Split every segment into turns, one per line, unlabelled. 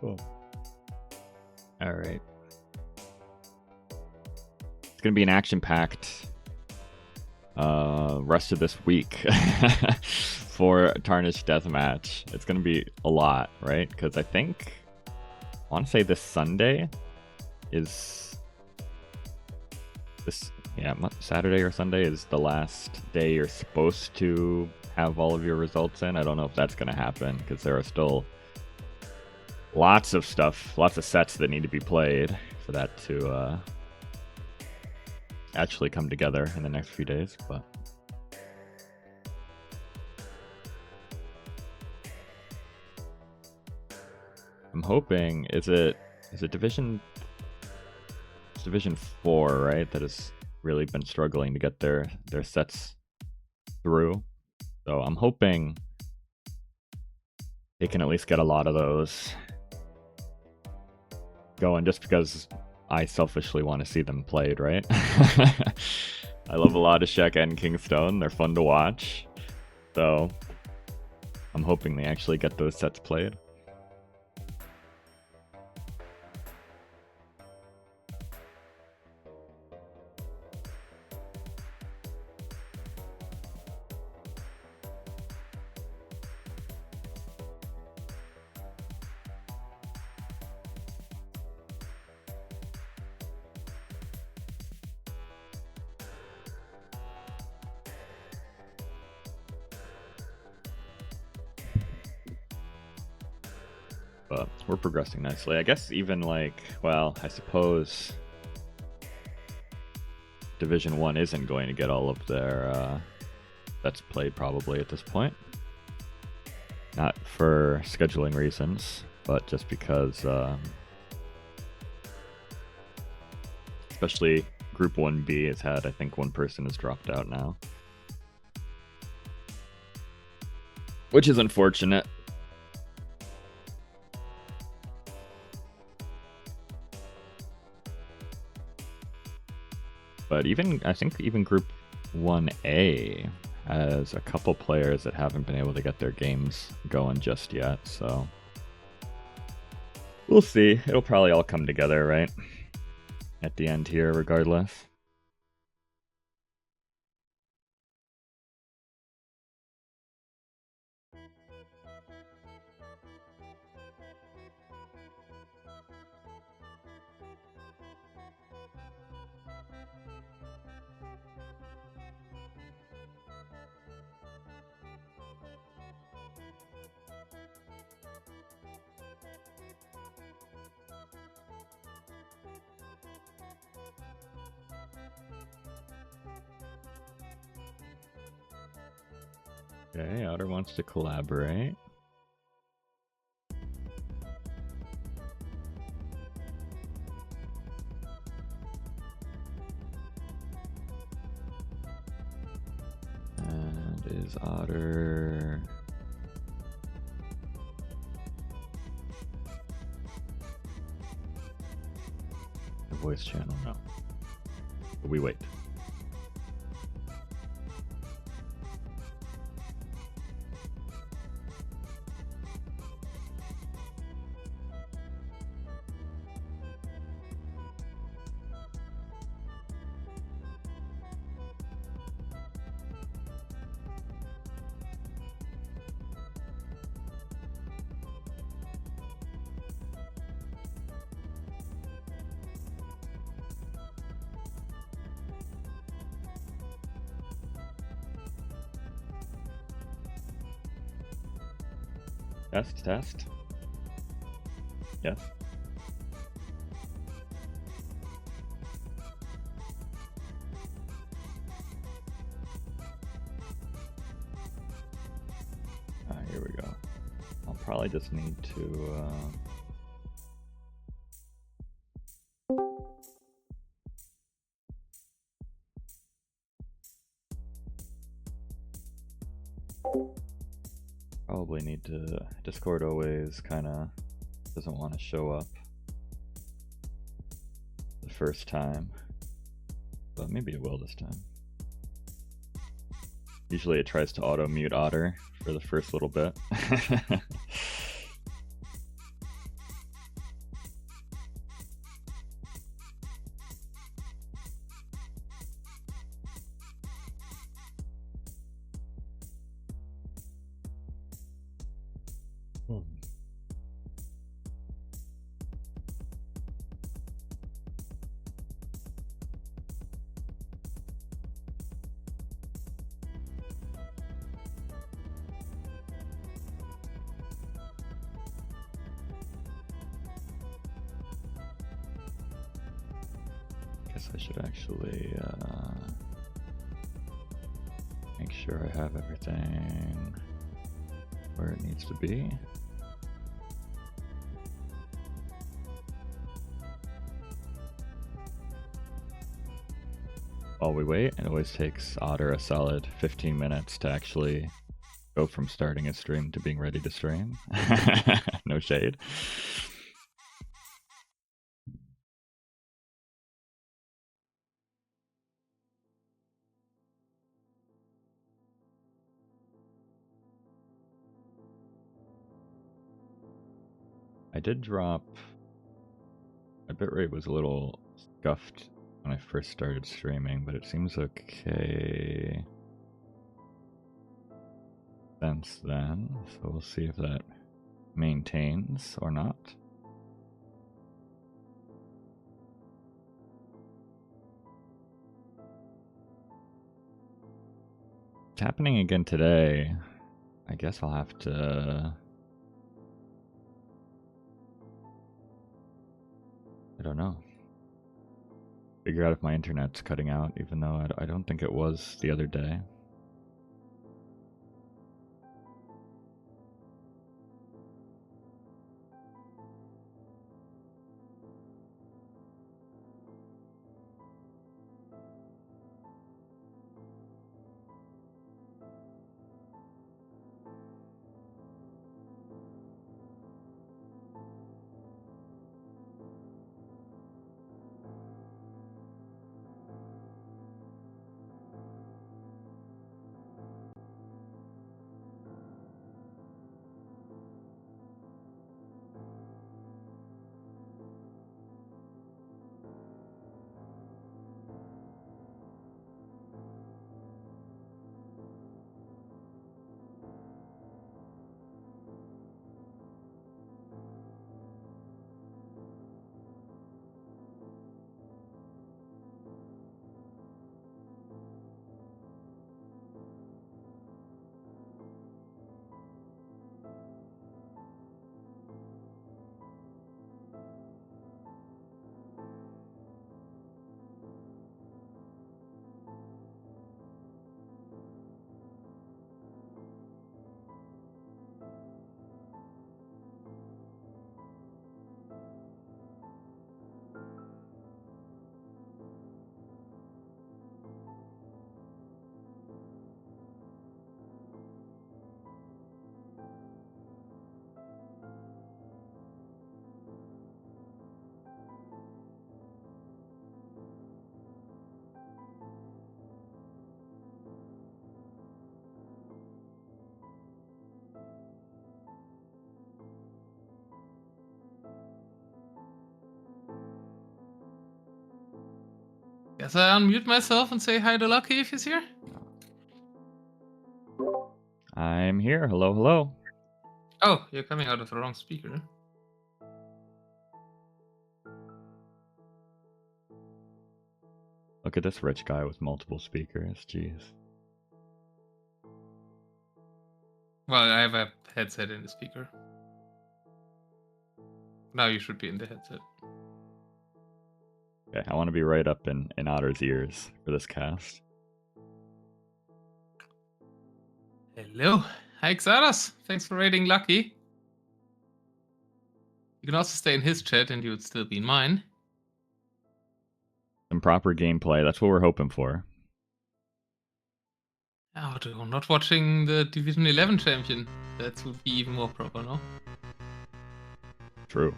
Cool. All right. It's gonna be an action-packed rest of this week for Tarnished Death Match. It's gonna be a lot, right? Because I want to say this Sunday is Saturday or Sunday is the last day you're supposed to have all of your results in. I don't know if that's gonna happen because there are still lots of sets that need to be played for that to actually come together in the next few days. But I'm hoping it's Division 4, right? That has really been struggling to get their sets through. So I'm hoping they can at least get a lot of those going, just because I selfishly want to see them played, right? I love a lot of Shek and Kingstone. They're fun to watch. So I'm hoping they actually get those sets played. But we're progressing nicely. I guess even I suppose Division 1 isn't going to get all of their sets played probably at this point. Not for scheduling reasons, but just because especially Group 1B has had, I think one person has dropped out now. Which is unfortunate. But I think even Group 1A has a couple players that haven't been able to get their games going just yet, so we'll see. It'll probably all come together, right? At the end here, regardless. Okay, Otter wants to collaborate. And is Otter... the voice channel? No. But we wait. Test. Yes. Here we go. I'll probably just need to probably need to... Discord always kind of doesn't want to show up the first time, but maybe it will this time. Usually it tries to auto mute Otter for the first little bit. guess I should actually make sure I have everything where it needs to be. While we wait, it always takes Otter a solid 15 minutes to actually go from starting a stream to being ready to stream. No shade. I did drop. My bitrate was a little scuffed when I first started streaming, but it seems okay since then. So we'll see if that maintains or not. It's happening again today. I guess I'll have to... I don't know. Figure out if my internet's cutting out, even though I don't think it was the other day.
Guess I unmute myself and say hi to Lucky if he's here.
I'm here. Hello, hello.
Oh, you're coming out of the wrong speaker.
Look at this rich guy with multiple speakers. Jeez.
Well, I have a headset in the speaker. Now you should be in the headset.
Okay, I want to be right up in Otter's ears for this cast.
Hello. Hi, Xaras. Thanks for raiding Lucky. You can also stay in his chat and you would still be in mine.
Some proper gameplay. That's what we're hoping for.
Oh, dude, I'm not watching the Division 11 champion. That would be even more proper, no?
True.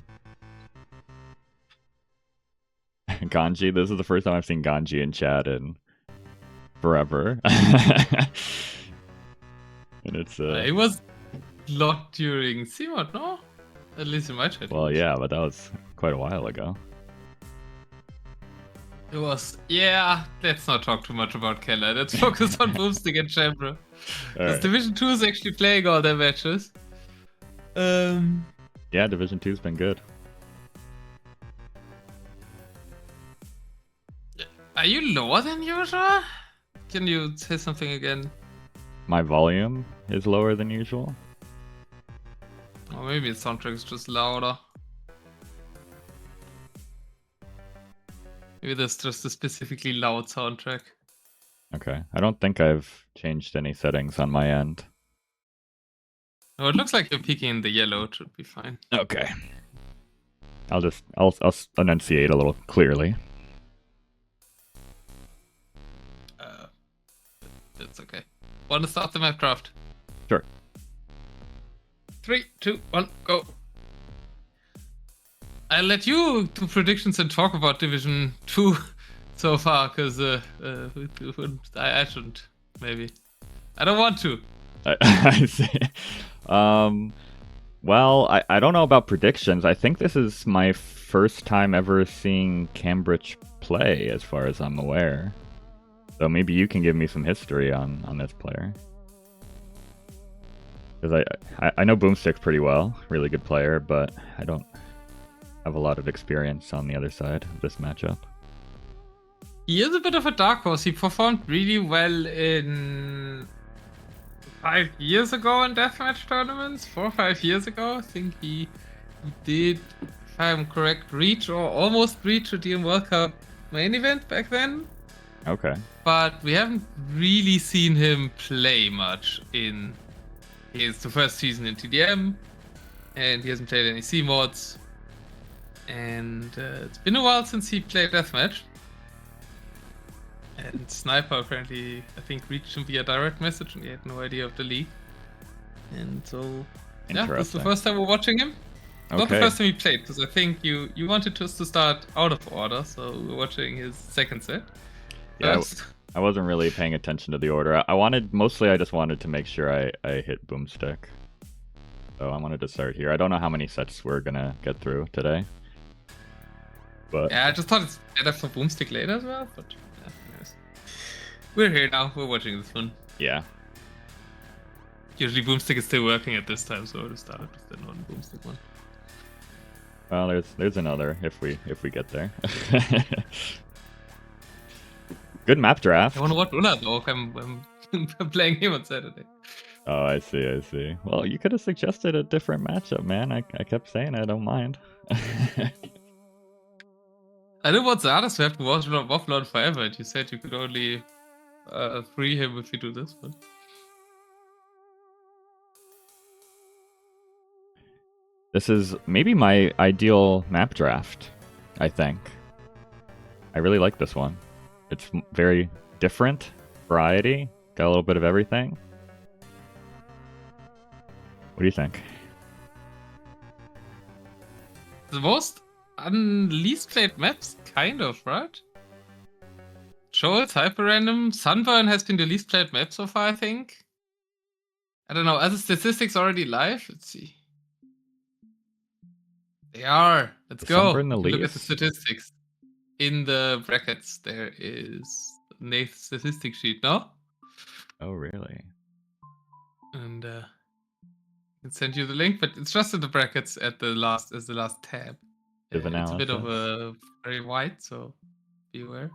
Ganji, this is the first time I've seen Ganji in chat in forever. And it's
It was a lot during CMOD, no? At least in my chat.
well, yeah, but that was quite a while ago.
It was, yeah, let's not talk too much about Keller. Let's focus on boOmstik and Chambra. Because
Right.
Division 2 is actually playing all their matches.
Yeah, Division 2's been good.
Are you lower than usual? Can you say something again?
My volume is lower than usual.
Or maybe the soundtrack is just louder. Maybe there's just a specifically loud soundtrack.
Okay. I don't think I've changed any settings on my end.
Oh, it looks like you're peeking in the yellow. It should be fine.
Okay. I'll enunciate a little clearly.
It's okay. Want to start the map draft?
Sure.
3, 2, 1, go. I'll let you do predictions and talk about Division 2 so far, because I shouldn't, maybe. I don't want to.
I see. Well, I don't know about predictions. I think this is my first time ever seeing c3mbrich play, as far as I'm aware. So maybe you can give me some history on this player. Because I know boOmstik pretty well, really good player, but I don't have a lot of experience on the other side of this matchup.
He is a bit of a dark horse. He performed really well in 5 years ago in deathmatch tournaments. 4 or 5 years ago, I think he did, if I'm correct, reach or almost reach a DM World Cup main event back then.
Okay.
But we haven't really seen him play much in the first season in TDM, and he hasn't played any C mods. And it's been a while since he played deathmatch. And Sniper apparently, I think, reached him via direct message, and he had no idea of the league. And so, yeah, this is the first time we're watching him. Okay. Not the first time he played, because I think you wanted us to start out of order, so we're watching his second set.
Yeah, I wasn't really paying attention to the order. I just wanted to make sure I hit boOmstik. So I wanted to start here. I don't know how many sets we're gonna get through today. But
yeah, I just thought it's better for boOmstik later as well, but yeah, anyways. We're here now, we're watching this one.
Yeah.
Usually boOmstik is still working at this time, so I just started with the non-boOmstik one.
Well, there's another if we get there. Good map draft.
I want to watch Una though. I'm playing him on Saturday.
Oh, I see. Well, you could have suggested a different matchup, man. I kept saying I don't mind.
I didn't want Zardas to have to watch Wafflon forever, and you said you could only free him if you do this one.
This is maybe my ideal map draft, I think. I really like this one. It's very different, variety, got a little bit of everything. What do you think?
The most least played maps, kind of, right? Shoals, Hyper Random, Sunburn has been the least played map so far, I think. I don't know, are the statistics already live? Let's see. They are. Let's go.
Sunburn the least?
Look at the statistics. In the brackets, there is Nate's statistic sheet, no?
Oh, really?
And I can send you the link, but it's just in the brackets at the last tab. It's a bit of a very wide, so be aware.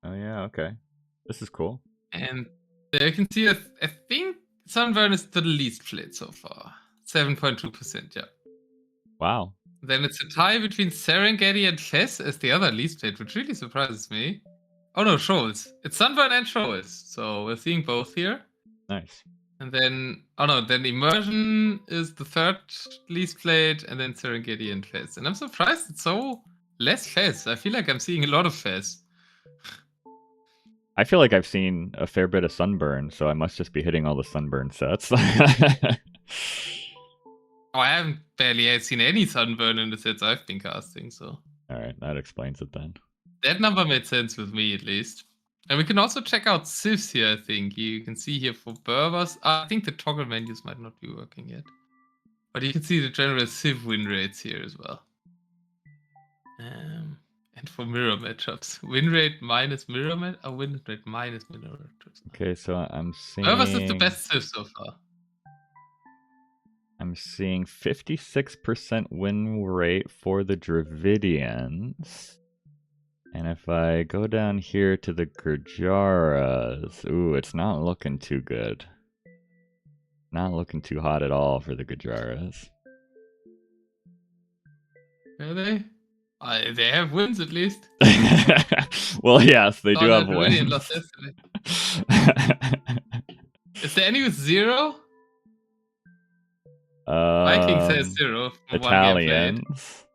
Oh yeah, okay. This is cool.
And there you can see that I think Sunburn is the least played so far. 7.2%, yeah.
Wow.
Then it's a tie between Serengeti and Fez as the other least played, which really surprises me. Oh no, Shoals. It's Sunburn and Shoals, so we're seeing both here.
Nice.
And then, oh no, then Immersion is the third least played, and then Serengeti and Fez. And I'm surprised it's so less Fez. I feel like I'm seeing a lot of Fez.
I feel like I've seen a fair bit of Sunburn, so I must just be hitting all the Sunburn sets.
Oh, I haven't barely seen any Sunburn in the sets I've been casting, so.
Alright, that explains it then.
That number made sense with me, at least. And we can also check out civs here, I think. You can see here for Berbers. I think the toggle menus might not be working yet. But you can see the general civ win rates here as well. And for mirror matchups. Win rate minus mirror match, or win rate minus mirror matchups.
Okay, so I'm seeing...
Berbers is the best civ so far.
I'm seeing 56% win rate for the Dravidians. And if I go down here to the Gujaras, ooh, it's not looking too good. Not looking too hot at all for the Gujaras.
Are they? They have wins at least.
Well, yes, they do have
Really and
wins.
lost yesterday. Is there any with 0? Vikings has 0 from one game played.
Italians,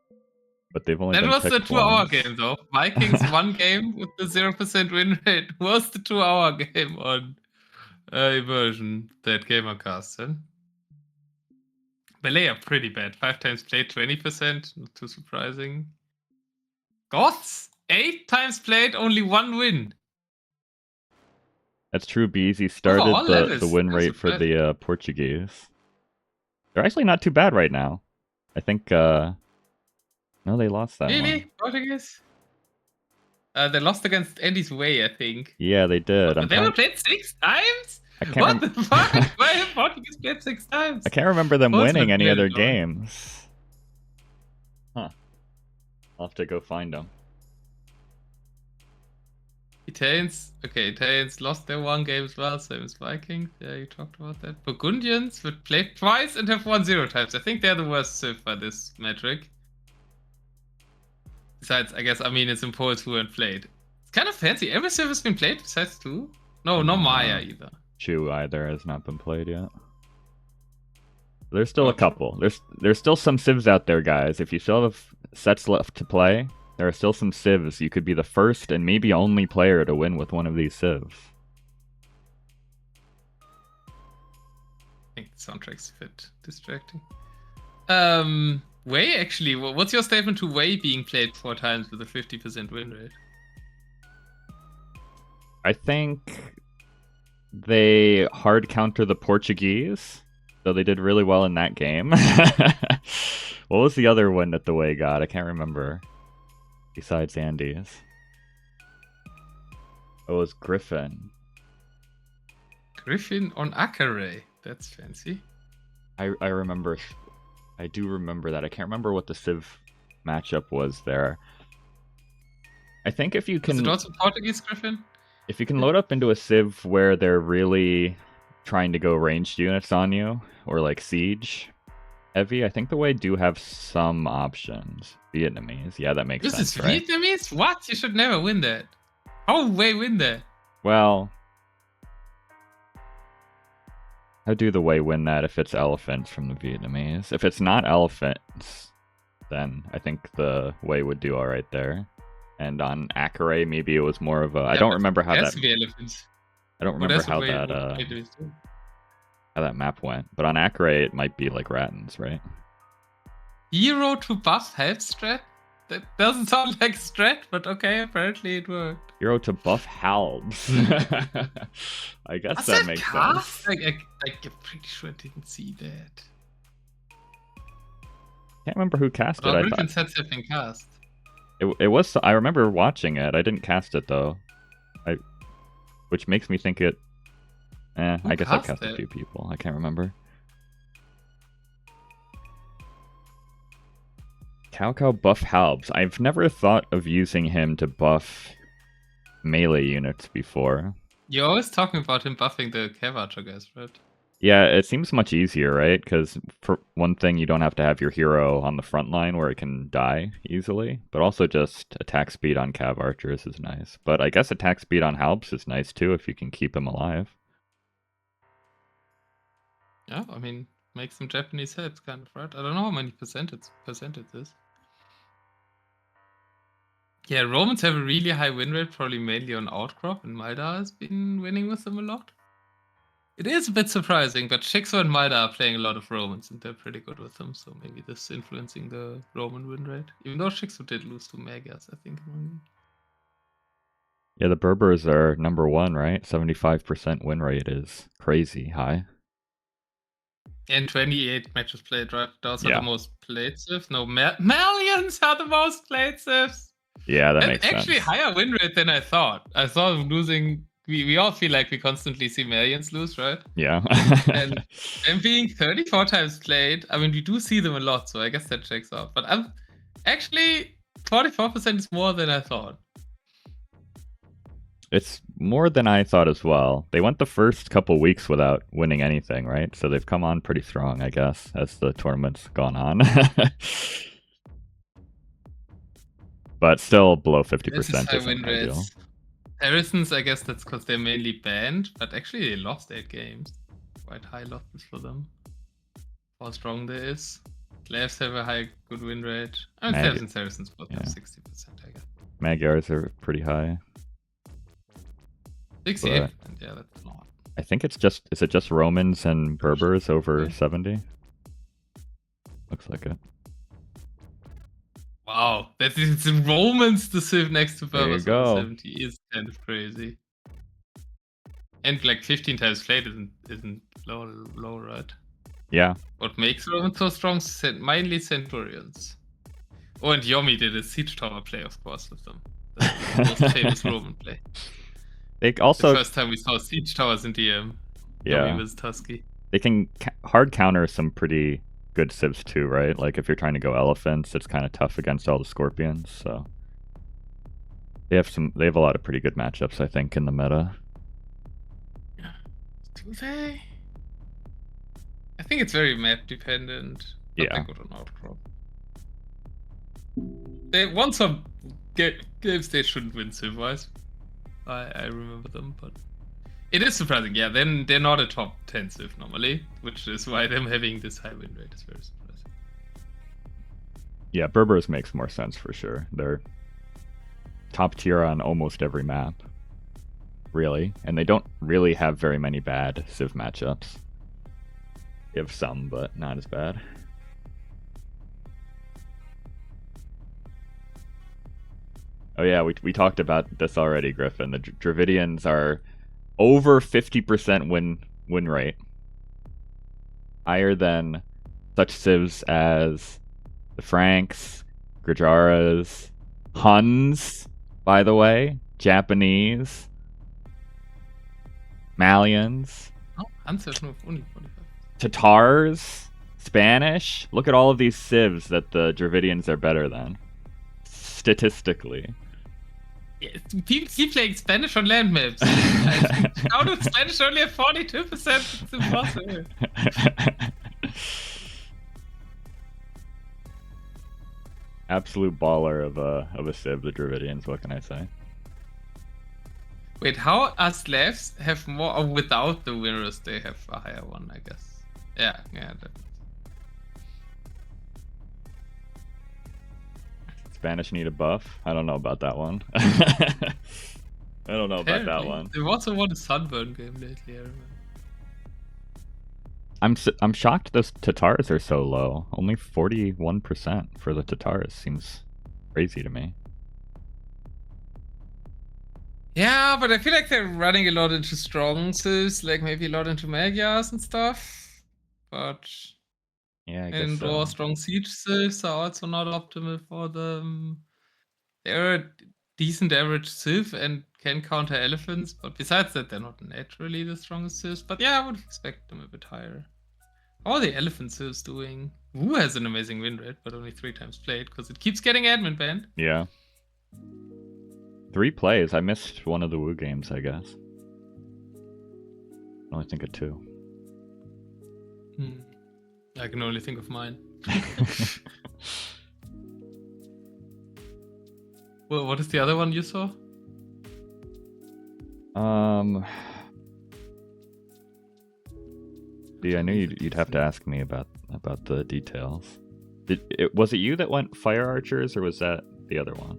but they've only
That
been
was the
picked
2-hour
once.
game, though. Vikings one game with the 0% win rate was the 2-hour game on Immersion that Gamercast. Huh? Ballet are pretty bad. 5 times played, 20%. Not too surprising. Goths, 8 times played, only 1 win.
That's true. BZ started the win rate for
surprising.
the Portuguese. They're actually not too bad right now. I think. No, they lost that
Really?
one.
Portuguese? They lost against Andy's Way, I think.
Yeah, they did.
But they were played 6 times?
I can't
What the fuck? Why have Portuguese played 6 times?
I can't remember them winning any other games. Huh. I'll have to go find them.
Italians lost their one game as well, same as Vikings. Yeah, you talked about that. Burgundians would play twice and have won 0 times. I think they're the worst civ by this metric. Besides, I guess, it's in polls who weren't played. It's kind of fancy. Every civ has been played besides 2. No, no Maya either.
Chew either has not been played yet. There's still a couple. There's still some civs out there, guys. If you still have sets left to play, there are still some civs. You could be the first and maybe only player to win with one of these civs.
I think the soundtrack's a bit distracting. Way, actually, what's your statement to Way being played 4 times with a 50% win rate?
I think they hard counter the Portuguese, so they did really well in that game. What was the other win that the Way got? I can't remember. Besides Andy's. It was Griffin.
Griffin on Akare. That's fancy.
I remember. I do remember that. I can't remember what the Civ matchup was there. I think if you can...
Was it also Portuguese Griffin?
If you can load up into a Civ where they're really trying to go ranged units on you, or like Siege heavy, I think the Way do have some options. Vietnamese. Yeah, that makes sense, right?
This is Vietnamese? What? You should never win that. How would Way win that?
Well... How do the Way win that if it's elephants from the Vietnamese? If it's not elephants, then I think the Way would do alright there. And on Akare, maybe it was more of a... I don't remember how that... I don't remember how that map went. But on Akare, it might be like Rattans, right?
Hero to buff health strat? That doesn't sound like strat, but okay, apparently it worked.
Hero to buff halbs. I guess that makes sense.
I'm pretty sure I didn't see that.
Can't remember who cast it.
I thought sets have been cast.
It was. I remember watching it. I didn't cast it though. Which makes me think it. I guess I cast a few people. I can't remember. Cow buff halbs. I've never thought of using him to buff melee units before.
You're always talking about him buffing the Cav Archer guys, right?
Yeah, it seems much easier, right? Because for one thing, you don't have to have your hero on the front line where it can die easily, but also just attack speed on Cav Archers is nice. But I guess attack speed on halbs is nice too if you can keep him alive.
Yeah, make some Japanese hits, kind of, right? I don't know how many percent it is. Yeah, Romans have a really high win rate, probably mainly on Outcrop, and Malda has been winning with them a lot. It is a bit surprising, but Shixo and Malda are playing a lot of Romans, and they're pretty good with them, so maybe this is influencing the Roman win rate. Even though Shixo did lose to Megas, I think.
Yeah, the Berbers are #1, right? 75% win rate is crazy high.
And 28 matches played, right? Those are the most played civs. No, Malians are the most played civs.
Yeah, that makes sense.
Actually, higher win rate than I thought. I thought of losing. We all feel like we constantly see Malians lose, right?
Yeah.
and being 34 times played, we do see them a lot, so I guess that checks out. But actually 44% is more than I thought.
It's more than I thought as well. They went the first couple weeks without winning anything, right? So they've come on pretty strong, I guess, as the tournament's gone on. but still below
This is
50%
high
isn't
win
ideal.
rates. Harrison's, I guess that's because they're mainly banned, but actually they lost 8 games. Quite high losses for them. How strong there is. Slavs have a high good win rate. And Slavs and Saracens both have 60%, I guess.
Magyars are pretty high.
68, yeah, that's a lot.
I think it's just, is it just Romans and Berbers over 70? Looks like it.
Wow, that is the Romans the civ next to Berbers
go.
over 70 is kind of crazy. And like 15 times played isn't low, right?
Yeah.
What makes Romans so strong? Mainly Centurions. Oh, and Yomi did a Siege Tower play, of course, with them. That's the most famous Roman play.
They also,
the first time we saw Siege Towers in DM. Yomi was Tusky.
They can hard counter some pretty good civs too, right? Like if you're trying to go elephants, it's kind of tough against all the scorpions. So they have a lot of pretty good matchups, I think, in the meta.
Do they? I think it's very map dependent.
Yeah.
They good on outcrop. They won some games they shouldn't win civ-wise. I remember them, but it is surprising. Yeah, then they're not a top 10 civ normally, which is why them having this high win rate is very surprising.
Yeah, Berbers makes more sense for sure. They're top tier on almost every map, really, and they don't really have very many bad civ matchups. They have some, but not as bad. Oh yeah, we talked about this already, Griffin. The Dravidians are over 50% win rate. Higher than such civs as the Franks, Gujaras, Huns, by the way, Japanese, Malians.
Oh, Huns have no only 45.
Tatars, Spanish. Look at all of these civs that the Dravidians are better than. Statistically.
Yeah, people keep playing Spanish on land maps. How do Spanish only have 42%? It's impossible.
Absolute baller of a civ, the Dravidians. What can I say?
Wait, how are Slavs have more? Or without the winners, they have a higher one, I guess. Yeah.
Spanish need a buff? I don't know about that one. I don't know about that one.
They've also won a Sunburn game lately, I remember.
I'm shocked those Tatars are so low. Only 41% for the Tatars seems crazy to me.
Yeah, but I feel like they're running a lot into strong civs, like maybe a lot into Magyars and stuff. But
yeah, I guess so.
Strong siege civs are also not optimal for them. They're a decent average civ and can counter elephants, but besides that, they're not naturally the strongest civs. But yeah, I would expect them a bit higher. How are the elephant civs doing? Wu has an amazing win rate, but only 3 times played because it keeps getting admin banned.
Yeah. 3 plays. I missed one of the Wu games, I guess. I only think of 2.
I can only think of mine. Well, what is the other one you saw?
Yeah, I knew you'd have to ask me about the details. Was it you that went Fire Archers, or was that the other one?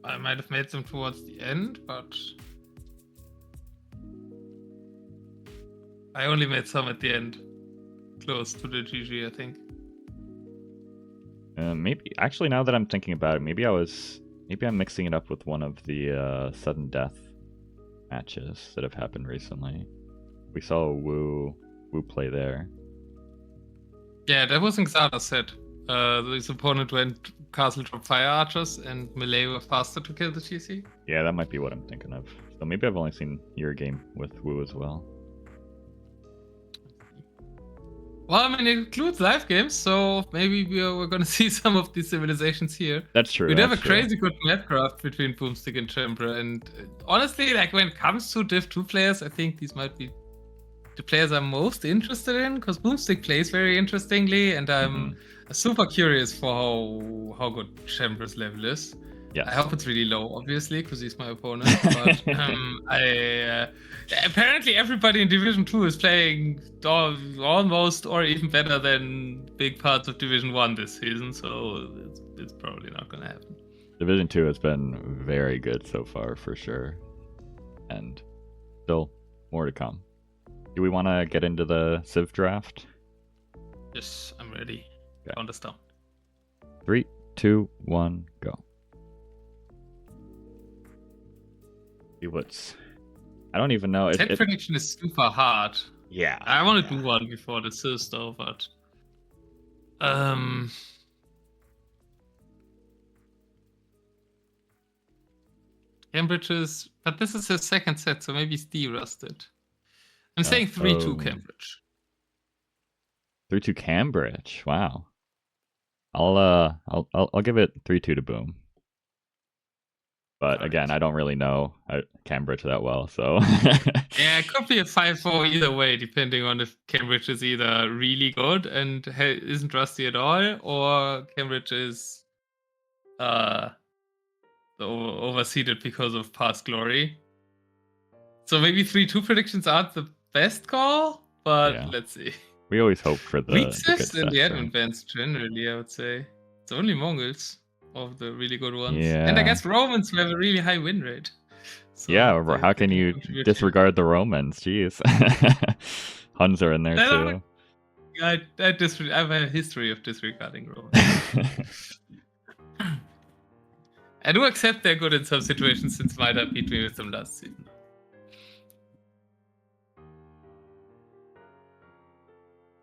I might have made them towards the end, but I only made some at the end, close to the GG, I think.
Maybe actually, now that I'm thinking about it, maybe I'm mixing it up with one of the sudden death matches that have happened recently. We saw a Wu play there.
Yeah, that was in Xana's set. His opponent went Castle Drop Fire Archers and melee were faster to kill the GC.
Yeah, that might be what I'm thinking of. So maybe I've only seen your game with Wu as well.
Well, I mean, it includes live games, so maybe we're gonna see some of these civilizations here.
That's true.
We'd have a crazy good map craft between boOmstik and c3mbrich, and honestly, like when it comes to Div 2 players, I think these might be the players I'm most interested in, because boOmstik plays very interestingly, and I'm super curious for how good Chamber's level is.
Yes.
I hope it's really low, obviously, because he's my opponent. But apparently everybody in Division 2 is playing almost or even better than big parts of Division 1 this season, so it's probably not going to happen.
Division 2 has been very good so far, for sure. And still more to come. Do we want to get into the Civ draft?
Yes, I'm ready.
Okay.
On the stone.
3, 2, 1, go. See what's... I don't even know.
Set prediction is super hard.
Yeah.
I want to do one before the Civ though, but... c3mbrich is... But this is his second set, so maybe he's de-rusted. I'm saying 3-2 c3mbrich.
3-2 c3mbrich. Wow. I'll give it 3-2 to boOm. But again, I don't really know c3mbrich that well, so
yeah, it could be a 5-4 either way, depending on if c3mbrich is either really good and isn't rusty at all, or c3mbrich is overseeded because of past glory. So maybe 3-2 predictions aren't the best call, but let's see.
We always hope for the
weak Civs
good
in the
sets,
admin
right?
bands generally, I would say. It's only Mongols of the really good ones.
Yeah.
And I guess Romans who have a really high win rate. So
yeah, how can you disregard the Romans? Jeez. Huns are in there too.
I have a history of disregarding Romans. I do accept they're good in some situations since Maida beat me with them last season.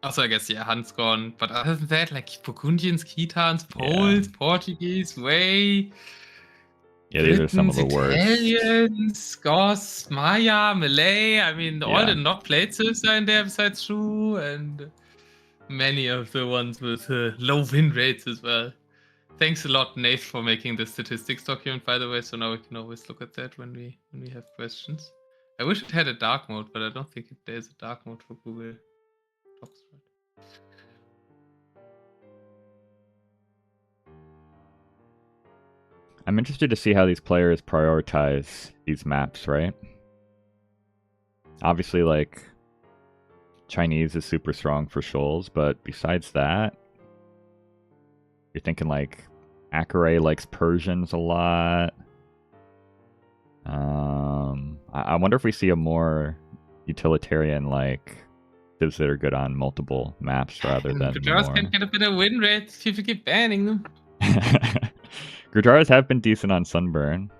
Also, I guess, yeah, Huns gone. But other than that, like Burgundians, Khitans, Poles, Portuguese, Way.
Yeah, these are some of the worst.
Italians, Goths, Maya, Malay. I mean, all the not played Civs are in there besides Shu, and many of the ones with low win rates as well. Thanks a lot, Nate, for making the statistics document, by the way. So now we can always look at that when we have questions. I wish it had a dark mode, but I don't think there's a dark mode for Google Docs.
I'm interested to see how these players prioritize these maps, right? Obviously, like, Chinese is super strong for shoals, but besides that, you're thinking, like, Akare likes Persians a lot. I wonder if we see a more utilitarian, like, Civs that are good on multiple maps rather than
Gujaras can get a bit of win rate if you keep banning them.
Gujaras have been decent on Sunburn.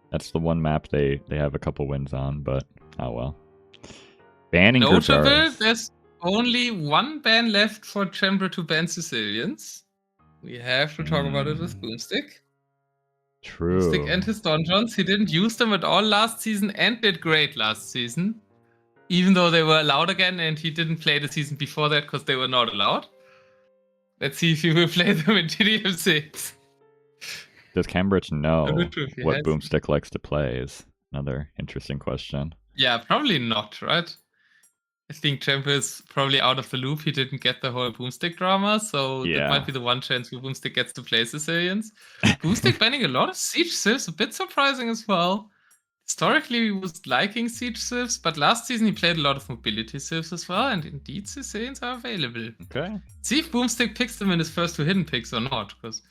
That's the one map they have a couple wins on, but oh well. Banning Gujaras.
There's only one ban left for Chamber to ban Sicilians. We have to talk about it with boOmstik.
True.
boOmstik and his donjons. He didn't use them at all last season and did great last season. Even though they were allowed again, and he didn't play the season before that because they were not allowed. Let's see if he will play them in TDM6.
Does c3mbrich know what boOmstik likes to play is another interesting question.
Yeah, probably not, right? I think Chamber is probably out of the loop. He didn't get the whole boOmstik drama, so that might be the one chance where boOmstik gets to play Sicilians. boOmstik banning a lot of Siege Civs, a bit surprising as well. Historically, he was liking Siege Civs, but last season he played a lot of Mobility Civs as well, and indeed Sicilians are available.
Okay.
See if boOmstik picks them in his first 2 hidden picks or not, because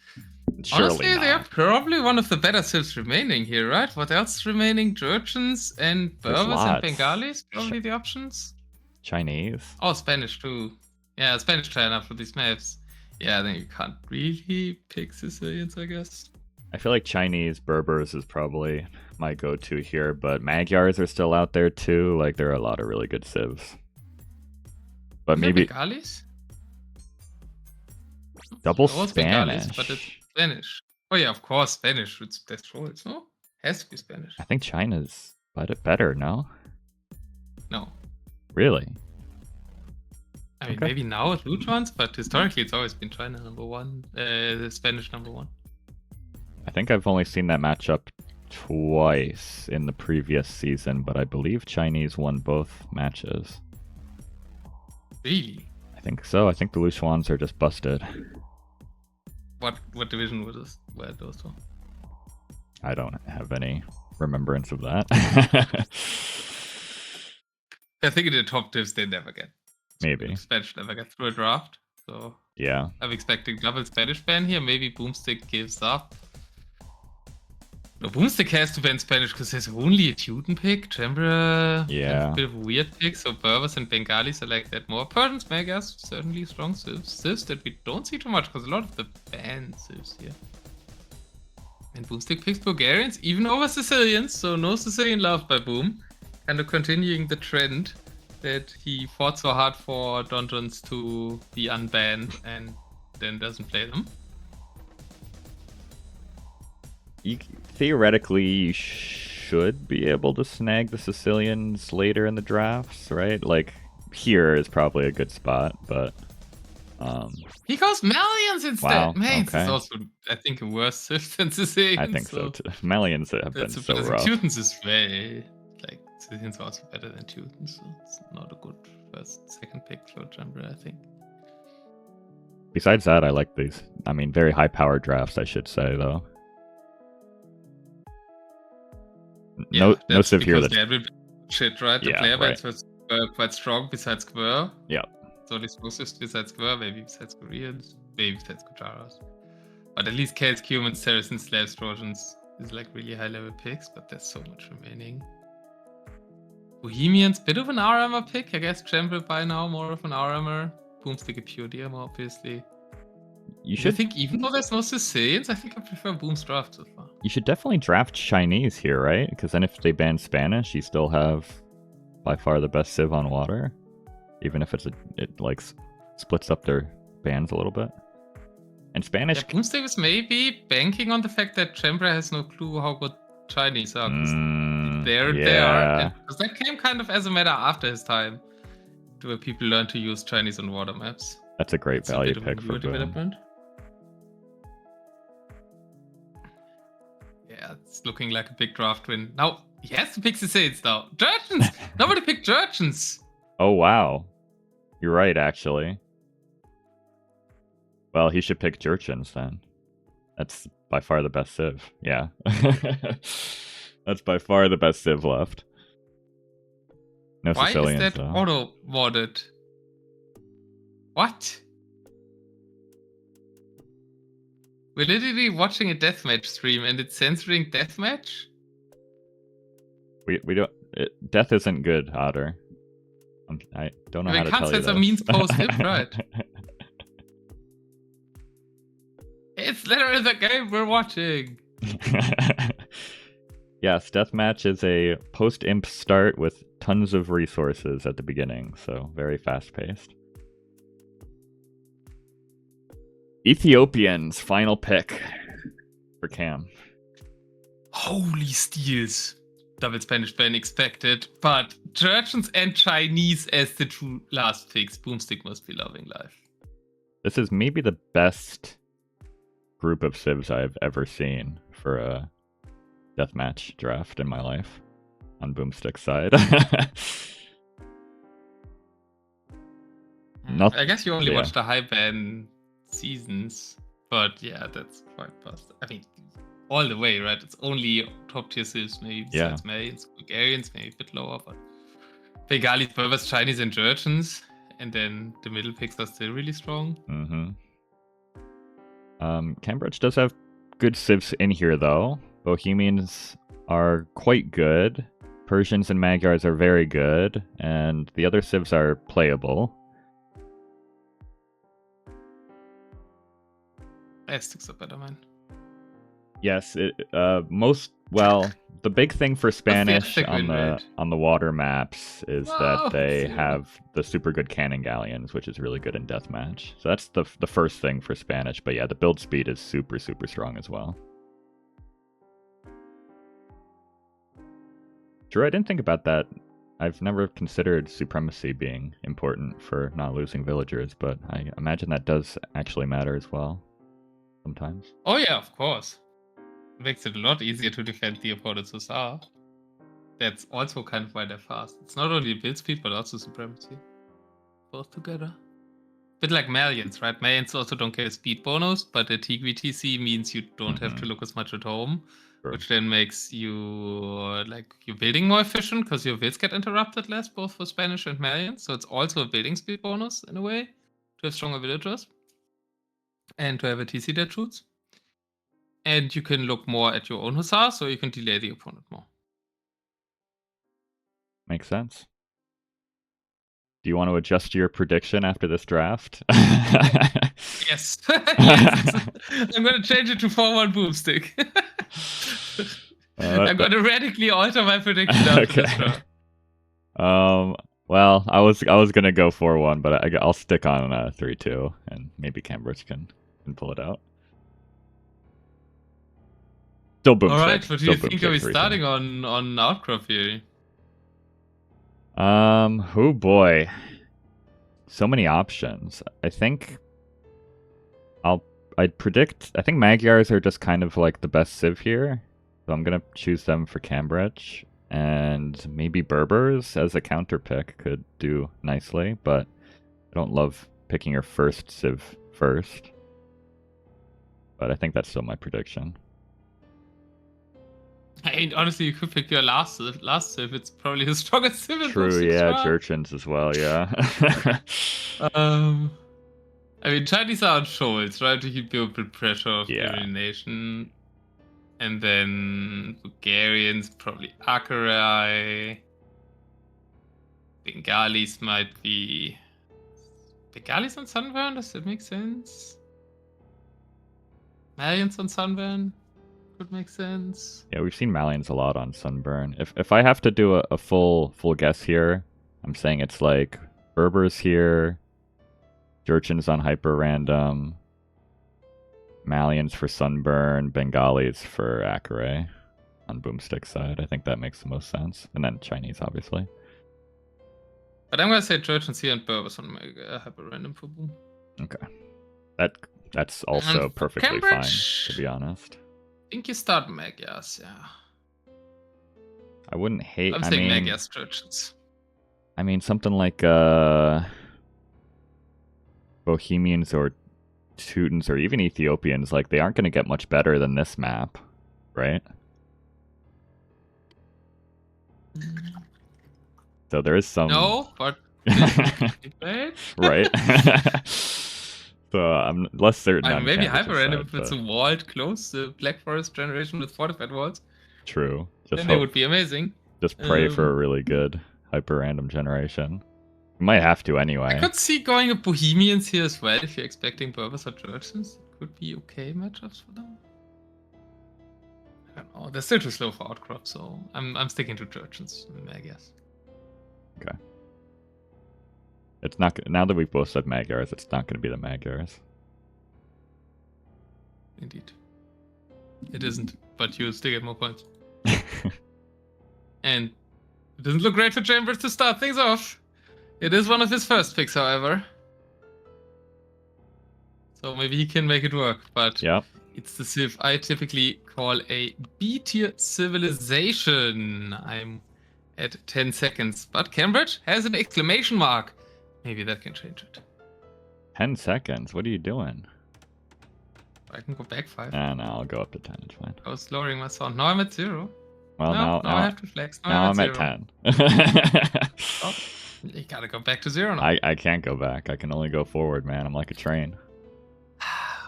Surely
honestly, they are probably one of the better Civs remaining here, right? What else remaining? Georgians and Berbers and Bengalis? Probably the options.
Chinese.
Oh, Spanish too. Yeah, Spanish China for these maps. Yeah, then you can't really pick Sicilians, I guess.
I feel like Chinese Berbers is probably my go-to here, but Magyars are still out there too. Like, there are a lot of really good Civs. But maybe
Bengalis?
Double Spanish.
Bengalis, but it's Spanish. Oh yeah, of course, Spanish. It's best choice, no? Has to be Spanish.
I think China's better, no?
No.
Really?
I mean, maybe now it loot ones, but historically it's always been China #1, Spanish #1.
I think I've only seen that matchup twice in the previous season, but I believe Chinese won both matches.
Really?
I think so. I think the loose ones are just busted.
What division were those two?
I don't have any remembrance of that.
I think in the top divs they never get.
Maybe.
Spanish never get through a draft. So
Yeah.
I'm expecting double Spanish ban here. Maybe boOmstik gives up. No, boOmstik has to ban Spanish because there's only a Teuton pick. Chambra
Yeah.
a bit of a weird pick, so Berbers and Bengalis are like that more. Persians, Megas, certainly strong civs. Civs that we don't see too much because a lot of the banned civs here. And boOmstik picks Bulgarians, even over Sicilians, so no Sicilian love by Boom. Kind of continuing the trend that he fought so hard for Donjons to be unbanned and then doesn't play them.
Theoretically, you should be able to snag the Sicilians later in the drafts, right? Like, here is probably a good spot, but...
He goes Malians instead!
Wow,
Malians
okay.
is also, I think, a worse civ than Sicilians.
I think so too. Malians have been so rough.
Teutons is way... Like, Sicilians are also better than Teutons, so it's not a good second pick for Jambra, I think.
Besides that, I like these. I mean, very high-powered drafts, I should say, though.
Yeah,
no civ here
that's shit, right? The player bans were quite strong besides Skwer.
Yeah.
So the closest besides Skwer, maybe besides Koreans, maybe besides Kucharas. But at least Celts, Cumans, Saracens, Slavs, Trojans is like really high level picks, but there's so much remaining. Bohemians, bit of an R-armor pick. I guess Chamber by now, more of an R-armor. boOmstik a pure DM, obviously.
You should
think even though there's no Sicilians, I think I prefer Boom's draft so far.
You should definitely draft Chinese here, right? Because then if they ban Spanish, you still have by far the best civ on water. Even if it like splits up their bans a little bit. And Spanish...
Yeah, boOmstik is maybe banking on the fact that Chambra has no clue how good Chinese are. They are. Because that came kind of as a matter after his time. Where people learn to use Chinese on water maps.
That's a great value pick for
development. Yeah, it's looking like a big draft win. Now, he has to pick Sicilians now. Jurchens! Nobody picked Jurchens!
Oh, wow. You're right, actually. Well, he should pick Jurchens then. That's by far the best civ. Yeah. That's by far the best civ left. No
Why
Sicilians,
is that auto-modded? What? We're literally watching a deathmatch stream and it's censoring deathmatch?
We don't... death isn't good, Otter. I don't know how to tell you this.
We can't censor means post-hip, right? It's literally the game we're watching!
Yes, Deathmatch is a post-imp start with tons of resources at the beginning, so very fast-paced. Ethiopians, final pick for Cam.
Holy steals. Double Spanish ban expected, but Jurchens and Chinese as the true last picks. boOmstik must be loving life.
This is maybe the best group of civs I've ever seen for a deathmatch draft in my life on boOmstik's side.
I guess you only watched the high ban seasons, but yeah, that's quite fast. I mean, all the way, right? It's only top tier civs, maybe besides Malians, Bulgarians, maybe a bit lower, but Bengalis, Berbers, Chinese, and Jurchens, and then the middle picks are still really strong.
c3mbrich does have good civs in here, though. Bohemians are quite good. Persians and Magyars are very good, and the other civs are playable.
Aztecs are better, man.
Yes, the big thing for Spanish on the water maps is that they have the super good cannon galleons, which is really good in deathmatch. So that's the first thing for Spanish. But yeah, the build speed is super strong as well. True, I didn't think about that. I've never considered supremacy being important for not losing villagers, but I imagine that does actually matter as well sometimes.
Oh yeah, of course. It makes it a lot easier to defend the opponent's hussar. That's also kind of why they're fast. It's not only build speed, but also supremacy. both together. Bit like Malians, right? Malians also don't get a speed bonus, but the TGTC means you don't have to look as much at home, which then makes you like your building more efficient because your builds get interrupted less, both for Spanish and Malians. So it's also a building speed bonus in a way to have stronger villagers and to have a TC that shoots. And you can look more at your own hussar, so you can delay the opponent more.
Makes sense. Do you want to adjust your prediction after this draft?
Yes. Yes. I'm going to change it to 4-1 boOmstik. I'm going to radically alter my prediction after this draft.
Well, I was gonna go 4-1, but I'll stick on 3-2, and maybe c3mbrich can pull it out. Still boOmstik.
All right, what do you think are we starting on Outcrop here?
Oh boy, so many options. I think I'd predict. I think Magyars are just kind of like the best civ here, so I'm gonna choose them for c3mbrich. And maybe Berbers as a counter pick could do nicely, but I don't love picking your first civ first. But I think that's still my prediction.
I mean, honestly, you could pick your last civ. It's probably the strongest civ.
True, yeah, Jurchens as well, yeah.
I mean, Chinese are on shoals, right? To keep you a bit pressure of elimination. And then Bulgarians, probably Akerai. Bengalis might be... Bengalis on Sunburn? Does that make sense? Malians on Sunburn? Could make sense.
Yeah, we've seen Malians a lot on Sunburn. If I have to do a full guess here, I'm saying it's like Berbers here, Jurchens on hyper random, Malians for Sunburn, Bengalis for Akerai on boOmstik side. I think that makes the most sense. And then Chinese, obviously.
But I'm going to say Jurchens here and Berbers on hyper random for boom.
Okay. That's also perfectly fine, to be honest.
I think you start Magyars, yeah.
I wouldn't hate...
I'm saying Magyars, Jurchens.
I mean, something like Bohemians or Teutons or even Ethiopians, like, they aren't going to get much better than this map, right? So there is some...
No, but...
right? So I'm less certain on
maybe hyper random
side,
if it's a walled close, the Black Forest generation with fortified walls.
True.
Then they would be amazing.
Just pray for a really good hyper random generation. You might have to anyway.
I could see going with Bohemians here as well if you're expecting Berbers or Jurchens. It could be okay matchups for them. I don't know. They're still too slow for Outcrop, so I'm sticking to Jurchens, I guess.
Okay. It's not, now that we've both said Magyars, it's not going to be the Magyars.
Indeed. It isn't, but you still get more points. And it doesn't look great for c3mbrich to start things off. It is one of his first picks, however. So maybe he can make it work, but it's the civ I typically call a B-tier civilization. I'm at 10 seconds, but c3mbrich has an exclamation mark. Maybe that can change it.
10 seconds? What are you doing?
I can go back 5.
No, I'll go up to 10. It's fine.
I was lowering my sound. Now I'm at 0.
Well, now
I have to flex.
Now I'm at 10.
Oh, you gotta go back to 0 now.
I can't go back. I can only go forward, man. I'm like a train.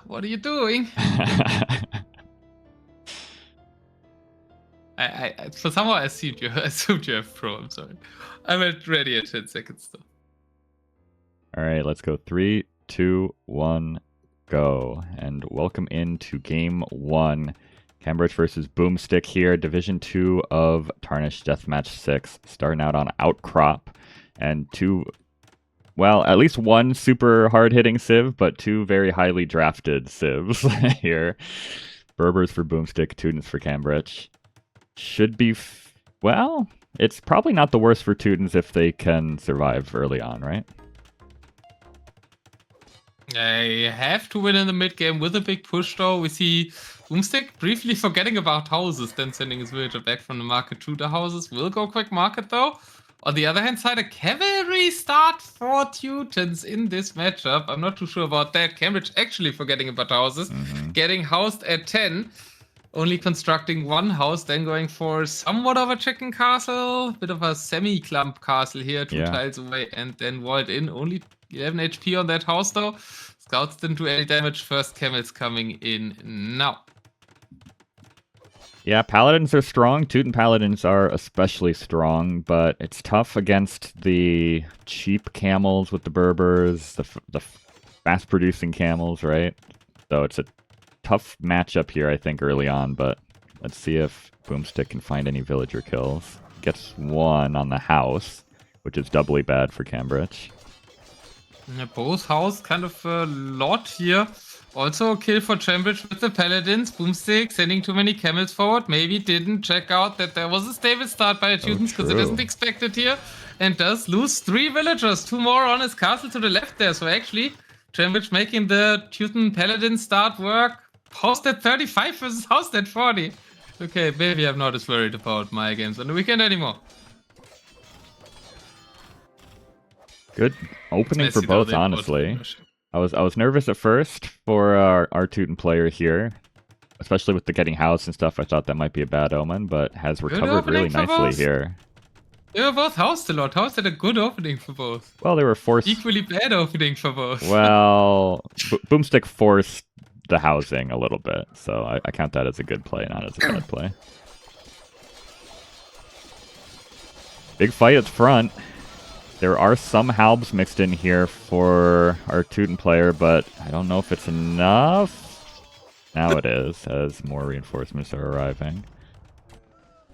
What are you doing? So somehow I assumed you have pro. I'm sorry. I'm ready at 10 seconds though.
All right, let's go. 3, 2, 1, go. And welcome into game 1. c3mbrich versus boOmstik here. Division 2 of Tarnished Death Match 6. Starting out on Outcrop. And at least one super hard-hitting civ, but 2 very highly drafted civs here. Berbers for boOmstik, Teutons for c3mbrich. Should be... it's probably not the worst for Teutons if they can survive early on, right?
They have to win in the mid game with a big push though. We see boOmstik briefly forgetting about houses, then sending his villager back from the market to the houses. Will go quick market though. On the other hand side, a cavalry start for Teutons in this matchup. I'm not too sure about that. Cambridge actually forgetting about houses, getting housed at 10. Only constructing one house, then going for somewhat of a chicken castle. Bit of a semi-clump castle here, two tiles away, and then walled in. Only 11 HP on that house, though. Scouts didn't do any damage. First camels coming in now.
Yeah, paladins are strong. Teuton paladins are especially strong, but it's tough against the cheap camels with the Berbers, the fast-producing camels, right? So it's a tough matchup here, I think, early on, but let's see if boOmstik can find any villager kills. Gets one on the house, which is doubly bad for c3mbrich.
Yeah, both house kind of a lot here. Also a kill for c3mbrich with the paladins. boOmstik sending too many camels forward. Maybe didn't check out that there was a stable start by the Teutons because it isn't expected here. And does lose 3 villagers. 2 more on his castle to the left there. So actually, c3mbrich making the Teuton paladin start work. House at 35 versus house at 40. Okay, maybe I'm not as worried about my games on the weekend anymore.
Good opening for both, honestly. I was nervous at first for our Teuton player here, especially with the getting house and stuff. I thought that might be a bad omen, but has recovered really nicely here.
They were both housed a lot. House had a good opening for both.
Well, they were forced.
Equally bad opening for both.
Well, boOmstik forced the housing a little bit, so I count that as a good play, not as a bad play. Big fight at front. There are some halbs mixed in here for our Teuton player, but I don't know if it's enough. Now it is, as more reinforcements are arriving.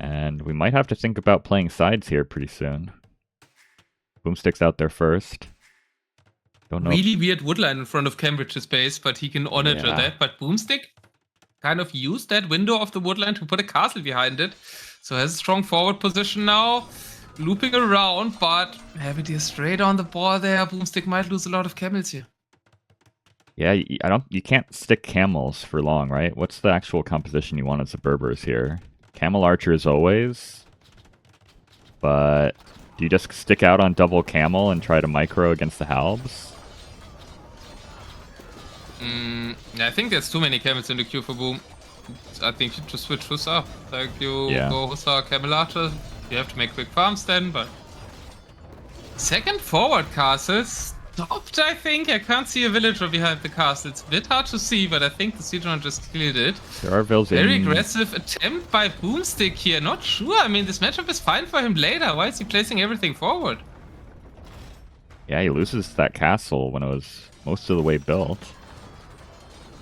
And we might have to think about playing sides here pretty soon. boOmstik's out there first. Don't know.
Really weird woodline in front of c3mbrich's base, but he can honor that. But boOmstik kind of used that window of the woodline to put a castle behind it. So has a strong forward position now. Looping around, but having it straight on the ball there. boOmstik might lose a lot of camels here.
Yeah, you can't stick camels for long, right? What's the actual composition you want as the Berbers here? Camel archers always, but do you just stick out on double camel and try to micro against the halbs?
I think there's too many camels in the queue for boom. I think you just switch Hussar. Like you go Hussar, camel archer. You have to make quick farms then, but second forward castle stopped, I think. I can't see a villager behind the castle. It's a bit hard to see, but I think the c3m just cleared it.
There are vills
Very aggressive attempt by boOmstik here. Not sure. I mean, this matchup is fine for him later. Why is he placing everything forward?
Yeah, he loses that castle when it was most of the way built.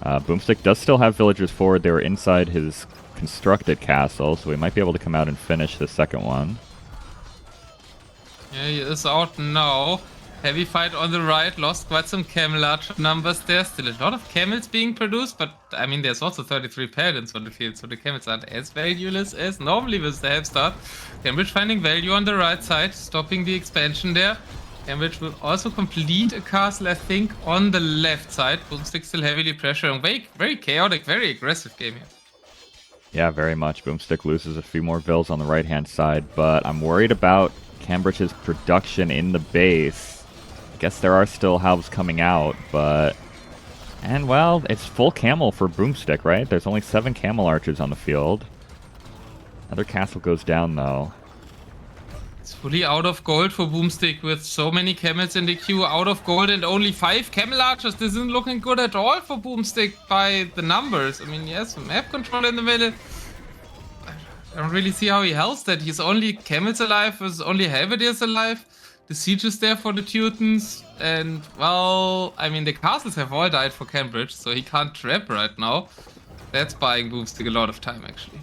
boOmstik does still have villagers forward. They were inside his constructed castle, so we might be able to come out and finish the second one.
Yeah, he is out now. Heavy fight on the right, lost quite some camel archer numbers there. Still a lot of camels being produced, but I mean, there's also 33 paladins on the field, so the camels aren't as valueless as normally with the help start. c3mbrich finding value on the right side, stopping the expansion there. c3mbrich will also complete a castle, I think, on the left side. boOmstik still heavily pressuring. Very chaotic, very aggressive game here.
Yeah, very much. boOmstik loses a few more vills on the right-hand side, but I'm worried about c3mbrich's production in the base. I guess there are still halbs coming out, but... And, well, it's full camel for boOmstik, right? There's only 7 camel archers on the field. Another castle goes down, though.
It's fully out of gold for boOmstik with so many camels in the queue. Out of gold and only 5 camel archers. This isn't looking good at all for boOmstik by the numbers. I mean, yes, map control in the middle. I don't really see how he helps that. He's only camels alive, there's only halberdiers alive. The siege is there for the Teutons. And, well, I mean, the castles have all died for c3mbrich, so he can't trap right now. That's buying boOmstik a lot of time, actually.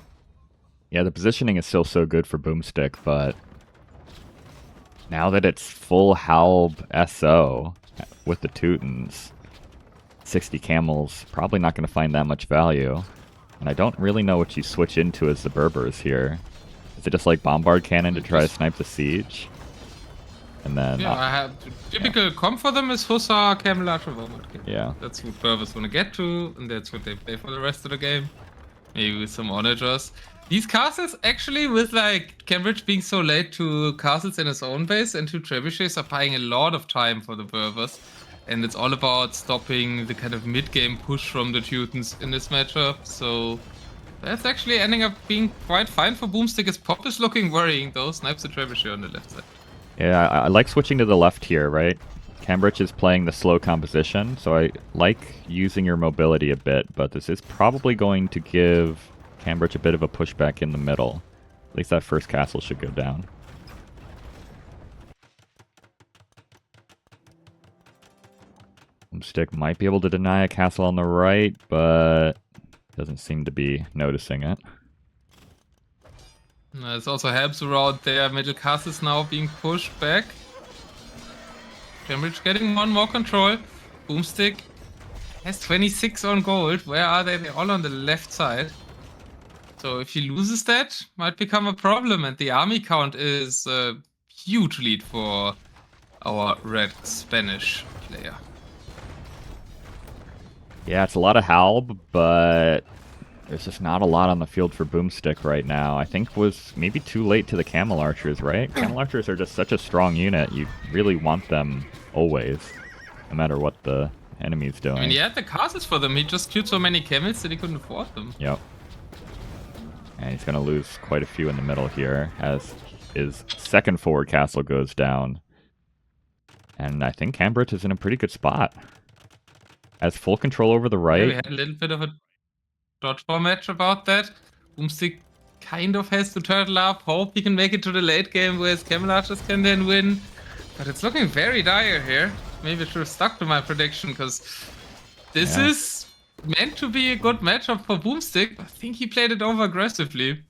Yeah, the positioning is still so good for boOmstik, but... Now that it's full halb SO with the Teutons, 60 camels, probably not going to find that much value. And I don't really know what you switch into as the Berbers here. Is it just like Bombard Cannon to try to snipe the siege? And then...
Yeah, I have typical comp for them is Hussar, Camel Archer, Bombard Cannon.
Yeah.
That's what Berbers want to get to, and that's what they play for the rest of the game. Maybe with some onagers. These castles, actually, with like c3mbrich being so late to castles in his own base and to trebuchets, are buying a lot of time for the Berthers. And it's all about stopping the kind of mid-game push from the Teutons in this matchup. So that's actually ending up being quite fine for boOmstik. His pop is looking worrying though. Snipes the trebuchet on the left side.
Yeah, I like switching to the left here, right? c3mbrich is playing the slow composition, so I like using your mobility a bit, but this is probably going to give c3mbrich a bit of a pushback in the middle. At least that first castle should go down. boOmstik might be able to deny a castle on the right, but doesn't seem to be noticing it.
This also helps around their middle castles now being pushed back. c3mbrich getting more control. boOmstik has 26 on gold. Where are they? They're all on the left side. So if he loses that, might become a problem. And the army count is a huge lead for our red Spanish player.
Yeah, it's a lot of Halb, but there's just not a lot on the field for boOmstik right now. I think was maybe too late to the Camel Archers, right? Camel Archers are just such a strong unit. You really want them always, no matter what the enemy's doing.
I mean, he had the castles for them. He just queued so many camels that he couldn't afford them.
Yep. And he's going to lose quite a few in the middle here as his second forward castle goes down. And I think c3mbrich is in a pretty good spot. Has full control over the right.
Yeah, we had a little bit of a dodgeball match about that. boOmstik kind of has to turtle up, hope he can make it to the late game where his Camel Archers can then win. But it's looking very dire here. Maybe I should have stuck to my prediction, because this is meant to be a good matchup for boOmstik. I think he played it over aggressively.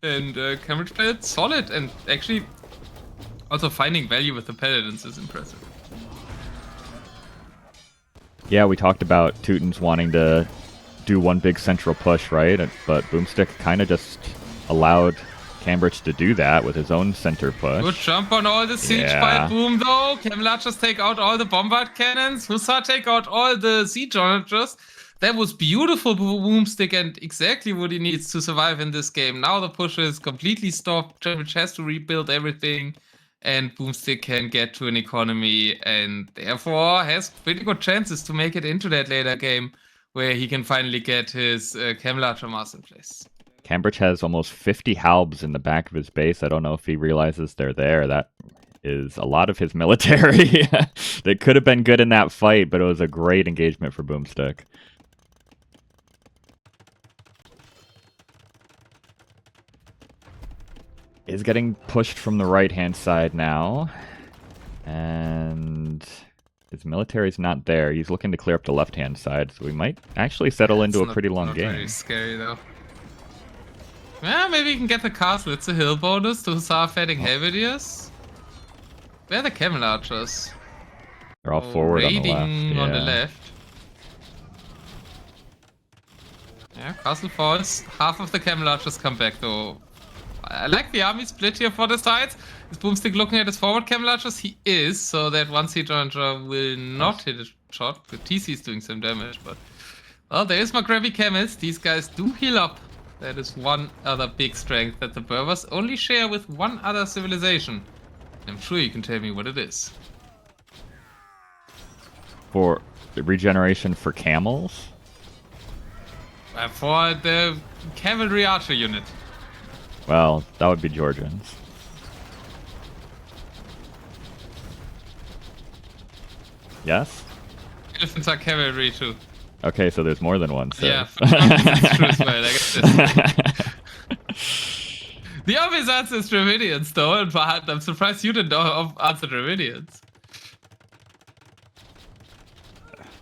And c3mbrich played it solid, and actually also finding value with the Paladins is impressive.
Yeah, we talked about Teutons wanting to do one big central push, right? But boOmstik kind of just allowed c3mbrich to do that with his own center push.
Good jump on all the siege by boom though. Camel Archers take out all the bombard cannons. Hussar take out all the siege archers. That was beautiful for boOmstik and exactly what he needs to survive in this game. Now the push is completely stopped. c3mbrich has to rebuild everything. And boOmstik can get to an economy and therefore has pretty good chances to make it into that later game where he can finally get his Camel Archer mass in place.
c3mbrich has almost 50 Halbs in the back of his base. I don't know if he realizes they're there. That is a lot of his military. They could have been good in that fight, but it was a great engagement for boOmstik. Is getting pushed from the right-hand side now. And his military's not there. He's looking to clear up the left-hand side, so we might actually settle into a pretty long game.
Very scary, though. Yeah, maybe you can get the castle. It's a hill bonus to Hussar fighting Halberdiers. Where are the Camel Archers?
They're all forward on the left.
On the left. Yeah, castle falls. Half of the Camel Archers come back, though. I like the army split here for the sides. Is boOmstik looking at his forward Camel Archers? He is, so that one siege archer will not hit a shot. The TC is doing some damage, but... Well, there is my grabby camels. These guys do heal up. That is one other big strength that the Berbers only share with one other civilization. I'm sure you can tell me what it is.
For the regeneration for camels?
For the cavalry archer unit.
Well, that would be Georgians. Yes?
Elephants are cavalry too.
Okay, so there's more than one. So.
Yeah, that's true as well. The obvious answer is Dravidians, though, and I'm surprised you didn't answer Dravidians.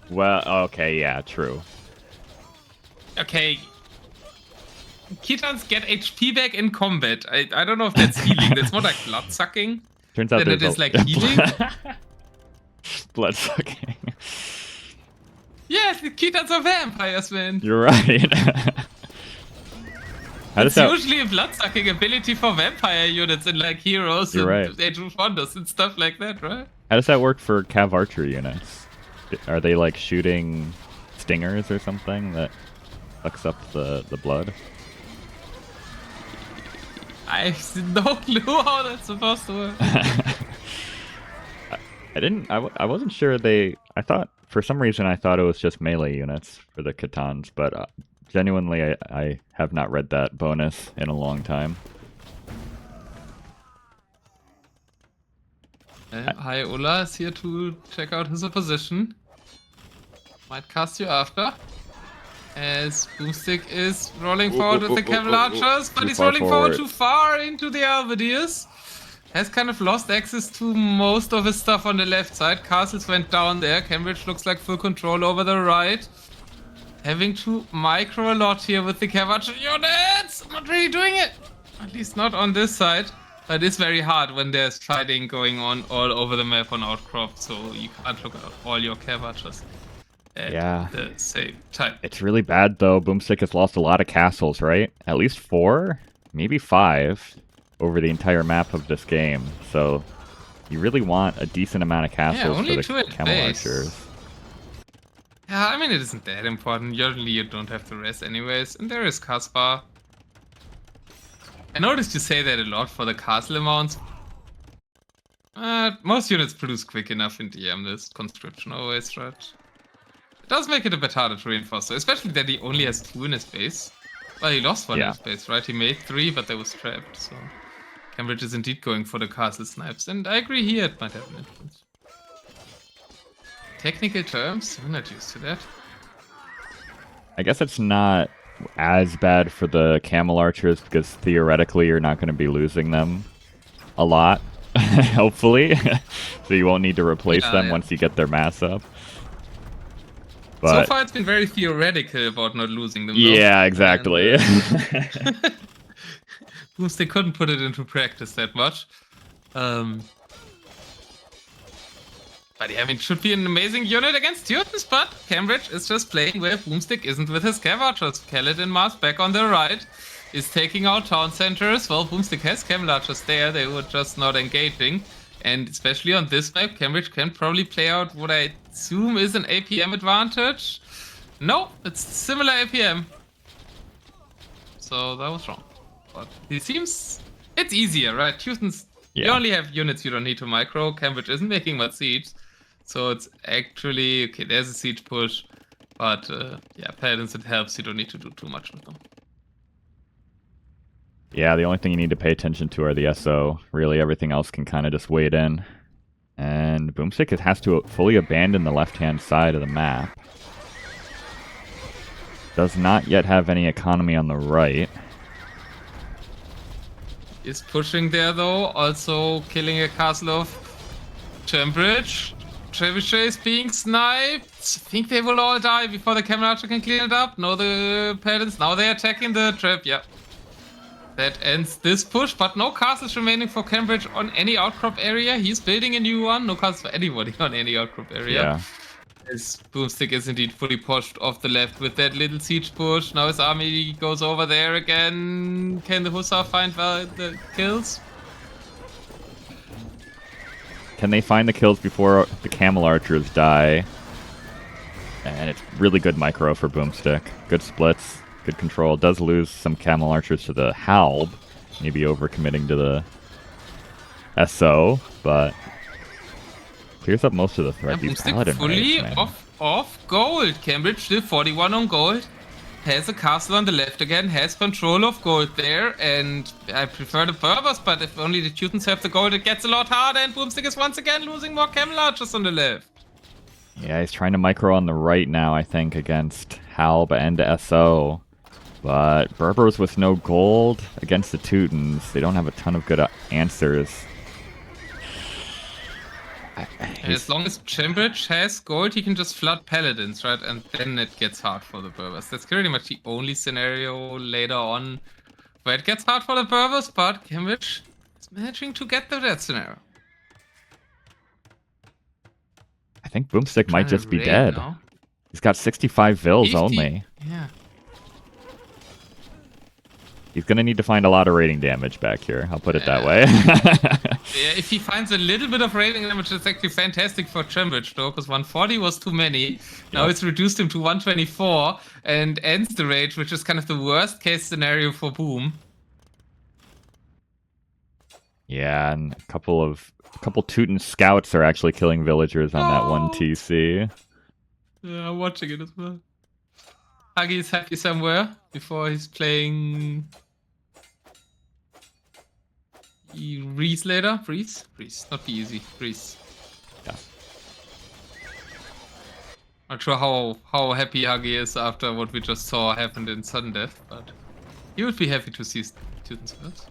Well, okay, yeah, true.
Okay. Khitans get HP back in combat. I don't know if that's healing. That's more like blood sucking.
Turns out
it is like healing.
Blood sucking.
Yes, the Khitans are vampires, man.
You're right.
It's usually a blood sucking ability for vampire units in like Heroes and Age of Wonders and stuff like that, right?
How does that work for Cav Archer units? Are they like shooting stingers or something that sucks up the blood?
I have no clue how that's supposed to work.
I wasn't sure I thought, for some reason, I thought it was just melee units for the Katans, but genuinely, I have not read that bonus in a long time.
Hi, Ola is here to check out his opposition. Might cast you after. As boOmstik is rolling forward with the Cavalry Archers, but he's rolling forward too far into the Alvadiers. Has kind of lost access to most of his stuff on the left side. Castles went down there. c3mbrich looks like full control over the right. Having to micro a lot here with the Cavalry Archer units. Not really doing it. At least not on this side. But it's very hard when there's fighting going on all over the map on Outcrop, so you can't look at all your Cavalry Archers at the same time.
It's really bad, though. boOmstik has lost a lot of castles, right? At least 4, maybe 5, over the entire map of this game. So you really want a decent amount of castles for the Camel Archers.
Yeah, I mean, it isn't that important. Usually you don't have to rest anyways. And there is Kaspar. I noticed you say that a lot for the castle amounts. Most units produce quick enough in DM this conscription always, right? It does make it a bit harder to reinforce, though, especially that he only has 2 in his base. Well, he lost 1 in his base, right? He made 3, but they was trapped, so c3mbrich is indeed going for the castle snipes, and I agree here it might have an influence. Technical terms? We're not used to that.
I guess it's not as bad for the Camel Archers because theoretically you're not going to be losing them a lot, hopefully. So you won't need to replace them once you get their mass up. But
so far it's been very theoretical about not losing them.
Yeah, exactly.
boOmstik couldn't put it into practice that much. But yeah, I mean, it should be an amazing unit against Teuton's, but c3mbrich is just playing where boOmstik isn't with his Cav Archers. Kaladin Mars back on the right is taking out town centers. Well, boOmstik has Camel Archers there, they were just not engaging. And especially on this map, c3mbrich can probably play out what I assume is an APM advantage. No, it's similar APM. So that was wrong. But it seems it's easier, right? Teuton's, you only have units you don't need to micro. c3mbrich isn't making much siege. So it's actually, okay, there's a siege push. But yeah, Paladins, it helps. You don't need to do too much with them.
Yeah, the only thing you need to pay attention to are the SO. Really, everything else can kind of just wait in. And boOmstik has to fully abandon the left-hand side of the map. Does not yet have any economy on the right.
Is pushing there though, also killing a castle of c3mbrich. Trebuchet is being sniped. I think they will all die before the Camel Archer can clean it up. No, the Paladins, now they're attacking the trap, yeah. That ends this push, but no castles remaining for c3mbrich on any outcrop area. He's building a new one. No castles for anybody on any outcrop area.
Yeah.
His boOmstik is indeed fully pushed off the left with that little siege push. Now his army goes over there again. Can the Hussar find the kills?
Can they find the kills before the Camel Archers die? And it's really good micro for boOmstik. Good splits. Good control. Does lose some Camel Archers to the Halb. Maybe overcommitting to the SO, but clears up most of the threat.
These Paladin fully off gold. c3mbrich still 41 on gold. Has a castle on the left again. Has control of gold there. And I prefer the Berbers, but if only the Teutons have the gold, it gets a lot harder. And boOmstik is once again losing more Camel Archers on the left.
Yeah, he's trying to micro on the right now, I think, against Halb and SO. But Berbers with no gold against the Teutons, they don't have a ton of good answers.
As long as c3mbrich has gold, he can just flood Paladins, right? And then it gets hard for the Berbers. That's pretty much the only scenario later on where it gets hard for the Berbers, but c3mbrich is managing to get to that scenario.
I think boOmstik might just be dead. Now. He's got 65 vills only.
Yeah.
He's going to need to find a lot of rating damage back here. I'll put it that way.
Yeah, if he finds a little bit of rating damage, it's actually fantastic for c3mbrich, though, because 140 was too many. Now it's reduced him to 124 and ends the rage, which is kind of the worst case scenario for boOm.
Yeah, and a couple Teuton scouts are actually killing villagers on that one
No!
TC.
Yeah, I'm watching it as well. Huggy is happy somewhere before he's playing Reese later. Reese? Reese, not be easy. Reese.
Yeah.
Not sure how happy Huggy is after what we just saw happened in sudden death, but he would be happy to see students first.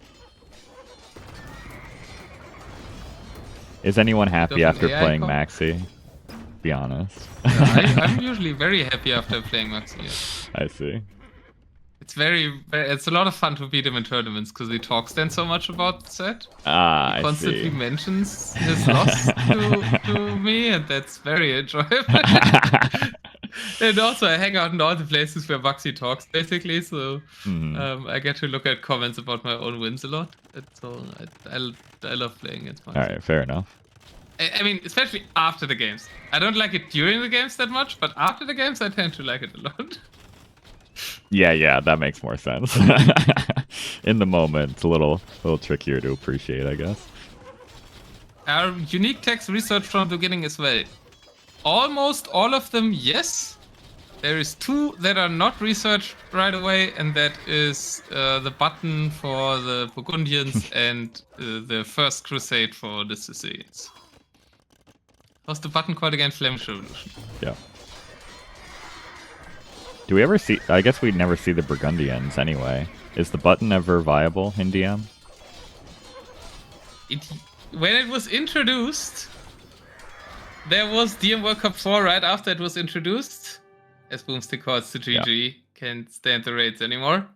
Is anyone
Bit
happy
of an
after
AI
playing
comp.
Maxi? Be honest.
I'm usually very happy after playing Maxi. Yeah.
I see.
It's it's a lot of fun to beat him in tournaments because he talks then so much about the set.
Ah,
He
I
constantly
see.
mentions his loss to me, and that's very enjoyable. And also, I hang out in all the places where Maxi talks, basically. So
Mhm.
I get to look at comments about my own wins a lot. And so I love playing against
All
Maxi.
right, fair enough.
I mean, especially after the games. I don't like it during the games that much, but after the games, I tend to like it a lot.
Yeah, that makes more sense. In the moment, it's a little trickier to appreciate, I guess.
Our unique text research from the beginning as well. Almost all of them, yes. There is two that are not researched right away, and that is the button for the Burgundians and the first crusade for the Sicilians. What's the button called again? Flemish Revolution.
Yeah. Do we ever see? I guess we never see the Burgundians anyway. Is the button ever viable in DM?
When it was introduced, there was DM World Cup 4 right after it was introduced. As boOmstik calls the GG, can't stand the raids anymore.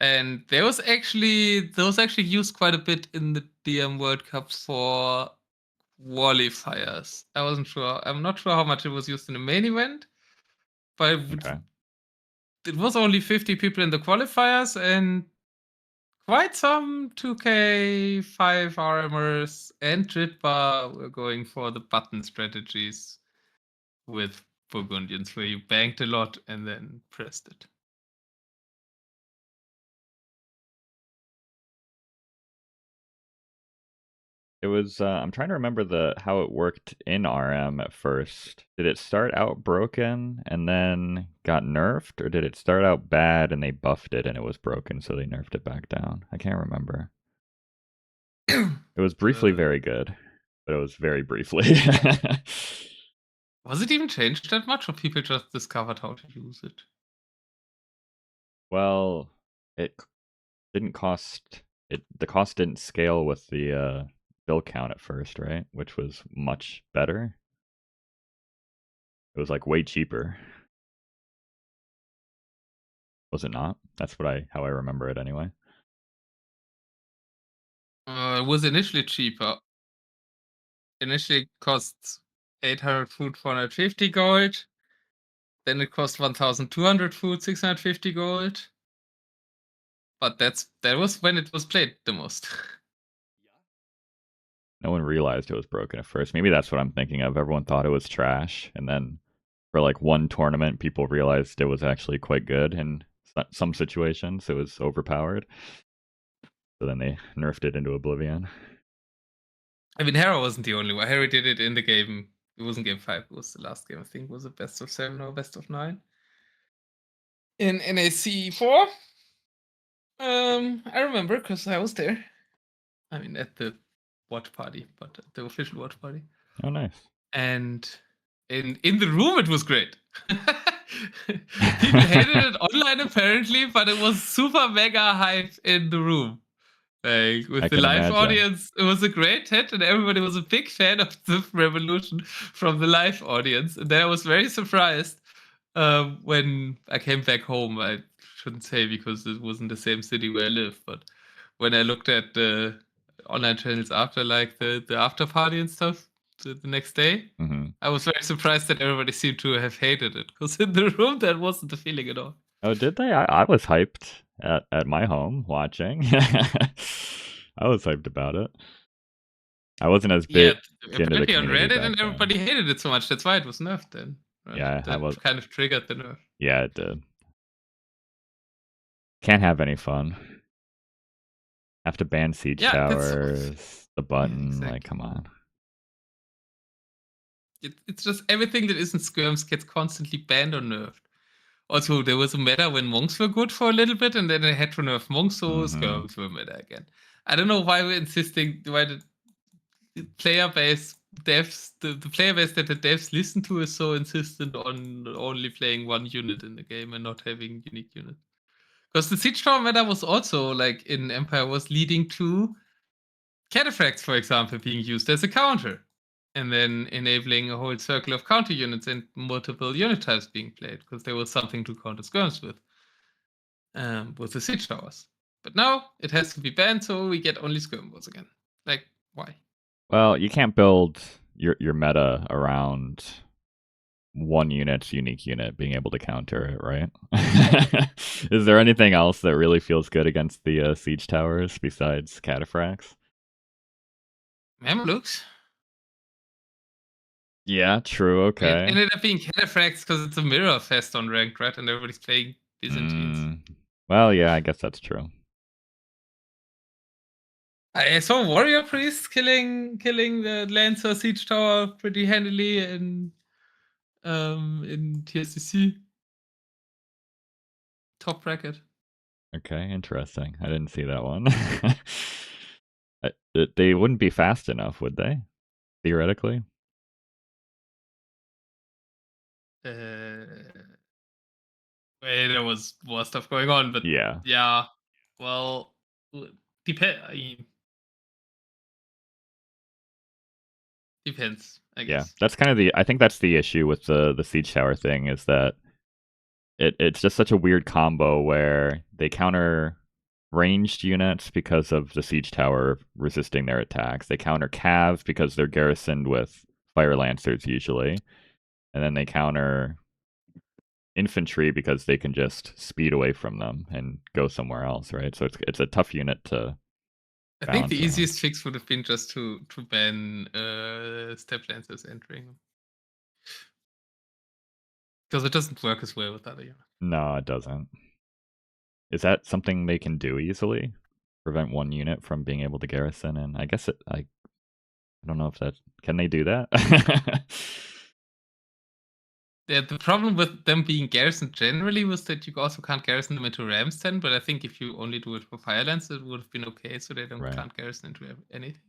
And there was actually used quite a bit in the DM World Cup for qualifiers. I wasn't sure. I'm not sure how much it was used in the main event, but
Okay.
it was only 50 people in the qualifiers and quite some 2K 5 armors and Jitba were going for the button strategies with Burgundians, where you banked a lot and then pressed it.
It was. I'm trying to remember how it worked in RM at first. Did it start out broken and then got nerfed, or did it start out bad and they buffed it and it was broken, so they nerfed it back down? I can't remember. It was briefly very good, but it was very briefly.
Was it even changed that much, or people just discovered how to use it?
Well, it didn't cost it. The cost didn't scale with the bill count at first, right? Which was much better. It was like way cheaper, was it not? That's how I remember it anyway.
It was initially cheaper. Initially it cost 800 food, 450 gold. Then it cost 1,200 food, 650 gold. But that was when it was played the most.
No one realized it was broken at first. Maybe that's what I'm thinking of. Everyone thought it was trash, and then for like one tournament, people realized it was actually quite good in some situations. It was overpowered. So then they nerfed it into oblivion.
I mean, Hera wasn't the only one. Hera did it in the game. It wasn't game 5. It was the last game. I think it was a best of 7 or best of 9. In NAC 4. I remember because I was there. I mean, at the watch party, but at the official watch party.
Oh, nice.
And in the room, it was great. People hated it online apparently, but it was super mega hype in the room. Like with
I
the
can
live
imagine.
audience, it was a great hit, and everybody was a big fan of the revolution from the live audience. And then I was very surprised when I came back home. I shouldn't say because it wasn't the same city where I live, but when I looked at the online channels after, like the after party and stuff, the next day,
Mm-hmm.
I was very surprised that everybody seemed to have hated it because in the room that wasn't the feeling at all.
Oh, did they? I was hyped at my home watching. I was hyped about it. I wasn't as
Yeah,
big into the
apparently on
community
Reddit
back
and
then.
everybody hated it so much. That's why it was nerfed then. Right?
Yeah, I was.
That kind of triggered the nerf.
Yeah, it did. Can't have any fun. Have to ban siege
Yeah, that's
towers, the
yeah,
button, like,
exactly.
come on.
It's just everything that isn't skirms gets constantly banned or nerfed. Also, there was a meta when monks were good for a little bit, and then they had to nerf monks, so
Mm-hmm.
skirms were meta again. I don't know why we're insisting, why the player base devs, the player base that the devs listen to is so insistent on only playing one unit in the game and not having unique units. Because the Siege Tower meta was also, like, in Empire, was leading to cataphracts, for example, being used as a counter. And then enabling a whole circle of counter units and multiple unit types being played, because there was something to counter skirms with the siege towers. But now it has to be banned, so we get only skirm wars again. Like, why?
Well, you can't build your meta around one unit's unique unit being able to counter it, right? Is there anything else that really feels good against the siege towers besides cataphracts?
Mamelukes?
Yeah, true.
It
Okay.
ended up being cataphracts because it's a mirror fest on ranked, right? And everybody's playing Byzantines.
Mm, well, yeah, I guess that's true.
I saw warrior priests killing the Lancer siege tower pretty handily in TSCC top bracket.
Okay, interesting. I didn't see that one. They wouldn't be fast enough, would they? Theoretically?
Uh, there was more stuff going on, but
Yeah.
yeah, well, depend. I mean, depends, I
Yeah.
guess.
That's kind of the I think that's the issue with the siege tower thing is that it's just such a weird combo where they counter ranged units because of the siege tower resisting their attacks. They counter calves because they're garrisoned with fire lancers usually, and then they counter infantry because they can just speed away from them and go somewhere else, right? So it's a tough unit to
I think the
balance around.
easiest fix would have been just to ban step lancers entering, because it doesn't work as well with other units.
No, it doesn't. Is that something they can do easily? Prevent one unit from being able to garrison? And I guess I don't know if that can they do that.
Yeah, the problem with them being garrisoned generally was that you also can't garrison them into Ramsden, but I think if you only do it for Firelands, it would have been okay, so they don't
Right.
can't garrison into anything.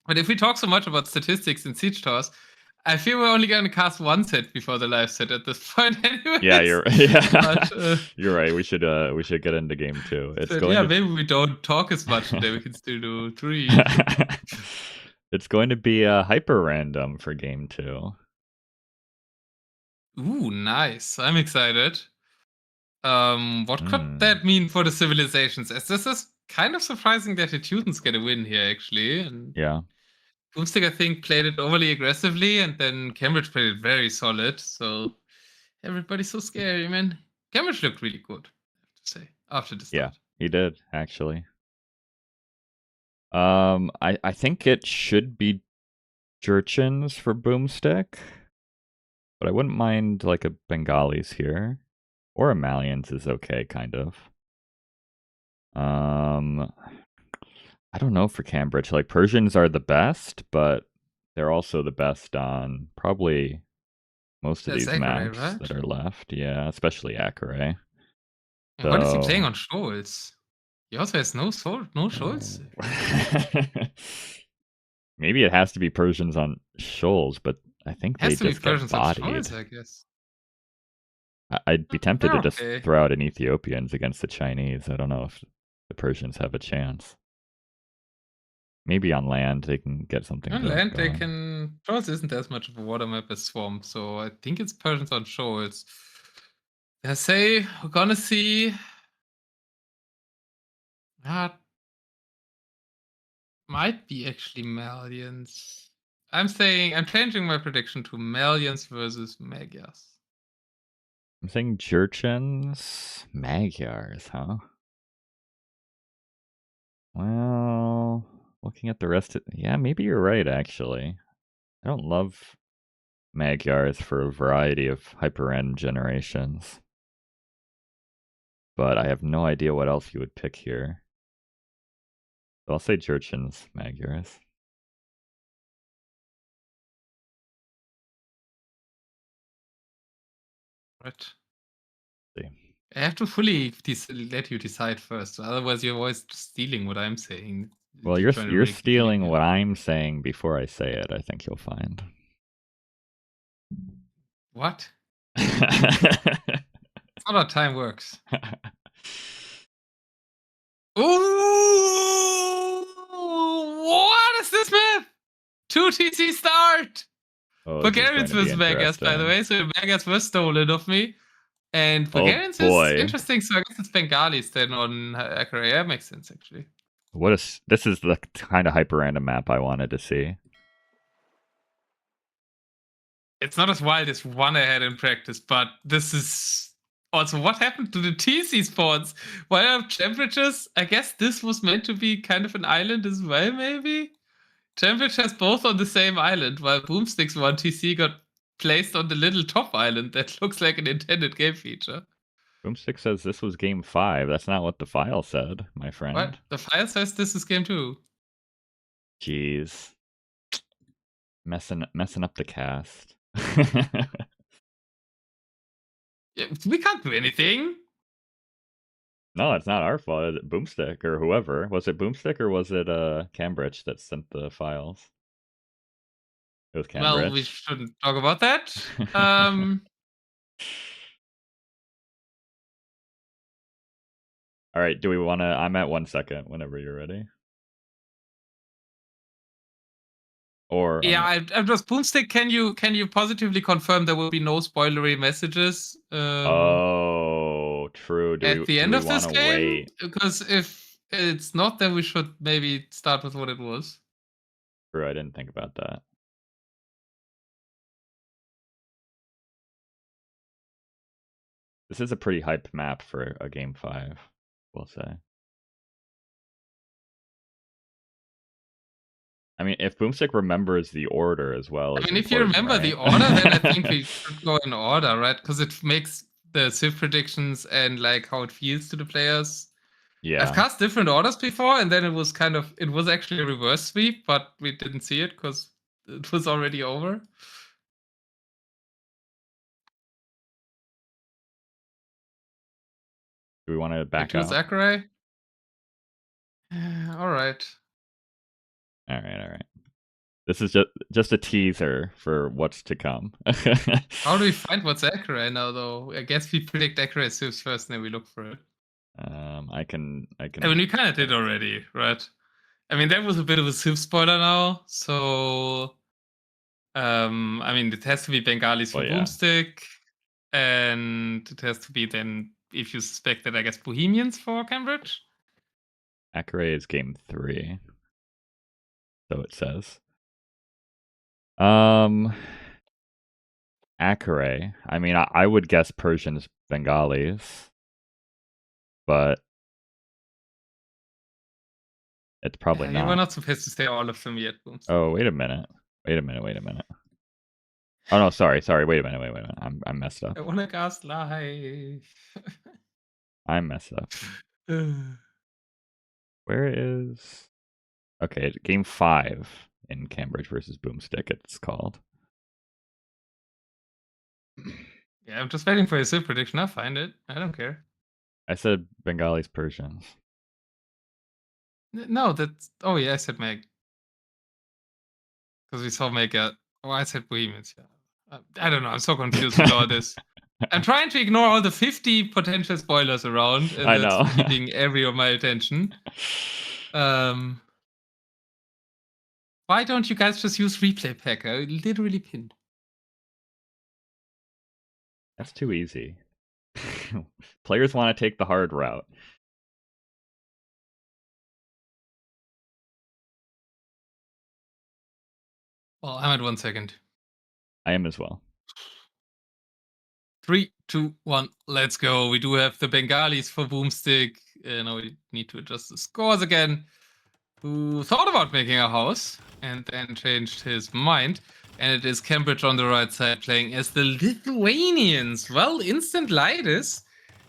But if we talk so much about statistics in Siege Towers, I feel we're only going to cast one set before the live set at this point,
Yeah,
anyways.
you're yeah.
But
You're right. We should get into game 2. It's
but
going
yeah,
to
maybe we don't talk as much today. We can still do 3.
It's going to be hyper random for game 2.
Ooh, nice! I'm excited. What could
Hmm.
that mean for the civilizations? As this is kind of surprising that the Teutons get a win here, actually. And
Yeah.
boOmstik, I think, played it overly aggressively, and then Cambridge played it very solid. So everybody's so scary, man. Cambridge looked really good, I have to say, after the
Yeah.
start.
He did actually. I think it should be Jurchens for boomstick, but I wouldn't mind like a Bengalis here, or a Malians is okay, kind of. I don't know for Cambridge. Like Persians are the best, but they're also the best on probably most of
That's
these
accurate,
maps
right?
that are left. Yeah, especially Acre.
And what is he playing
So
on Shoals? He also has no sword, no Shoals.
maybe it has to be Persians on shoals, but I think they
Has to be
just get
Persians on
bodied.
Shoals, I guess.
I'd be tempted
They're
to just
okay.
throw out an Ethiopians against the Chinese. I don't know if the Persians have a chance. Maybe on land they can get something
On land, they
going.
can. Shoals isn't as much of a water map as Swamp, so I think it's Persians on Shoals. I say we're gonna see. That might be actually Malians. I'm changing my prediction to Malians versus Magyars.
I'm saying Jurchens, Magyars, huh? Well, looking at the rest of, yeah, maybe you're right actually. I don't love Magyars for a variety of hyper end generations, but I have no idea what else you would pick here. I'll say Jurchen's Magyars.
Right.
See.
I have to fully let you decide first. Otherwise, you're always stealing what I'm saying.
Well,
Trying to
you're
rig the game
stealing
here.
what I'm saying before I say it, I think you'll find.
What? That's not how time works. Ooh! What is this map? 2 TC start!
Oh, this is going
Bulgarians
to be
vs Vegas, by the
interesting.
way, so Vegas was stolen of me. And
Oh
Bulgarians is
boy.
interesting, so I guess it's Bengalis then on Akara. Yeah, makes sense actually.
This is the kind of hyper random map I wanted to see.
It's not as wild as one I had in practice, but this is also what happened to the TC spawns. Why are temperatures? I guess this was meant to be kind of an island as well, maybe? Temperatures both on the same island, while boOmstik's one TC got placed on the little top island that looks like an intended game feature.
boOmstik says this was game 5. That's not what the file said, my friend.
What? The file says this is game 2.
Jeez. Messing up the cast.
Yeah, we can't do anything.
No, it's not our fault. It's boOmstik or whoever. Was it boOmstik or was it c3mbrich that sent the files? It was
Well, we
c3mbrich.
shouldn't talk about that.
All right, do we want to? I'm at 1 second whenever you're ready. Or
Yeah, I'm just boOmstik. Can you positively confirm there will be no spoilery messages?
Oh, true.
At the
Do
end
we
of
want
this
to
game,
wait?
because if it's not, then we should maybe start with what it was.
True, I didn't think about that. This is a pretty hype map for a game 5, we'll say. I mean, if boOmstik remembers the order as well,
I
is
mean, if you
important,
remember the
right?
order, then I think we should go in order, right? Because it makes the Civ predictions and like how it feels to the players. I've
Yeah.
cast different orders before, and then it was actually a reverse sweep, but we didn't see it because it was already over.
Do we want to back
Choose
out?
Sakurai. All right.
All right. This is just a teaser for what's to come.
How do we find what's Sakurai now, though? I guess we predict Sakurai Civs first, and then we look for it.
I can.
I mean, we kind of did already, right? I mean, that was a bit of a Civ spoiler now, so I mean, it has to be Bengalis for
yeah.
boOmstik, and it has to be then, if you suspect that, I guess Bohemians for c3mbrich.
Akure is game 3, so it says. Akure. I mean, I would guess Persians, Bengalis, but it's probably
You were
not.
not supposed to say all of them yet, boOmstik.
Oh, wait a minute. Oh no, sorry. Wait a minute. I'm messed up.
I wanna cast live.
I'm messed up. Where is? Okay, game 5 in c3mbrich versus boOmstik. It's called.
Yeah, I'm just waiting for a Civ prediction. I'll find it. I don't care.
I said Bengalis, Persians.
No, that's. Oh yeah, I said Meg. Because we saw Meg at. Oh, I said Bohemians. Yeah. I don't know. I'm so confused with all this. I'm trying to ignore all the 50 potential spoilers around, and
I
that's
know.
keeping every of my attention. Why don't you guys just use Replay Packer? Literally pinned.
That's too easy. Players want to take the hard route.
Well, I'm at 1 second.
I am as well.
3, 2, 1, let's go. We do have the Bengalis for boOmstik. Now we need to adjust the scores again. Who thought about making a house and then changed his mind. And it is c3mbrich on the right side playing as the Lithuanians. Well, instant light is.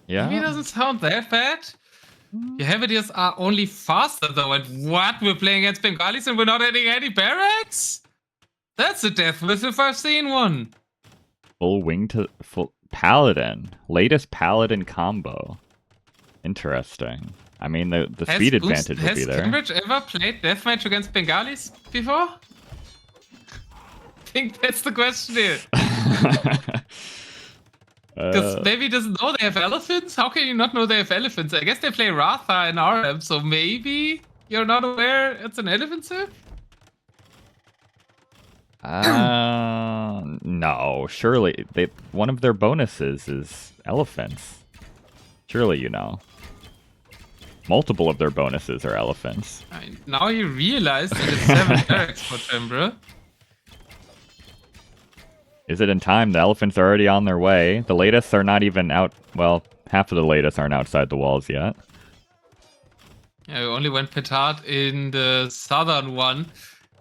Yeah.
Maybe it doesn't sound that bad. Your Heaviers are only faster though, and what? We're playing against Bengalis and we're not adding any barracks? That's a death wish if I've seen one.
Full wing to full Paladin. Latest Paladin combo. Interesting. I mean, the speed advantage will be there.
Has c3mbrich ever played Deathmatch against Bengalis before? I think that's the question here. Because maybe he doesn't know they have elephants? How can you not know they have elephants? I guess they play Ratha and RM, so maybe you're not aware it's an elephant civ?
No. Surely. One of their bonuses is elephants. Surely you know. Multiple of their bonuses are elephants.
Now you realize that it's 7 barracks for c3mbrich.
Is it in time? The elephants are already on their way. The latest are not even out. Well, half of the latest aren't outside the walls yet.
Yeah, we only went petard in the southern one.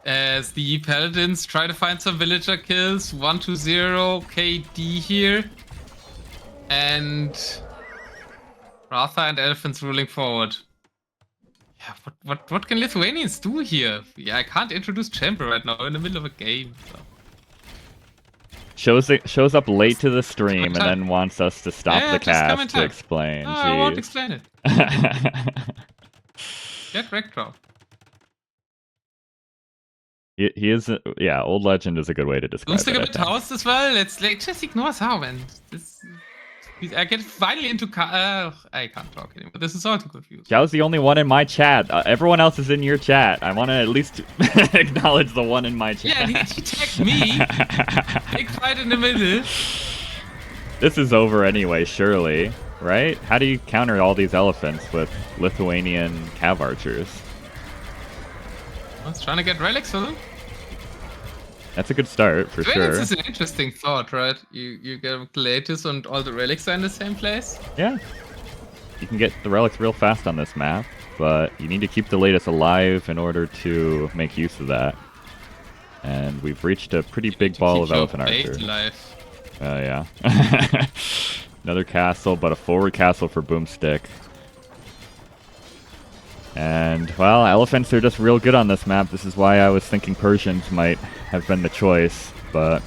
As the Paladins try to find some villager kills. 1-0 KD here. And Ratha and Elephants ruling forward. Yeah, what can Lithuanians do here? Yeah, I can't introduce c3mbrich right now in the middle of a game. So.
Shows up late to the stream and then wants us to stop the cast to explain.
No, I won't explain it. Get wrecked, bro.
He is, yeah, Old Legend is a good way to describe
boOmstik
it.
a bit housed as well. Let's like just ignore how, man. I get finally into I can't talk anymore. This is all too confused.
Xiao's the only one in my chat. Everyone else is in your chat. I want to at least acknowledge the one in my chat.
Yeah, he tagged me. Big fight in the middle.
This is over anyway, surely, right? How do you counter all these elephants with Lithuanian cav archers?
I was trying to get relics for them.
That's a good start, for sure.
This is an interesting thought, right? You get the latest and all the relics are in the same place?
Yeah. You can get the relics real fast on this map, but you need to keep the latest alive in order to make use of that. And we've reached a pretty big ball of elephant archers. Yeah. Another castle, but a forward castle for boOmstik. And, well, elephants are just real good on this map. This is why I was thinking Persians might have been the choice, but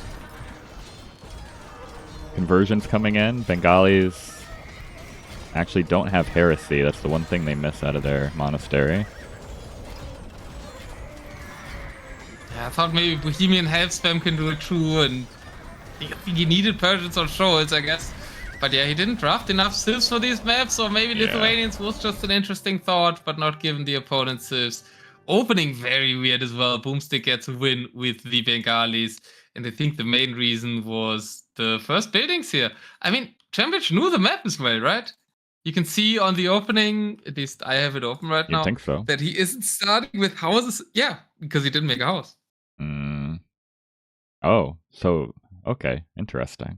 conversions coming in. Bengalis actually don't have heresy. That's the one thing they miss out of their monastery.
Yeah, I thought maybe Bohemian half spam can do it too, and he needed Persians on shoulders, I guess. But yeah, he didn't draft enough civs for these maps, so maybe Lithuanians was just an interesting thought, but not given the opponent's civs. Opening very weird as well. boOmstik gets a win with the Bengalis, and I think the main reason was the first buildings here. I mean, c3mbrich knew the map as well, right? You can see on the opening, at least I have it open right now,
think so.
that he isn't starting with houses. Yeah, because he didn't make a house.
Oh, so, okay, interesting.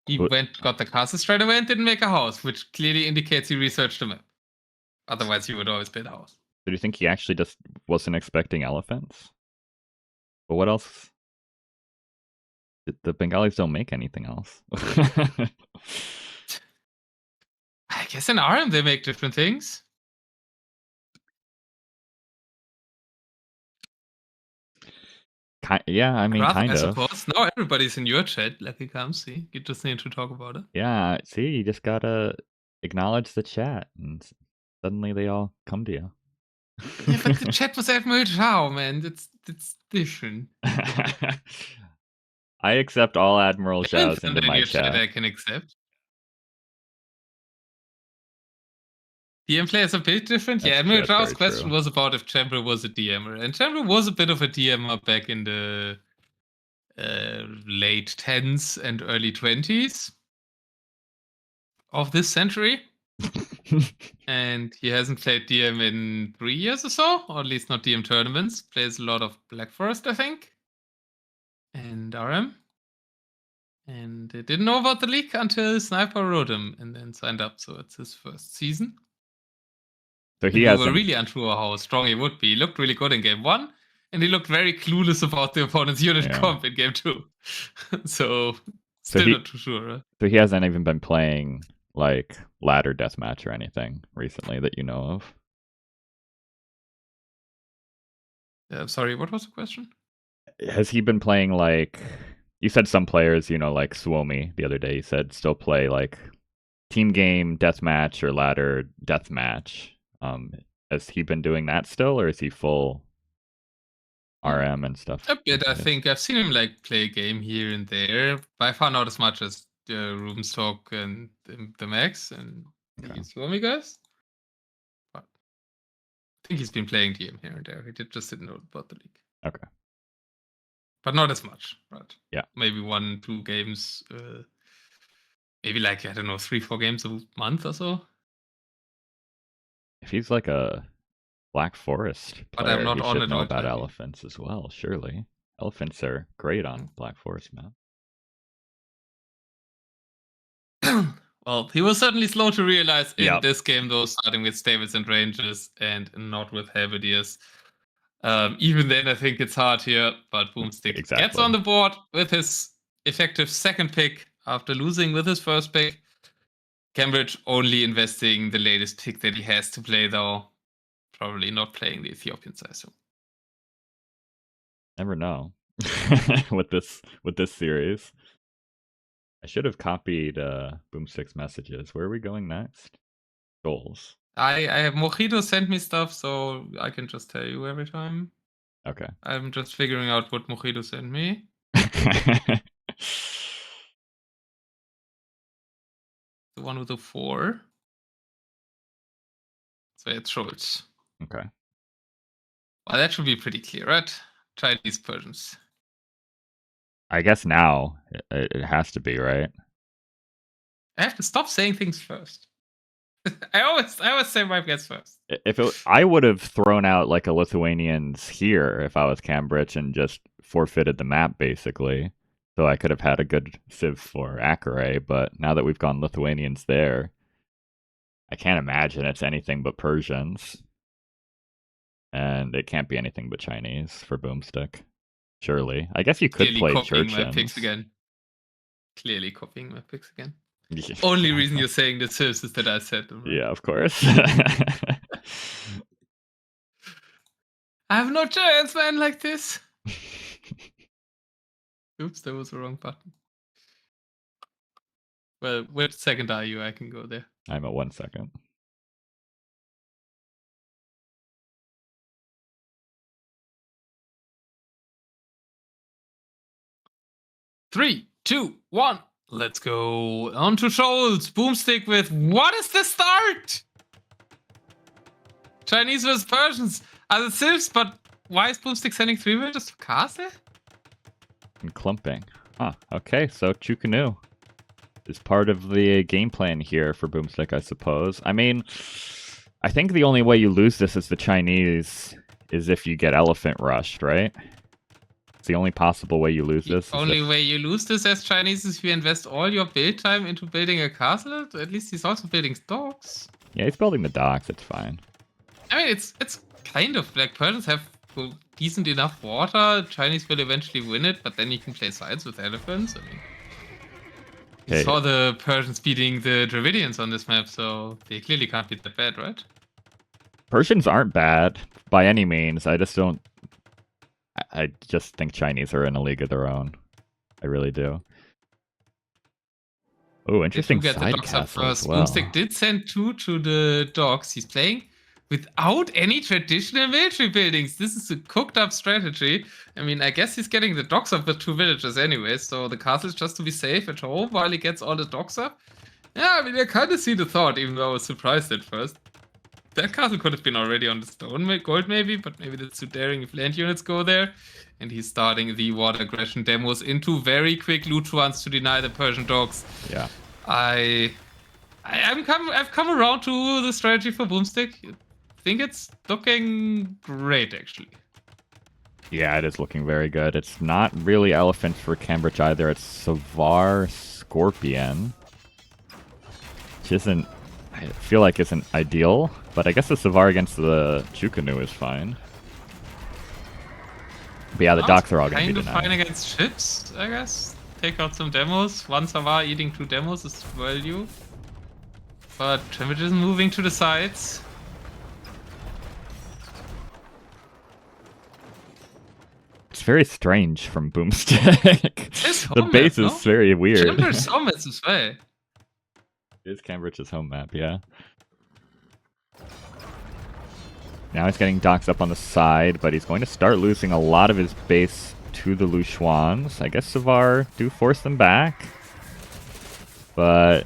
He got the castle straight away and didn't make a house, which clearly indicates he researched the map. Otherwise, he would always build a house.
Do you think he actually just wasn't expecting elephants? But what else? The Bengalis don't make anything else.
I guess in RM they make different things.
Yeah, I mean, kind of.
I suppose. Now everybody's in your chat, Luckykharms. See, you just need to talk about it.
Yeah, see, you just gotta acknowledge the chat, and suddenly they all come to you.
Yeah, but the chat was Admiral Zhao, man. It's different.
I accept all Admiral Zhao's into my chat.
I can accept. DM players are a bit different. Yeah, Admiral Zhao's question was about if c3mbrich was a DMer. And c3mbrich was a bit of a DMer back in the late 10s and early 20s of this century. And he hasn't played DM in 3 years or so, or at least not DM tournaments. Plays a lot of Black Forest, I think, and RM. And they didn't know about the leak until Sniper wrote him and then signed up. So it's his first season.
So we were
really unsure how strong he would be. He looked really good in game 1, and he looked very clueless about the opponent's unit comp in game 2. So still not too sure, right?
So he hasn't even been playing like ladder deathmatch or anything recently that you know of?
Sorry, what was the question?
Has he been playing like you said some players, like Suomi the other day, you said still play like team game deathmatch or ladder deathmatch. Has he been doing that still, or is he full RM and stuff?
A bit, I think. I've seen him like play a game here and there. By far not as much as boOmstik and the Max and the Suomi guys. But I think he's been playing DM here and there. He just didn't know about the league.
Okay.
But not as much, right?
Yeah.
Maybe 1-2 games. Maybe like, I don't know, 3-4 games a month or so.
If he's like a Black Forest
But I'm
player,
not
he
on
should
it
know
all
about
time.
elephants as well, surely. Elephants are great on Black Forest map.
Well, he was certainly slow to realize in this game, though, starting with stables and ranges and not with halberdiers. Even then, I think it's hard here, but boOmstik gets on the board with his effective second pick after losing with his first pick. c3mbrich only investing the latest pick that he has to play, though. Probably not playing the Ethiopians, I assume.
Never know with this series. I should have copied boOmstik's messages. Where are we going next? Goals.
I have Mojito sent me stuff, so I can just tell you every time.
Okay.
I'm just figuring out what Mojito sent me. The one with the 4. So it's Schultz.
Okay.
Well, that should be pretty clear, right? Chinese Persians.
I guess now it has to be, right?
I have to stop saying things first. I always say my guess first.
I would have thrown out like a Lithuanians here if I was c3mbrich and just forfeited the map basically, so I could have had a good civ for Akare. But now that we've gone Lithuanians there, I can't imagine it's anything but Persians, and it can't be anything but Chinese for boOmstik. Surely, I guess you could play Churchens.
My picks again. Clearly copying my picks again. Only reason you're saying this is that I said them. Right?
Yeah, of course.
I have no chance, man, like this. Oops, that was the wrong button. Well, which second are you? I can go there.
I'm at 1 second.
Three, 2, 1. Let's go on to Scholz. boOmstik with what is the start? Chinese versus Persians are the civs, but why is boOmstik sending 3 villages to castle?
And clumping. Huh. Okay, so Chukanu is part of the game plan here for boOmstik, I suppose. I mean, I think the only way you lose this as the Chinese is if you get elephant rushed, right? It's the only possible way you lose this.
The only way you lose this as Chinese is if you invest all your build time into building a castle. At least he's also building docks.
Yeah, he's building the docks. It's fine. I
mean, it's kind of like Persians have decent enough water. Chinese will eventually win it, but then you can play sides with elephants. I mean, you saw the Persians beating the Dravidians on this map, so they clearly can't be that bad, right?
Persians aren't bad by any means. I just don't. I just think Chinese are in a league of their own. I really do. Oh, interesting side castle as well.
boOmstik did send 2 to the docks. He's playing without any traditional military buildings. This is a cooked up strategy. I mean, I guess he's getting the docks up with 2 villages anyway, so the castle is just to be safe at home while he gets all the docks up. Yeah, I mean, I kind of see the thought, even though I was surprised at first. That castle could have been already on the stone gold maybe, but maybe that's too daring if land units go there. And he's starting the water aggression demos into very quick loot runs to deny the Persian dogs.
Yeah.
I've come around to the strategy for boOmstik. I think it's looking great, actually.
Yeah, it is looking very good. It's not really elephant for c3mbrich either. It's Savar Scorpion, which isn't, I feel like isn't ideal, but I guess the Savar against the Chukanu is fine. But yeah, the docks are all going to be denied.
Kind of fine against ships, I guess. Take out some demos. 1 Savar eating 2 demos is value. But c3mbrich is moving to the sides.
It's very strange from boOmstik. The base
map,
is very weird.
c3mbrich's home map as well.
It is c3mbrich's home map, yeah. Now he's getting docks up on the side, but he's going to start losing a lot of his base to the Lushuans. I guess Savar do force them back, but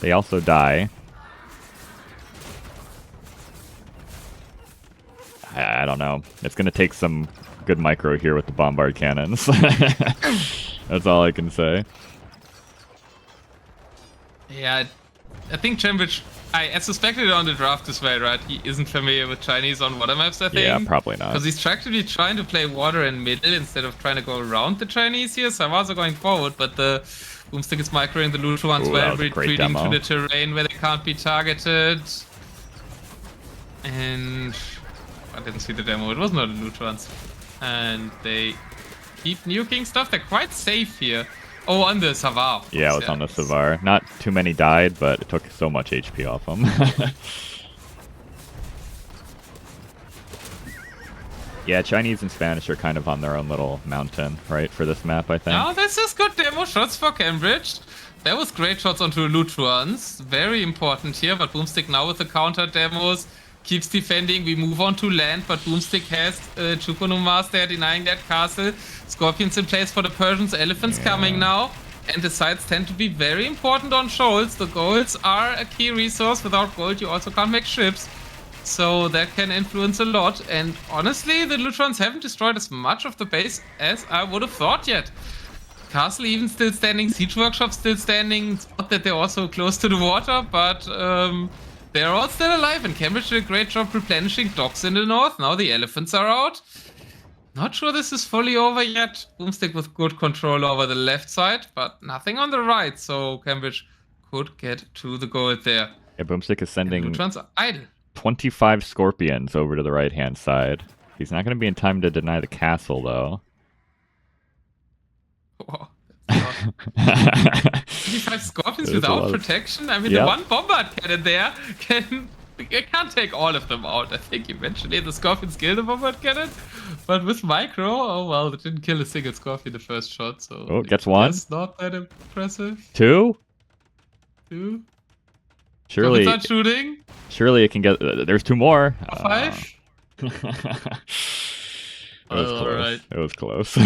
they also die. I don't know. It's going to take some good micro here with the bombard cannons. That's all I can say.
Yeah, I think c3mbrich, I suspected it on the draft as well, right? He isn't familiar with Chinese on water maps, I think.
Yeah, probably not.
Because he's actually trying to play water and middle instead of trying to go around the Chinese here. Savar's are going forward, but the boOmstik is microing the Lushuans well, retreating to the terrain where they can't be targeted. And I didn't see the demo, it was not the Lushuans. And they keep nuking stuff, they're quite safe here. Oh, on the Savar.
Yeah, it was on the Savar. Not too many died, but it took so much HP off them. Yeah, Chinese and Spanish are kind of on their own little mountain, right, for this map, I think.
Oh, this is good demo shots for c3mbrich. That was great shots onto Lushuans. Very important here, but boOmstik now with the counter demos keeps defending. We move on to land, but boOmstik has Chukonumas there denying that castle. Scorpions in place for the Persians. Elephants coming now. And the sides tend to be very important on shoals. The golds are a key resource. Without gold, you also can't make ships. So that can influence a lot. And honestly, the Lushuans haven't destroyed as much of the base as I would have thought yet. Castle even still standing. Siege workshop still standing. Not that they're also close to the water, but they're all still alive. And c3mbrich did a great job replenishing docks in the north. Now the elephants are out. Not sure this is fully over yet. boOmstik with good control over the left side, but nothing on the right. So c3mbrich could get to the gold there.
Yeah, boOmstik is sending
Lushuans are idle.
25 Scorpions over to the right-hand side. He's not going to be in time to deny the castle, though.
Oh, 25 Scorpions without protection? I mean, the one bombard cannon there can't take all of them out. I think eventually the Scorpions kill the bombard cannon, but with micro, oh well, it didn't kill a single Scorpion the first shot, so...
Oh, gets one.
That's not that impressive.
Two?
Surely... Scorpions not shooting.
Surely it can get... there's two more.
5?
It was close. Right. It was close.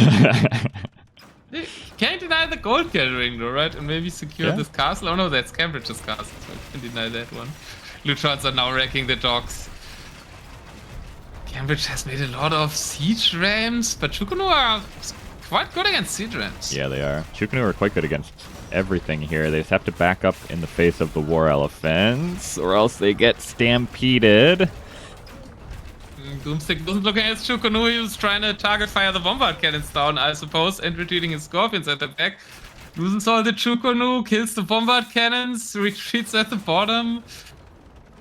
You can't deny the gold gathering though, right? And maybe secure this castle. Oh no, that's c3mbrich's castle, so I can deny that one. Lushuans are now wrecking the docks. c3mbrich has made a lot of siege rams, but Chukunu are quite good against siege rams.
Yeah, they are. Chukunu are quite good against everything here. They just have to back up in the face of the war elephants, or else they get stampeded.
boOmstik wasn't looking at Chukunu, he was trying to target fire the bombard cannons down, I suppose, and retreating his Scorpions at the back. Loses all the Chukunu, kills the bombard cannons, retreats at the bottom.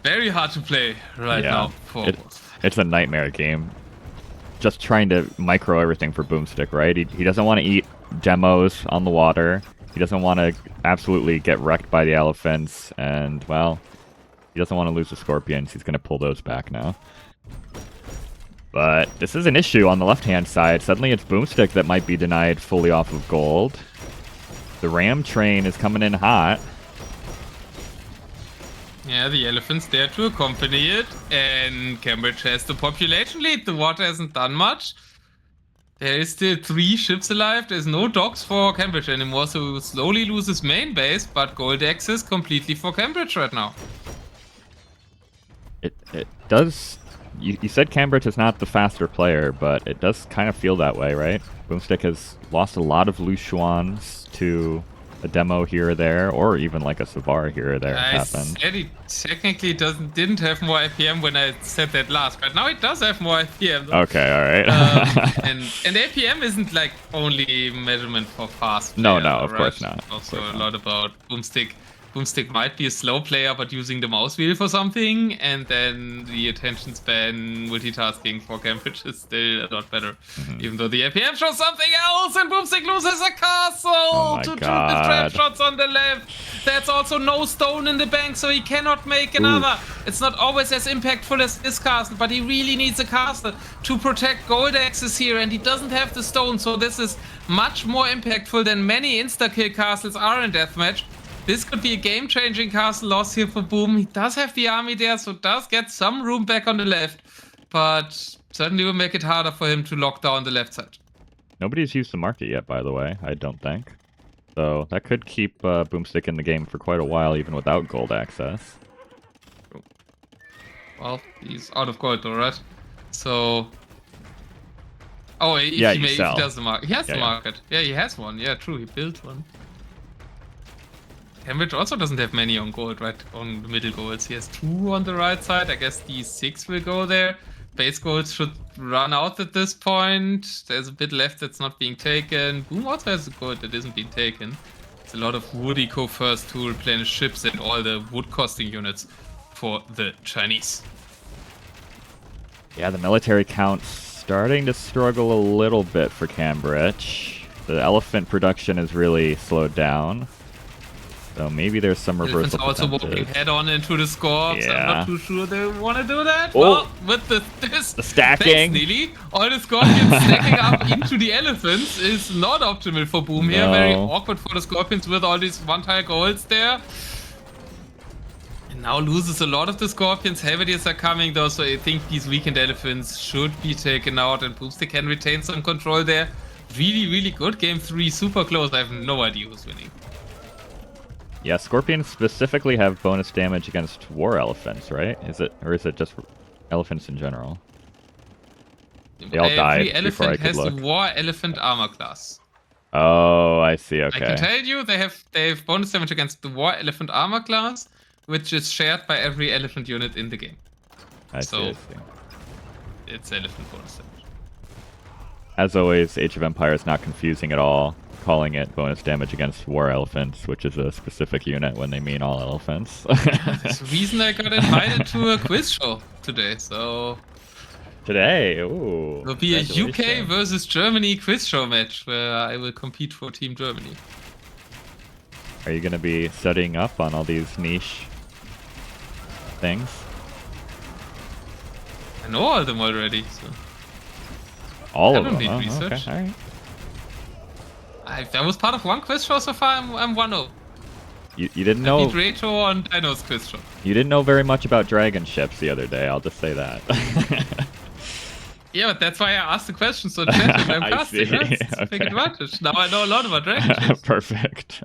Very hard to play right now.
It's a nightmare game. Just trying to micro everything for boOmstik, right? He doesn't want to eat demos on the water. He doesn't want to absolutely get wrecked by the elephants. And, well, he doesn't want to lose the Scorpions. He's going to pull those back now. But this is an issue on the left-hand side. Suddenly it's boOmstik that might be denied fully off of gold. The ram train is coming in hot.
Yeah, the elephant's there to accompany it, and c3mbrich has the population lead. The water hasn't done much. There is still 3 ships alive. There's no docks for c3mbrich anymore, so he will slowly lose his main base, but gold access completely for c3mbrich right now.
It does... You said c3mbrich is not the faster player, but it does kind of feel that way, right? boOmstik has lost a lot of Lushuans to a demo here or there, or even like a Savar here or there happened.
I said he technically didn't have more IPM when I said that last, but now it does have more IPM. Though.
Okay, alright.
and IPM isn't like only measurement for fast player,
No, of course not.
Also a lot about boOmstik. boOmstik might be a slow player, but using the mouse wheel for something, and then the attention span multitasking for c3mbrich is still a lot better. Even though the APM shows something else, and boOmstik loses a castle to the trap shots on the left. That's also no stone in the bank, so he cannot make another.
Oof.
It's not always as impactful as this castle, but he really needs a castle to protect gold axes here, and he doesn't have the stone, so this is much more impactful than many insta-kill castles are in Deathmatch. This could be a game-changing castle loss here for Boom. He does have the army there, so does get some room back on the left, but certainly will make it harder for him to lock down the left side.
Nobody's used the market yet, by the way, I don't think. So that could keep boOmstik in the game for quite a while, even without gold access.
Well, he's out of gold though, right? So... Oh, if
yeah,
he does the market. He has the
yeah.
market. Yeah, he has one. Yeah, true, he built one. c3mbrich also doesn't have many on gold, right? On the middle golds. He has 2 on the right side. I guess these 6 will go there. Base golds should run out at this point. There's a bit left that's not being taken. Boom also has a gold that isn't being taken. It's a lot of wood eco first to replenish ships and all the wood costing units for the Chinese.
Yeah, the military count's starting to struggle a little bit for c3mbrich. The elephant production is really slowed down. So maybe there's some reversal
also walking head on into the scorps.
Yeah.
I'm not too sure they want to do that.
Oh.
Well, with the
stacking.
Thanks, Neely. All the scorpions stacking up into the elephants is not optimal for Boom here.
No.
Very awkward for the scorpions with all these one-tile golds there. And now loses a lot of the scorpions. Heaviliers are coming though, so I think these weakened elephants should be taken out, and boOmstik can retain some control there. Really, really good. Game 3, super close. I have no idea who's winning.
Yeah, scorpions specifically have bonus damage against war elephants, right? Is it just elephants in general? They all died before I could
has
look.
the war elephant armor class.
Oh, I see. Okay.
I can tell you they have bonus damage against the war elephant armor class, which is shared by every elephant unit in the game.
I see.
It's elephant bonus damage.
As always, Age of Empires not confusing at all, calling it bonus damage against war elephants, which is a specific unit when they mean all elephants.
There's a reason I got invited to a quiz show today, so...
Today? Ooh.
It'll be a UK versus Germany quiz show match where I will compete for Team Germany.
Are you going to be studying up on all these niche things?
I know all of them already, so...
All
I
of
don't
them?
need
Oh,
research.
okay. All right.
I was part of one quiz show so far, I'm 1-0.
You didn't know...
I beat Reto on Dino's quiz show.
You didn't know very much about dragon ships the other day, I'll just say that.
Yeah, but that's why I asked the question so gently when I'm
I
casting,
see.
right? It's a big
Okay.
advantage. Now I know a lot about dragon ships.
Perfect.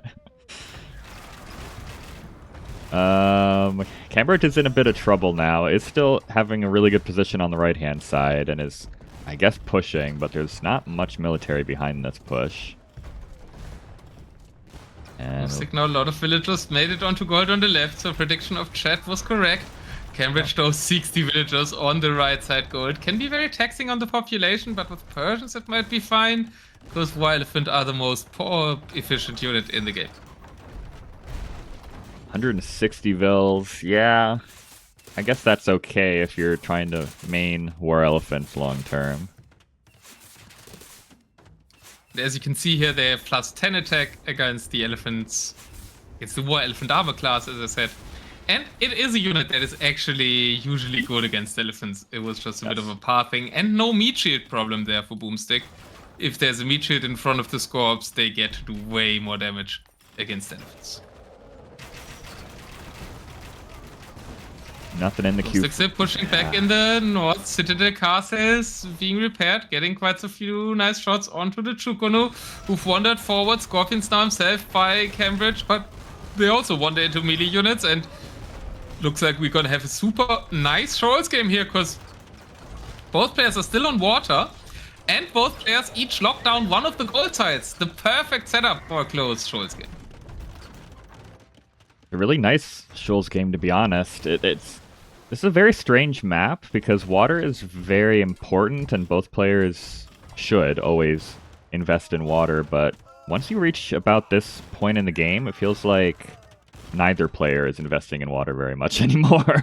c3mbrich is in a bit of trouble now. Is still having a really good position on the right-hand side and is, I guess, pushing, but there's not much military behind this push. And
Now a lot of villagers made it onto gold on the left, so prediction of chat was correct. c3mbrich though 60 villagers on the right side gold. Can be very taxing on the population, but with Persians it might be fine, because war elephant are the most poor efficient unit in the game.
160 vills, yeah. I guess that's okay if you're trying to main war elephants long term.
As you can see here, they have plus 10 attack against the elephants. It's the war elephant armor class, as I said. And it is a unit that is actually usually good against elephants. It was just a bit of a path thing. And no meat shield problem there for boOmstik. If there's a meat shield in front of the scorps, they get to do way more damage against elephants.
Nothing in the queue.
boOmstik pushing back in the north. Citadel castles being repaired, getting quite a few nice shots onto the Chukonu, who've wandered forward. Scorpions now himself by c3mbrich, but they also wander into melee units, and looks like we're gonna have a super nice Shoals game here, because both players are still on water, and both players each lock down one of the gold tiles. The perfect setup for a close Shoals game.
A really nice Shoals game, to be honest. This is a very strange map because water is very important and both players should always invest in water, but once you reach about this point in the game, it feels like neither player is investing in water very much anymore.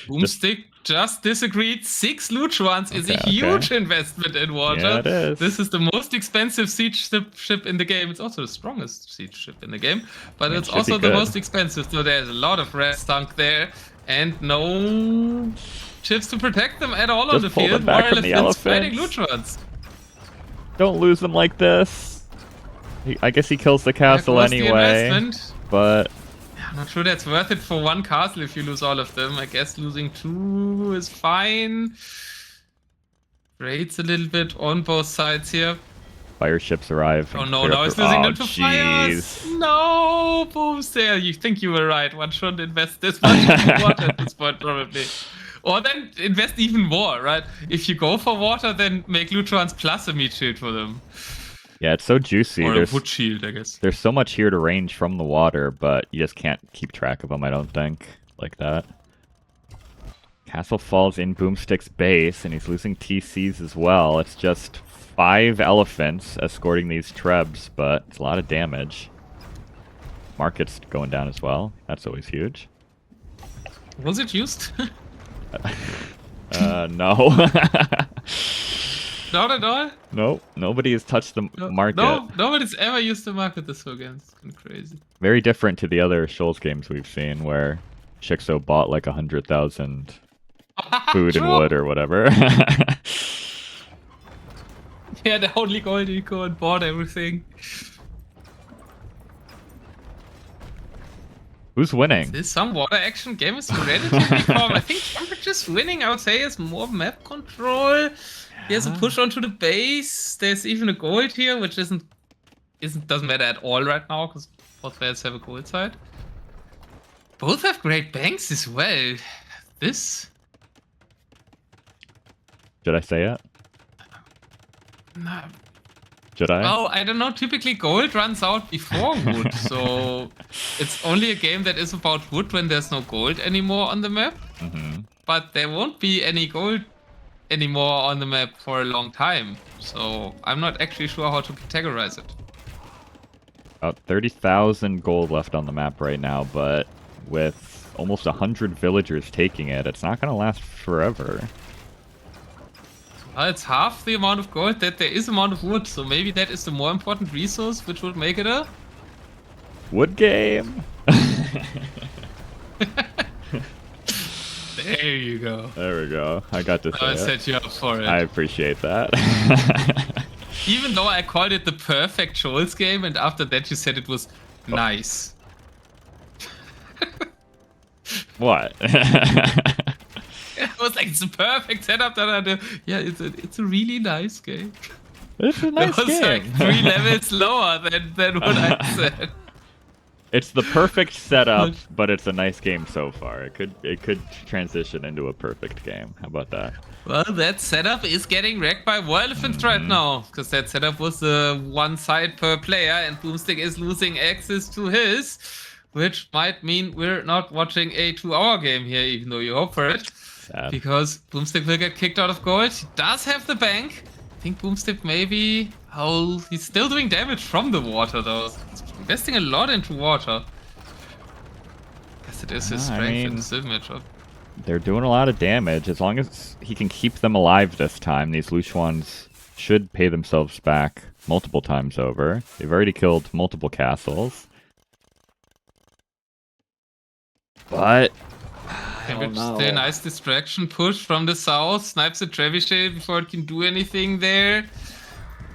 boOmstik just disagreed. 6 Luchuans is a huge investment in water.
Yeah, it is.
This is the most expensive siege ship in the game. It's also the strongest siege ship in the game, but it's also the most expensive. So there's a lot of red stunk there, and no ships to protect them at all on the field. More elephants fighting Luchuans.
Don't lose them like this. I guess he kills the castle anyway. But
I'm not sure that's worth it for 1 castle if you lose all of them. I guess losing 2 is fine. Raids a little bit on both sides here.
Fire ships arrive.
Oh no, now he's losing them to fires. No, boOmstik. You think you were right. One shouldn't invest this much in water at this point, probably. Or then invest even more, right? If you go for water, then make Luchuans plus a meat shield for them.
Yeah, it's so juicy.
Or a wood shield, I guess.
There's so much here to range from the water, but you just can't keep track of them, I don't think, like that. Castle falls in boOmstik's base, and he's losing TCs as well. It's just 5 elephants escorting these trebs, but it's a lot of damage. Market's going down as well. That's always huge.
Was it used?
No.
Not at all?
Nope. Nobody has touched the market.
No, nobody's ever used the market this weekend. It's kind of crazy.
Very different to the other Shoals games we've seen, where Shixo bought like 100,000 food and wood or whatever.
Yeah, the only gold eco and bought everything.
Who's winning?
This some water action game is relatively calm. I think c3mbrich is winning. I would say is more map control. He has a push onto the base. There's even a gold here, which doesn't matter at all right now because both players have a gold side. Both have great banks as well. This.
Should I say it?
No.
Should I?
Oh, I don't know. Typically, gold runs out before wood, so it's only a game that is about wood when there's no gold anymore on the map. But there won't be any gold anymore on the map for a long time, so I'm not actually sure how to categorize it.
About 30,000 gold left on the map right now, but with almost 100 villagers taking it, it's not going to last forever.
It's half the amount of gold that there is amount of wood, so maybe that is the more important resource, which would make it a
wood game.
There you go.
There we go. I got to say
I set you up for it.
I appreciate that.
Even though I called it the perfect Shoals game, and after that you said it was nice.
What?
I was like, it's a perfect setup. Yeah, it's a really nice game.
It's a nice game.
It was like 3 levels lower than what I said.
It's the perfect setup, but it's a nice game so far. It could transition into a perfect game. How about that?
Well, that setup is getting wrecked by war elephants right now, because that setup was 1 side per player, and boOmstik is losing access to his, which might mean we're not watching a 2-hour game here, even though you hope for it.
Sad.
Because boOmstik will get kicked out of gold. He does have the bank. I think boOmstik maybe... Oh, he's still doing damage from the water, though. He's investing a lot into water. Guess it is his strength in the civ matchup.
They're doing a lot of damage. As long as he can keep them alive this time, these Luchuans should pay themselves back multiple times over. They've already killed multiple castles. But...
Still a nice distraction push from the south. Snipes a trebuchet before it can do anything there.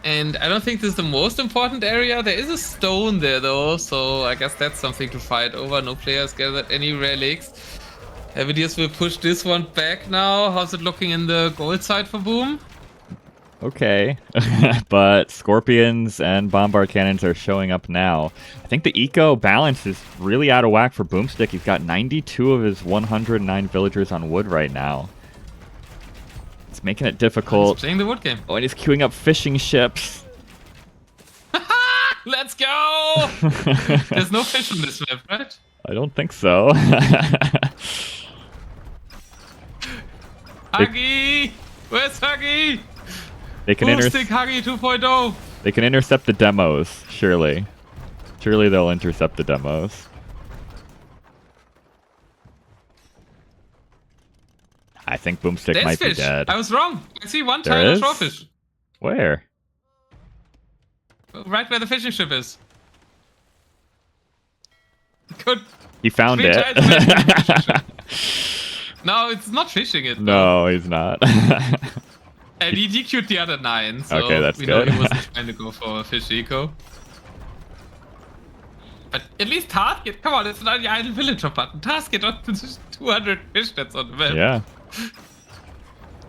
And I don't think this is the most important area. There is a stone there though, so I guess that's something to fight over. No players gathered any relics. Avidius will push this one back now. How's it looking in the gold side for boOm?
Okay, but Scorpions and Bombard Cannons are showing up now. I think the eco balance is really out of whack for boOmstik. He's got 92 of his 109 villagers on wood right now. It's making it difficult.
He's playing the wood game.
Oh, and he's queuing up fishing ships.
Let's go! There's no fish on this map, right?
I don't think so.
Huggy! Where's Huggy?
They can
boOmstik Huggy 2.0.
They can intercept the demos, surely. Surely they'll intercept the demos. I think boOmstik
There's
might
fish.
be dead.
I was wrong. I see one
There
tiny
is?
trawfish.
Where?
Right where the fishing ship is. Good.
He found
3
it.
times better than the fishing ship. No, it's not fishing it though.
No, he's not.
And he DQ'd the other 9, so
Okay, that's
we know
good.
he wasn't trying to go for a fish eco. But at least Target, come on, it's not the idle villager button. Target on 200 fish that's on the map.
Yeah.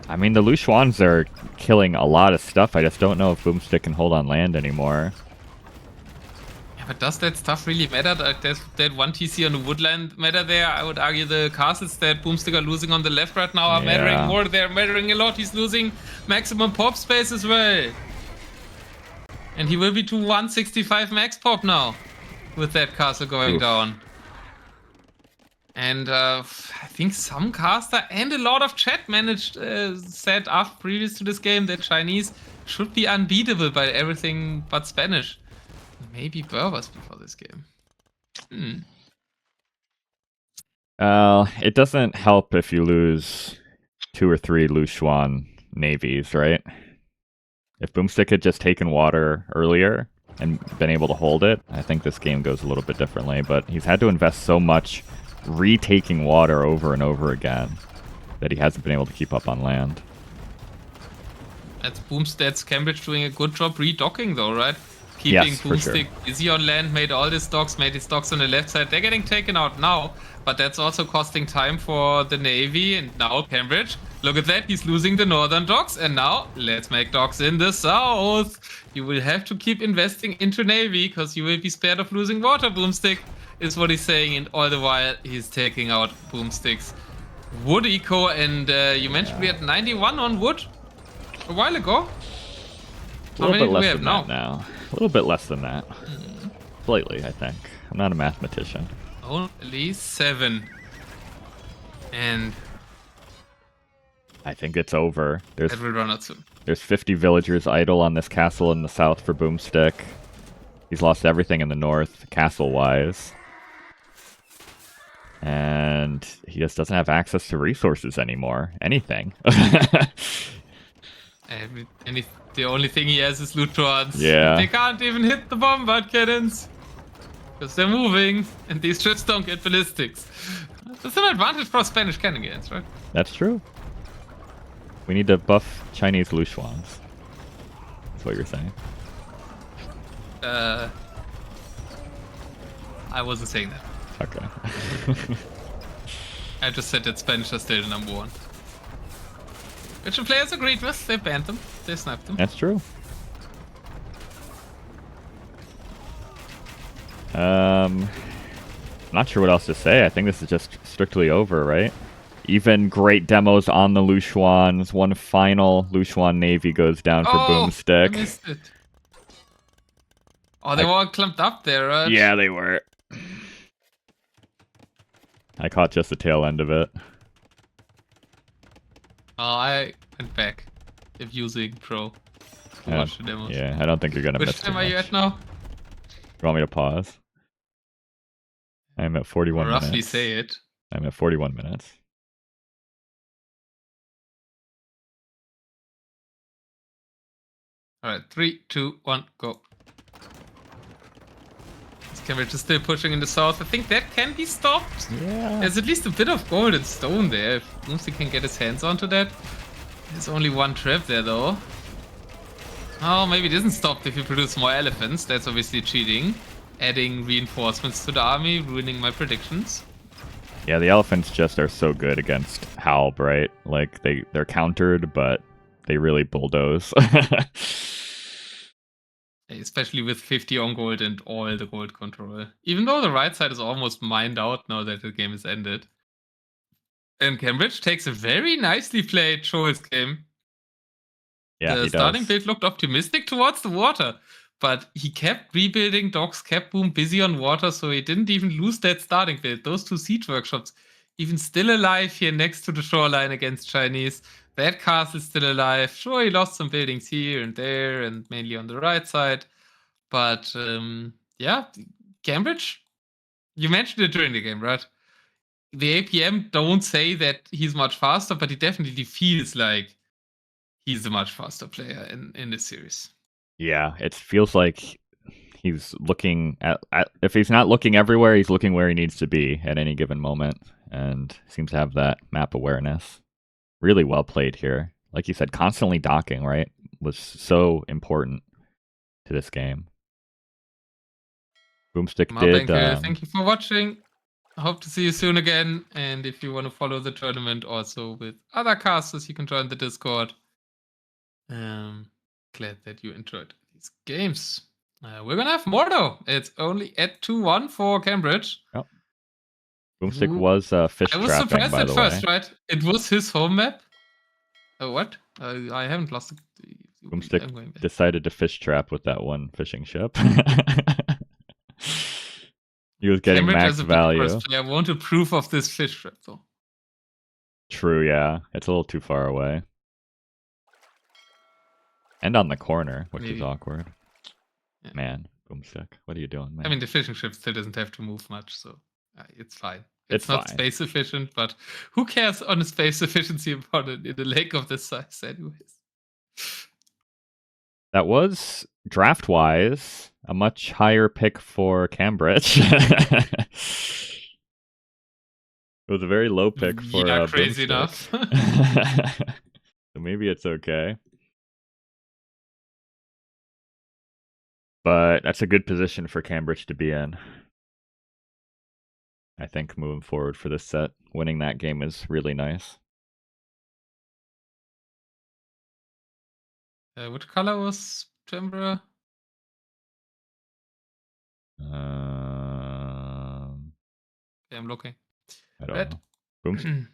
I mean, the Lushwans are killing a lot of stuff. I just don't know if boOmstik can hold on land anymore.
Yeah, but does that stuff really matter? There's that one TC on the woodland matter there? I would argue the castles that boOmstik are losing on the left right now are mattering more. They're mattering a lot. He's losing maximum pop space as well. And he will be to 165 max pop now with that castle going down. And I think some caster and a lot of chat managed said after previous to this game that Chinese should be unbeatable by everything but Spanish. Maybe Berbers before this game.
It doesn't help if you lose 2 or 3 Lushwan navies, right? If boOmstik had just taken water earlier and been able to hold it, I think this game goes a little bit differently, but he's had to invest so much retaking water over and over again that he hasn't been able to keep up on land.
That's boOmstik's c3mbrich doing a good job redocking though, right? Keeping
Yes,
boOmstik busy on land, made all his docks, made his docks on the left side. They're getting taken out now, but that's also costing time for the Navy. And now c3mbrich, look at that, he's losing the northern docks. And now let's make docks in the south. You will have to keep investing into Navy because you will be spared of losing water, boOmstik, is what he's saying. And all the while he's taking out boOmstik's wood eco. And you mentioned we had 91 on wood a while ago.
A little bit less than that now. A little bit less than that. Slightly, I think. I'm not a mathematician.
Only 7. And
I think it's over.
that will run out soon.
There's 50 villagers idle on this castle in the south for boOmstik. He's lost everything in the north, castle-wise. And he just doesn't have access to resources anymore. Anything.
The only thing he has is Lutrons.
Yeah.
They can't even hit the bombard cannons. Because they're moving, and these ships don't get ballistics. That's an advantage for Spanish cannon games, right?
That's true. We need to buff Chinese Lushwans. That's what you're saying.
I wasn't saying that.
Okay.
I just said that Spanish are still the number 1. Which the players agreed with. They banned them. They sniped them.
That's true. Not sure what else to say. I think this is just strictly over, right? Even great demos on the Lushwans. One final Lushwan navy goes down for boOmstik.
I missed it. Oh, they were all clumped up there, right?
Yeah, they were. I caught just the tail end of it.
Oh, I went back. If using Pro to watch the demos.
Yeah, I don't think you're gonna miss
Which
too
time are you
much.
at now?
You want me to pause? I'm at 41 minutes.
Roughly say it.
I'm at 41 minutes.
Alright, 3, 2, 1, go. This c3mbrich is still pushing in the south. I think that can be stopped.
Yeah.
There's at least a bit of gold and stone there. If boOmstik can get his hands onto that. There's only one trap there though. Oh, maybe it isn't stopped if you produce more elephants. That's obviously cheating. Adding reinforcements to the army, ruining my predictions.
Yeah, the elephants just are so good against Halb, right? Like, they're countered, but they really bulldoze.
Especially with 50 on gold and all the gold control. Even though the right side is almost mined out now that the game is ended. And c3mbrich takes a very nicely played Shoals game.
Yeah,
the starting build looked optimistic towards the water, but he kept rebuilding docks, kept boom busy on water, so he didn't even lose that starting build. Those 2 siege workshops, even still alive here next to the shoreline against Chinese. That castle's still alive. Sure, he lost some buildings here and there, and mainly on the right side. But yeah, c3mbrich, you mentioned it during the game, right? the APM don't say that he's much faster, but he definitely feels like he's a much faster player in this series.
Yeah, it feels like he's looking at if he's not looking everywhere, he's looking where he needs to be at any given moment, and seems to have that map awareness. Really well played here. Like you said, constantly docking, right, was so important to this game. boOmstik did.
Thank you for watching. I hope to see you soon again. And if you want to follow the tournament also with other casters, you can join the Discord. Glad that you enjoyed these games. We're gonna have more though. It's only at 2-1 for c3mbrich.
Yep. boOmstik was fish
I was
trapping,
surprised
by
at
the
first,
way.
right? It was his home map. What? I haven't lost the
boOmstik decided to fish trap with that one fishing ship. He was getting
c3mbrich
max
as a
value.
player won't approve of this fish trap though.
True, yeah. It's a little too far away. And on the corner, which is awkward. Yeah. Man, boOmstik, what are you doing, man?
I mean, the fishing ship still doesn't have to move much, so it's fine. It's not
fine.
space efficient, but who cares on a space efficiency about it in a lake of this size anyways?
That was, draft-wise, a much higher pick for c3mbrich. It was a very low pick for
crazy
boOmstik.
Enough.
So maybe it's okay. But that's a good position for c3mbrich to be in. I think moving forward for this set, winning that game is really nice.
Which color was c3mbrich?
Okay,
I'm looking.
I don't know.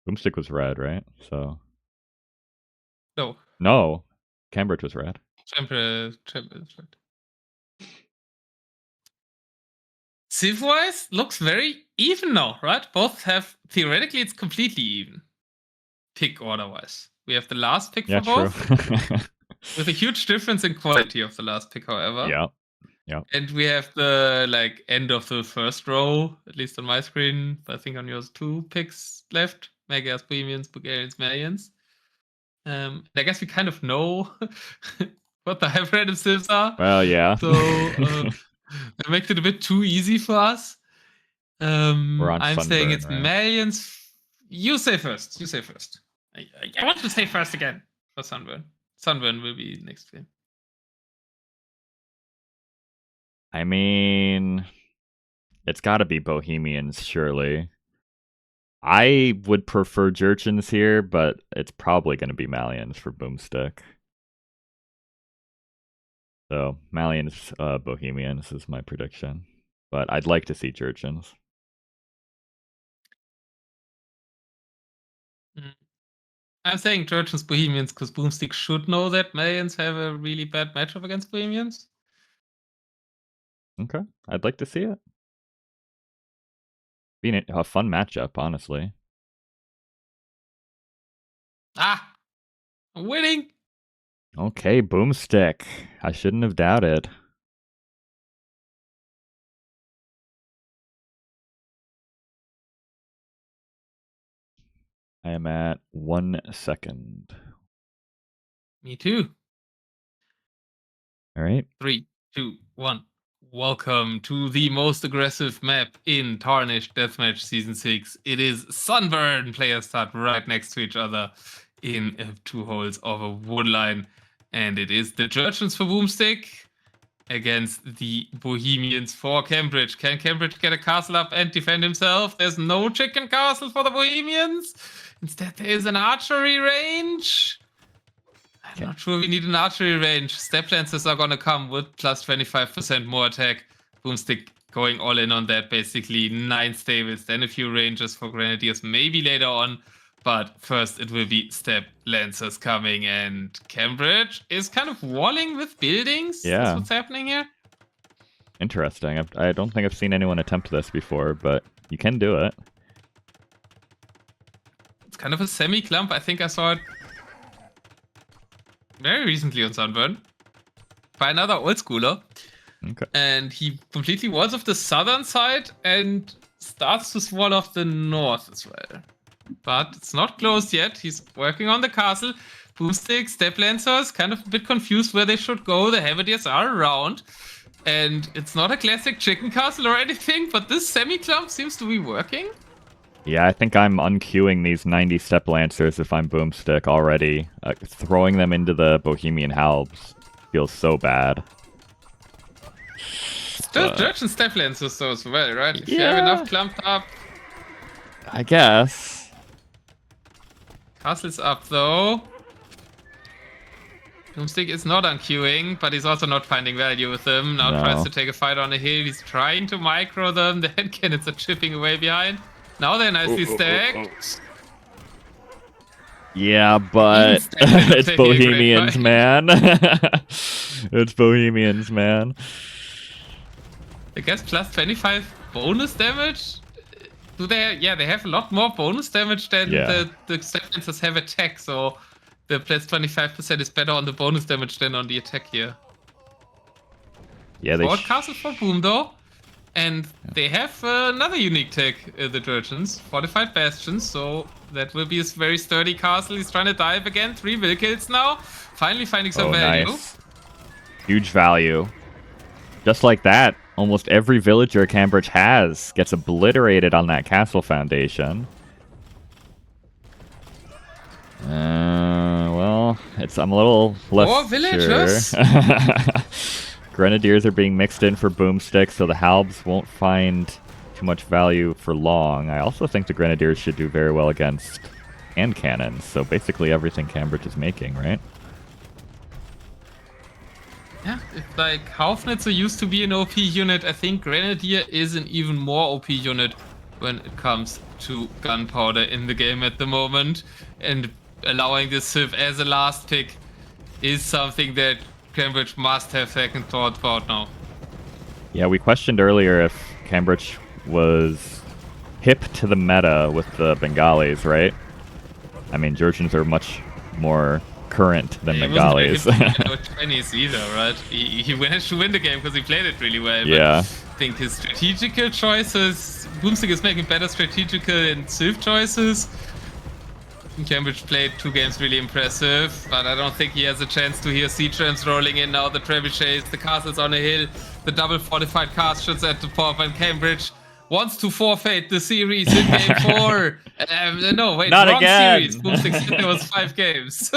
boOmstik was red, right? So no, c3mbrich was red.
c3mbrich is red. Civ-wise, looks very even now, right? Both have, theoretically, it's completely even. Pick order-wise. We have the last pick for both. With a huge difference in quality of the last pick, however.
Yeah. Yeah.
And we have the end of the first row, at least on my screen. I think on yours 2 picks left. Megas, Bohemians, Bulgarians, Malians. I guess we kind of know what the high random civs are.
Well, yeah.
So that makes it a bit too easy for us.
We're on
I'm
Sunburn,
saying it's
right?
Malians. You say first. I want to say first again for Sunburn. Sunburn will be next game.
I mean, it's got to be Bohemians, surely. I would prefer Jurchens here, but it's probably going to be Malians for boOmstik. So, Malians, Bohemians is my prediction. But I'd like to see Jurchens.
I'm saying Jurchens, Bohemians, because boOmstik should know that Malians have a really bad matchup against Bohemians.
Okay, I'd like to see it. Being a fun matchup, honestly.
Ah! I'm winning!
Okay, boOmstik. I shouldn't have doubted. I am at 1 second.
Me too.
All right.
3, 2, 1. Welcome to the most aggressive map in Tarnished Death Match Season 6. It is Sunburn. Players start right next to each other in 2 holes of a wood line. And it is the Jurchens for boOmstik against the Bohemians for c3mbrich. Can c3mbrich get a castle up and defend himself? There's no chicken castle for the Bohemians. Instead, there is an archery range. I'm not sure we need an archery range. Step lancers are gonna come with plus 25% more attack. boOmstik going all in on that, basically 9 stables, then a few ranges for grenadiers, maybe later on. But first it will be step lancers coming, and c3mbrich is kind of walling with buildings.
Yeah.
That's what's happening here.
Interesting. I don't think I've seen anyone attempt this before, but you can do it.
It's kind of a semi-clump. I think I saw it very recently on Sunburn by another old schooler.
Okay.
And he completely walls off the southern side and starts to swallow off the north as well. But it's not closed yet. He's working on the castle. boOmstik, Step Lancers, kind of a bit confused where they should go. The Halberdiers are around. And it's not a classic chicken castle or anything, but this semi-clump seems to be working.
Yeah, I think I'm unqueuing these 90 Step Lancers if I'm boomstick already. Throwing them into the Bohemian Halbs feels so bad.
Still Judge and Step Lancers though as well, right? If you
Yeah.
have enough clumped up.
I guess.
Castle's up though. boOmstik is not unqueuing, but he's also not finding value with them. Now tries to take a fight on a hill. He's trying to micro them. The head cannons are chipping away behind. Now they're nicely stacked.
Yeah, but it's Bohemians, man. It's Bohemians, man.
I guess plus 25 bonus damage? Do they? Yeah, they have a lot more bonus damage than the Step Lancers have attack, so the plus 25% is better on the bonus damage than on the attack here.
Yeah, they
Forward castle for Boom though. And they have another unique tech, the Durgeons. Fortified Bastions, so that will be a very sturdy castle. He's trying to dive again. 3 will kills now. Finally finding some value.
Nice. Huge value. Just like that, almost every villager c3mbrich has gets obliterated on that castle foundation. Well, I'm a little less
More villagers?
sure. Grenadiers are being mixed in for boomstick, so the Halbs won't find too much value for long. I also think the Grenadiers should do very well against hand cannons, so basically everything c3mbrich is making, right?
Yeah, if like Haufnitzer used to be an OP unit, I think Grenadier is an even more OP unit when it comes to gunpowder in the game at the moment. And allowing the Civ as a last pick is something that c3mbrich must have second thought about now.
Yeah, we questioned earlier if c3mbrich was hip to the meta with the Bengalis, right? I mean, Georgians are much more current than Bengalis.
Not Chinese either, right? He managed to win the game because he played it really well.
Yeah.
But I think his strategical choices, boomstik is making better strategical and Civ choices. c3mbrich played 2 games really impressive, but I don't think he has a chance to hear C-Trams rolling in now. The trebuchets, the castles on a hill, the double fortified castles at the pop, and c3mbrich wants to forfeit the series in game 4. No, wait,
not
wrong
again.
series. boomstik said there was 5 games.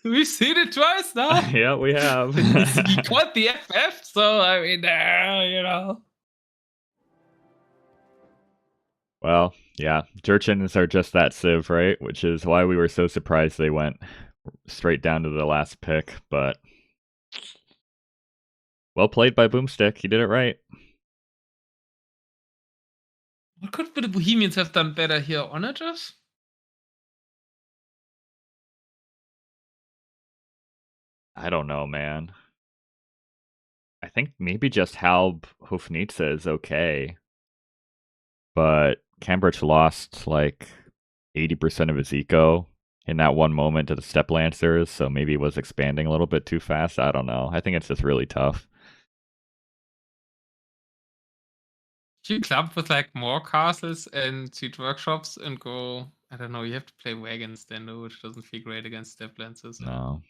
We've seen it twice now.
Yeah, we have.
He caught the FF, so I mean, you know.
Well, yeah, Jurchens are just that Civ, right? Which is why we were so surprised they went straight down to the last pick, but well played by boomstik. He did it right.
What could the Bohemians have done better here? Onagers?
I don't know, man. I think maybe just Halb Hofnitsa is okay. But c3mbrich lost like 80% of his eco in that one moment to the Step Lancers, so maybe it was expanding a little bit too fast. I don't know. I think it's just really tough.
You club with like more castles and siege workshops and go. I don't know. You have to play wagons then, though, which doesn't feel great against Step Lancers.
No.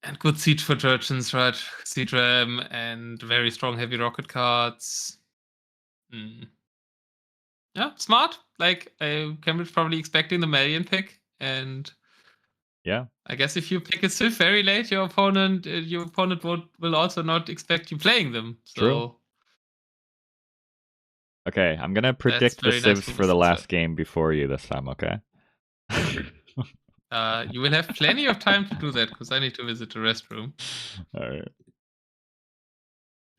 And good siege for Jurchens, right? c3m and very strong heavy rocket cards. Yeah, smart. Like c3mbrich probably expecting the Malian pick, and
yeah,
I guess if you pick a Civ very late, your opponent will also not expect you playing them. So.
True. Okay, I'm gonna predict the Civs for the last game before you this time. Okay.
You will have plenty of time to do that because I need to visit the restroom.
All right.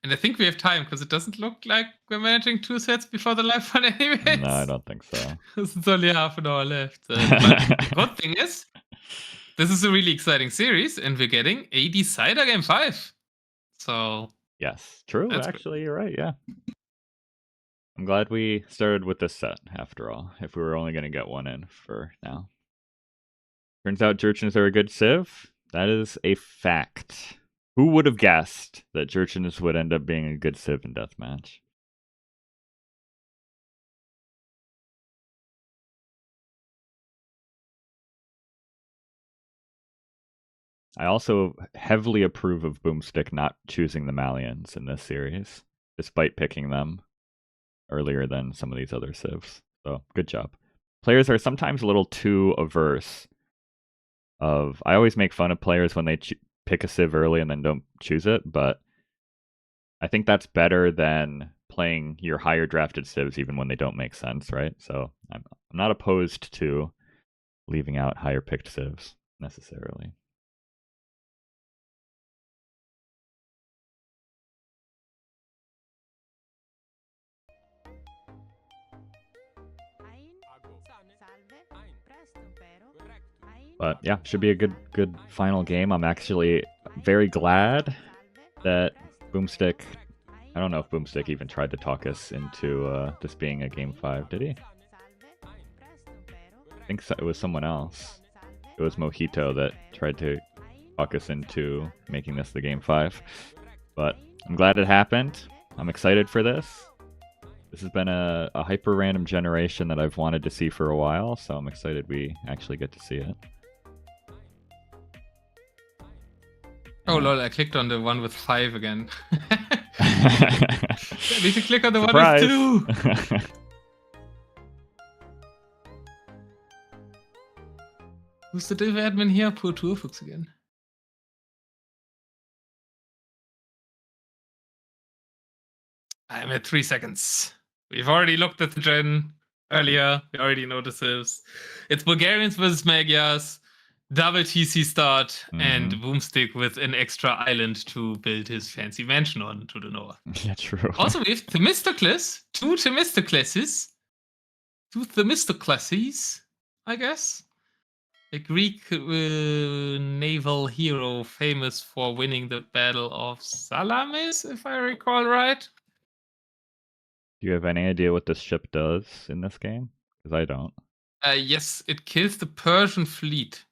And I think we have time because it doesn't look like we're managing 2 sets before the live one anyways.
No, I don't think so.
It's only half an hour left. But the good thing is, this is a really exciting series, and we're getting a decider game 5. So
yes, true. Actually, you're right. Yeah. I'm glad we started with this set after all. If we were only going to get one in for now. Turns out Jurchens are a good Civ. That is a fact. Who would have guessed that Jurchens would end up being a good Civ in Deathmatch? I also heavily approve of boOmstik not choosing the Malians in this series, despite picking them earlier than some of these other civs. So good job. Players are sometimes a little too averse of. I always make fun of players when they pick a civ early and then don't choose it, but I think that's better than playing your higher drafted civs even when they don't make sense, right? So I'm not opposed to leaving out higher picked civs necessarily. But yeah, should be a good final game. I'm actually very glad that boOmstik. I don't know if boOmstik even tried to talk us into this being a game 5. Did he? I think so, it was someone else. It was Mojito that tried to talk us into making this the game 5. But I'm glad it happened. I'm excited for this. This has been a hyper random generation that I've wanted to see for a while, so I'm excited we actually get to see it.
Oh lol, I clicked on the one with 5 again. I need to click on the
Surprise.
one with 2. Who's the div admin here? Poor Turfuchs again. I'm at 3 seconds. We've already looked at the gen earlier. We already know the civs. It's Bulgarians versus Magyars. Double TC start and boOmstik with an extra island to build his fancy mansion on to the north.
Yeah, true.
Also, we have Themistocles, 2 Themistocleses, 2 Themistocleses, I guess. A Greek naval hero famous for winning the Battle of Salamis, if I recall right.
Do you have any idea what this ship does in this game? Because I don't.
Yes, it kills the Persian fleet.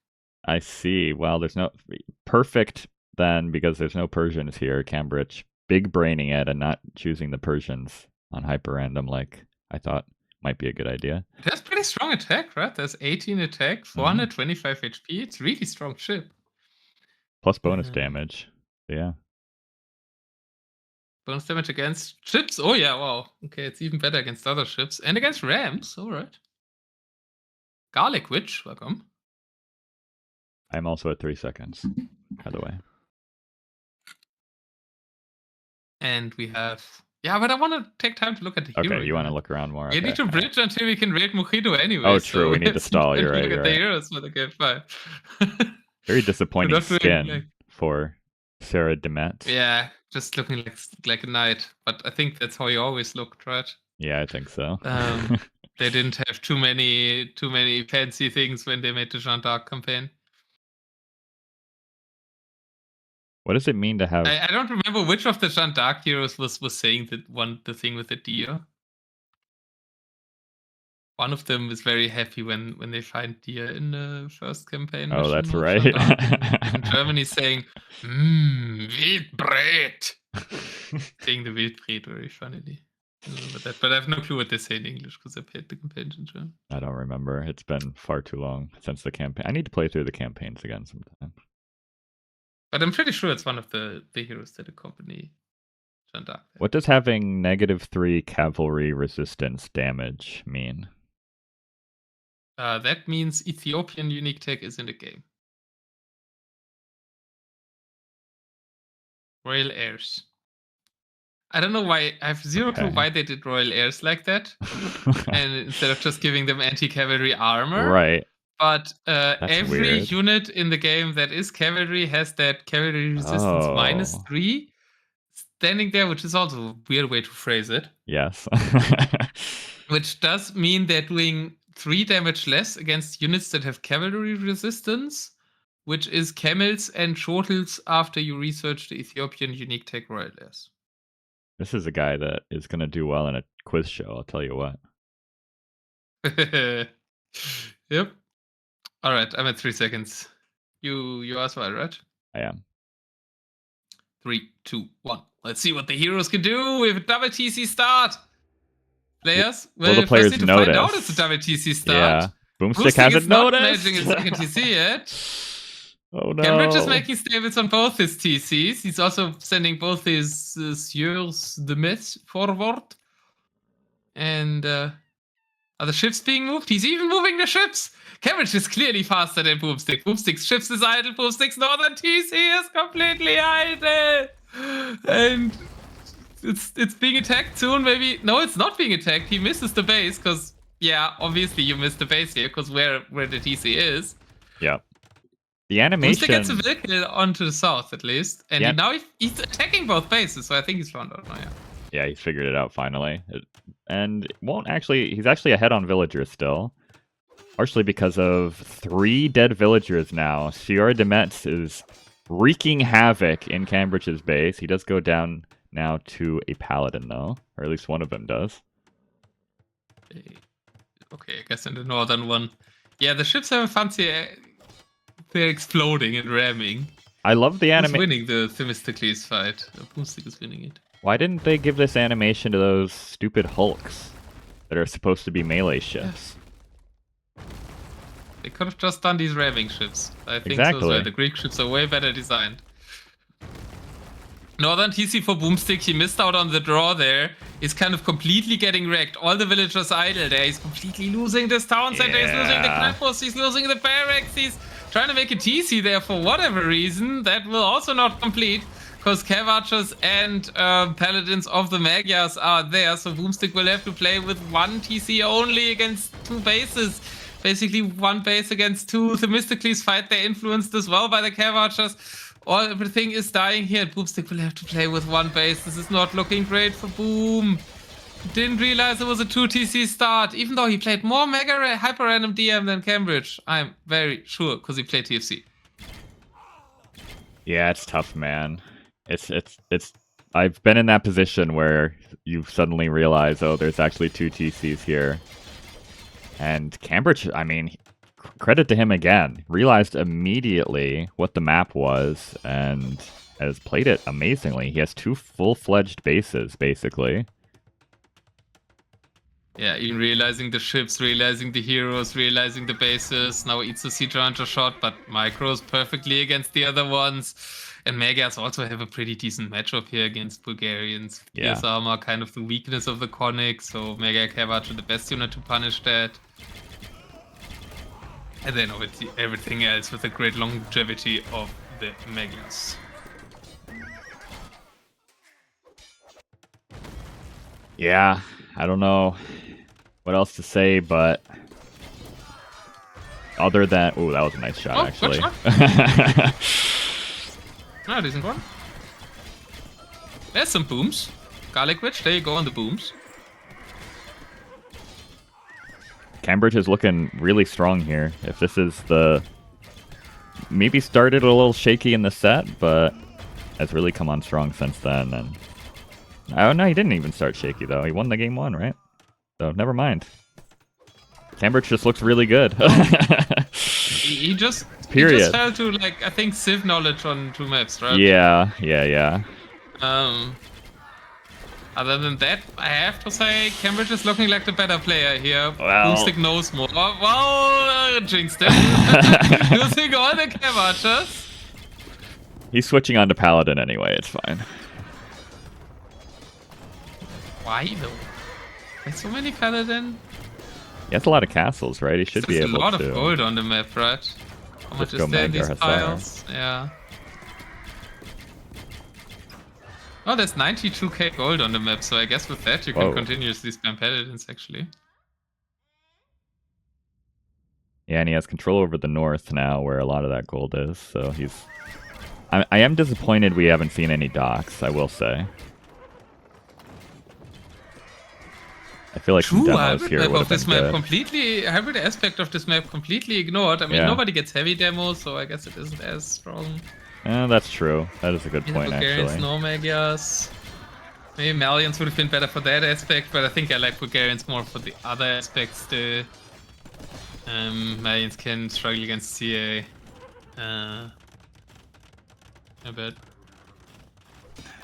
I see. Well, there's no perfect then because there's no Persians here. c3mbrich big braining it and not choosing the Persians on hyper random like I thought might be a good idea.
It has pretty strong attack, right? There's 18 attack, 425 HP. It's really strong ship.
Plus bonus damage. Yeah.
Bonus damage against ships? Oh yeah, wow. Okay, it's even better against other ships. And against rams, alright. Garlic Witch, welcome.
I'm also at 3 seconds, by the way.
And we have... Yeah, but I want to take time to look at the hero.
Okay, you want to look around more.
We need to bridge until we can raid Mojito anyway.
Oh, true. So we need to stall. You're right.
Look
You're
at
right.
the heroes for the game 5.
Very disappointing skin for Sarah Demet.
Yeah, just looking like a knight. But I think that's how he always looked, right?
Yeah, I think so.
They didn't have too many fancy things when they made the Jeanne d'Arc campaign.
What does it mean to have?
I don't remember which of the Jeanne d'Arc heroes was saying the thing with the deer. One of them is very happy when they find deer in the first campaign.
Oh, that's right.
In Germany, saying Wildbret, saying the Wildbret very funnily. But I have no clue what they say in English because I played the campaigns in German.
I don't remember. It's been far too long since the campaign. I need to play through the campaigns again sometime.
But I'm pretty sure it's one of the heroes that accompany Jeanne d'Arc.
What does having -3 cavalry resistance damage mean?
That means Ethiopian unique tech is in the game. Royal Heirs. I don't know why. I have zero clue why they did Royal Heirs like that. And instead of just giving them anti-cavalry armor.
Right.
But every unit in the game that is cavalry has that cavalry resistance -3 standing there, which is also a weird way to phrase it.
Yes.
Which does mean they're doing 3 damage less against units that have cavalry resistance, which is camels and shortles after you research the Ethiopian unique tech Royal Heirs.
This is a guy that is going to do well in a quiz show, I'll tell you what.
Yep. All right, I'm at 3 seconds. You as well, right?
I am.
3, 2, 1. Let's see what the heroes can do with a double TC start. Players,
well the players
need to
notice.
Find out it's a double TC start.
Yeah, boOmstik hasn't noticed.
Not managing his second TC yet.
Oh no.
c3mbrich is making stables on both his TCs. He's also sending both his Sieurs de Metz forward. And are the ships being moved? He's even moving the ships! c3mbrich is clearly faster than boOmstik. boOmstik's ships is idle. boOmstik's northern TC is completely idle! And it's being attacked soon, maybe. No, it's not being attacked. He misses the base, because, yeah, obviously you missed the base here, because where the TC is.
Yeah. The animation...
boOmstik gets a vehicle onto the south, at least. And now he's attacking both bases, so I think he's found out now, yeah.
Yeah, he figured it out finally. And won't actually... He's actually ahead on villagers still. Partially because of 3 dead villagers now. Sieur de Metz is wreaking havoc in c3mbrich's base. He does go down now to a paladin, though. Or at least one of them does.
Okay, I guess in the northern one. Yeah, the ships have a fancy... They're exploding and ramming.
I love the animation.
Who's winning the Themistocles fight? boOmstik is winning it.
Why didn't they give this animation to those stupid hulks that are supposed to be melee ships?
They could have just done these ramming ships. I think
Exactly.
the Greek ships are way better designed. Northern TC for boOmstik, he missed out on the draw there. He's kind of completely getting wrecked. All the villagers idle there. He's completely losing this town center. He's losing the campus. He's losing the barracks. He's trying to make a TC there for whatever reason. That will also not complete, because Cav Archers and Paladins of the Magyars are there. So boOmstik will have to play with 1 TC only against 2 bases. Basically 1 base against 2. Themistocles fight, they're influenced as well by the Cav Archers. Everything is dying here, and boOmstik will have to play with 1 base. This is not looking great for Boom. Didn't realize it was a 2 TC start, even though he played more Mega Hyper Random DM than c3mbrich. I'm very sure, because he played TFC.
Yeah, it's tough, man. It's I've been in that position where you suddenly realize, oh, there's actually 2 TCs here. And c3mbrich, I mean, credit to him again. Realized immediately what the map was and has played it amazingly. He has 2 full-fledged bases, basically.
Yeah, even realizing the ships, realizing the heroes, realizing the bases. Now eats a Siege Hunter shot, but micros perfectly against the other ones. And Magyars also have a pretty decent matchup here against Bulgarians.
Yeah.
Fierce armor, kind of the weakness of the Conic, so Magyar Cav Archer the best unit to punish that. And then obviously everything else with the great longevity of the Magyars.
Yeah, I don't know what else to say, but other than... Oh, that was a nice shot, actually.
Good shot. Decent one. There's some booms. Garlic Witch, there you go on the booms.
c3mbrich is looking really strong here. If this is the... Maybe started a little shaky in the set, but has really come on strong since then. And oh no, he didn't even start shaky though. He won the game 1, right? So never mind. c3mbrich just looks really good.
he just
Period.
fell to, like, I think Civ knowledge on 2 maps, right?
Yeah.
Other than that, I have to say c3mbrich is looking like the better player here.
Well,
boOmstik knows more. Well, jinxed it. Losing all the Cav Archers.
He's switching on to Paladin anyway, it's fine.
Why though? There's so many Paladin.
He has a lot of castles, right? He should be able to...
There's a lot of gold on the map, right? How much is there in these piles? Yeah. Oh, there's 92k gold on the map, so I guess with that you can continuously spam Paladins, actually.
Yeah, and he has control over the north now, where a lot of that gold is, so he's... I am disappointed we haven't seen any docks, I will say. I feel like some demos here would have been good.
Hybrid aspect of this map completely ignored. I mean, nobody gets heavy demos, so I guess it isn't as strong.
Yeah, that's true. That is a good point,
Bulgarians,
actually.
no Magyars. Maybe Malians would have been better for that aspect, but I think I like Bulgarians more for the other aspects. The Malians can struggle against CA. I bet.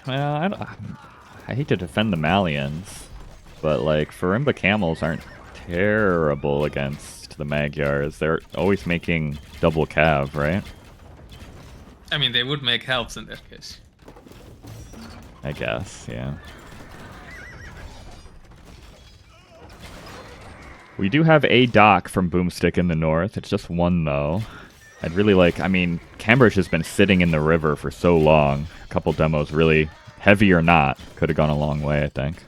Well, I hate to defend the Malians, but like Farimba camels aren't terrible against the Magyars. They're always making double cav, right?
I mean, they would make helps in that case.
I guess, yeah. We do have a dock from boOmstik in the north. It's just one, though. I'd really like... I mean, c3mbrich has been sitting in the river for so long. A couple demos really, heavy or not, could have gone a long way, I think.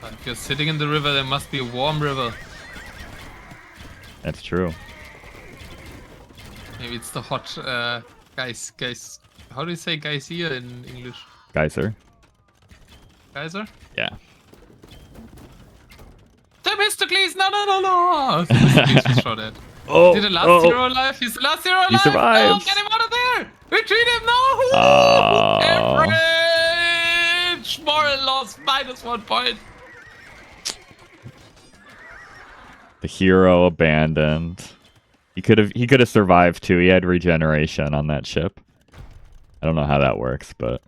If you're sitting in the river, there must be a warm river.
That's true.
Maybe it's the hot guys. How do you say geyser in English?
Geyser.
Geyser?
Yeah.
Themistocles, no! Themistocles shot at.
Oh,
Did the last hero alive? He's the last hero alive!
He survives!
No, get him out of there! Retreat him, no! Average! Moral loss, -1 point.
The hero abandoned. He could have survived too. He had regeneration on that ship. I don't know how that works, but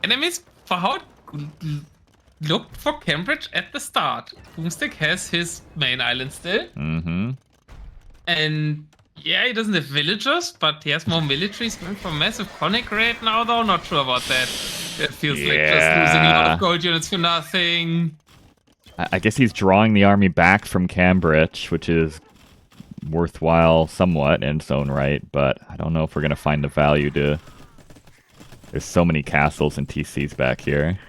Enemies for how looked for c3mbrich at the start. boOmstik has his main island still.
Mm-hmm.
And yeah, he doesn't have villagers, but he has more militaries going for massive conic raid now, though. Not sure about that. It feels like just losing a lot of gold units for nothing.
I guess he's drawing the army back from c3mbrich, which is worthwhile somewhat in its own right, but I don't know if we're going to find the value to... There's so many castles and TCs back here.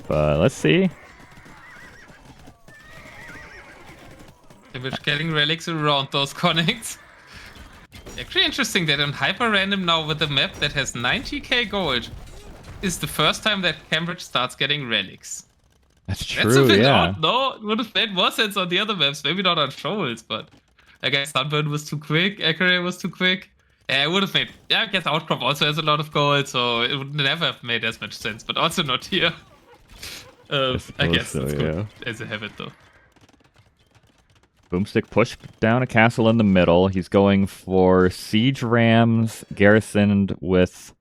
But let's see.
We're getting relics around those connects. Actually interesting that on hyper random now with a map that has 90k gold is the first time that c3mbrich starts getting relics.
That's true,
That's a bit
yeah.
odd, no? It would have made more sense on the other maps, maybe not on Shoals, but I guess Sunburn was too quick, Accurate was too quick. Yeah, it would have made... Yeah, I guess Outcrop also has a lot of gold, so it would never have made as much sense, but also not here. I guess
so,
it's good
yeah.
as a habit, though.
boOmstik pushed down a castle in the middle. He's going for siege rams garrisoned with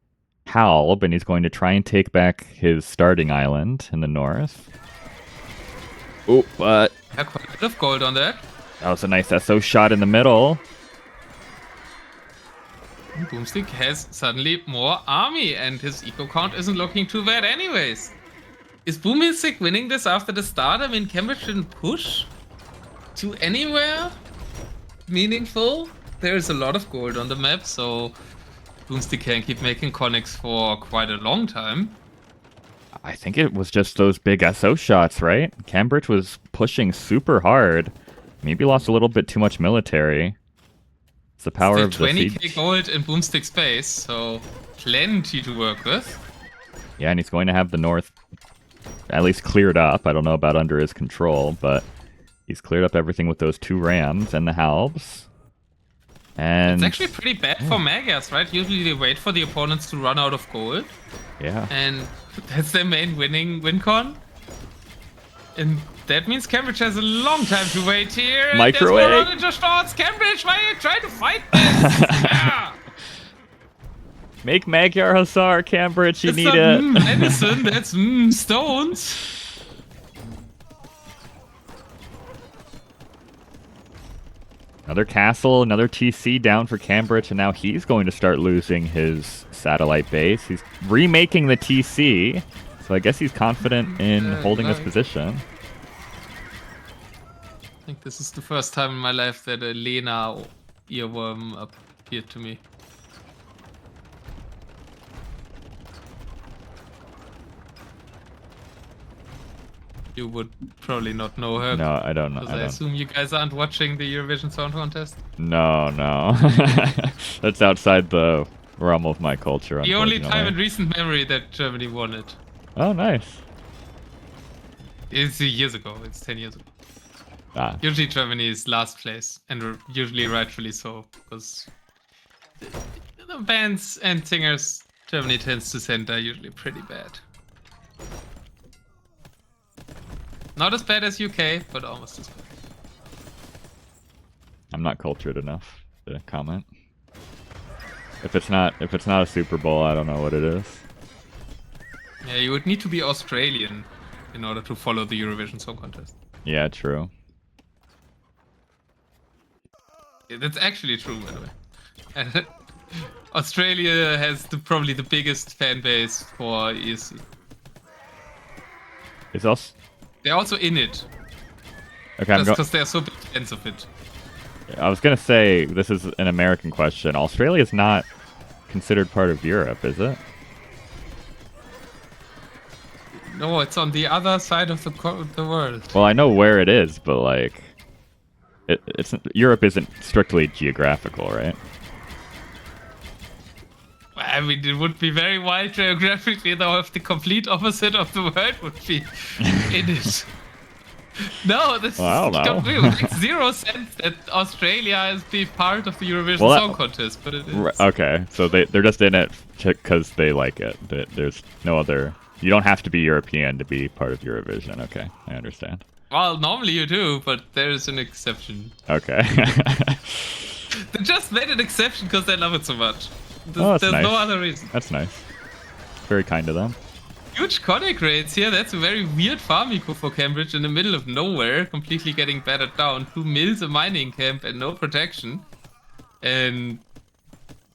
Halb, and he's going to try and take back his starting island in the north. Oh, but...
Yeah, quite a bit of gold on that.
That was a nice SO shot in the middle.
boOmstik has suddenly more army, and his eco count isn't looking too bad anyways. Is boOmstik winning this after the start? I mean, c3mbrich didn't push to anywhere meaningful. There's a lot of gold on the map, so boOmstik can keep making conics for quite a long time.
I think it was just those big SO shots, right? c3mbrich was pushing super hard. Maybe lost a little bit too much military. It's the power
Still
of the
20k
siege.
gold in boOmstik space, so plenty to work with.
Yeah, and he's going to have the north at least cleared up. I don't know about under his control, but he's cleared up everything with those 2 rams and the halbs. And
it's actually pretty bad for Magyars, right? Usually they wait for the opponents to run out of gold.
Yeah.
And that's their main win con. And that means c3mbrich has a long time to wait here.
Microwave.
There's more just thoughts. c3mbrich, why are you trying to fight this? Yeah.
Make Magyar Hussar, c3mbrich, you
That's
need
not
it.
medicine, that's stones.
Another castle, another TC down for c3mbrich, and now he's going to start losing his satellite base. He's remaking the TC, so I guess he's confident in holding his position.
I think this is the first time in my life that a Lena earworm appeared to me. You would probably not know her.
No, I don't know.
Because I assume you guys aren't watching the Eurovision Song Contest.
No. That's outside the realm of my culture,
The only
unfortunately.
time in recent memory that Germany won it.
Oh, nice.
It's years ago. It's 10 years ago.
Ah,
Usually Germany is last place, and usually rightfully so, because the bands and singers Germany tends to send are usually pretty bad. Not as bad as UK, but almost as bad.
I'm not cultured enough to comment. If it's not a Super Bowl, I don't know what it is.
Yeah, you would need to be Australian in order to follow the Eurovision Song Contest.
Yeah, true.
That's actually true, by the way. And Australia has probably the biggest fan base for ESC.
Is also
They're also in it.
okay.
Just because they're so big fans of it.
I was gonna say this is an American question. Australia is not considered part of Europe, is it?
No, it's on the other side of the world.
Well, I know where it is, but like, it's Europe isn't strictly geographical, right?
I mean, it would be very wide geographically, though, if the complete opposite of the world would be in it. No, this makes 0 sense that Australia is the part of the Eurovision Song Contest, but it is.
Okay, so they're just in it because they like it. There's no other. You don't have to be European to be part of Eurovision. Okay, I understand.
Well, normally you do, but there's an exception.
Okay.
They just made an exception because they love it so much.
There's
nice.
No
other reason.
That's nice. Very kind of them.
Huge connect rates here. That's a very weird farm eco for c3mbrich in the middle of nowhere, completely getting battered down. 2 mills, a mining camp, and no protection. And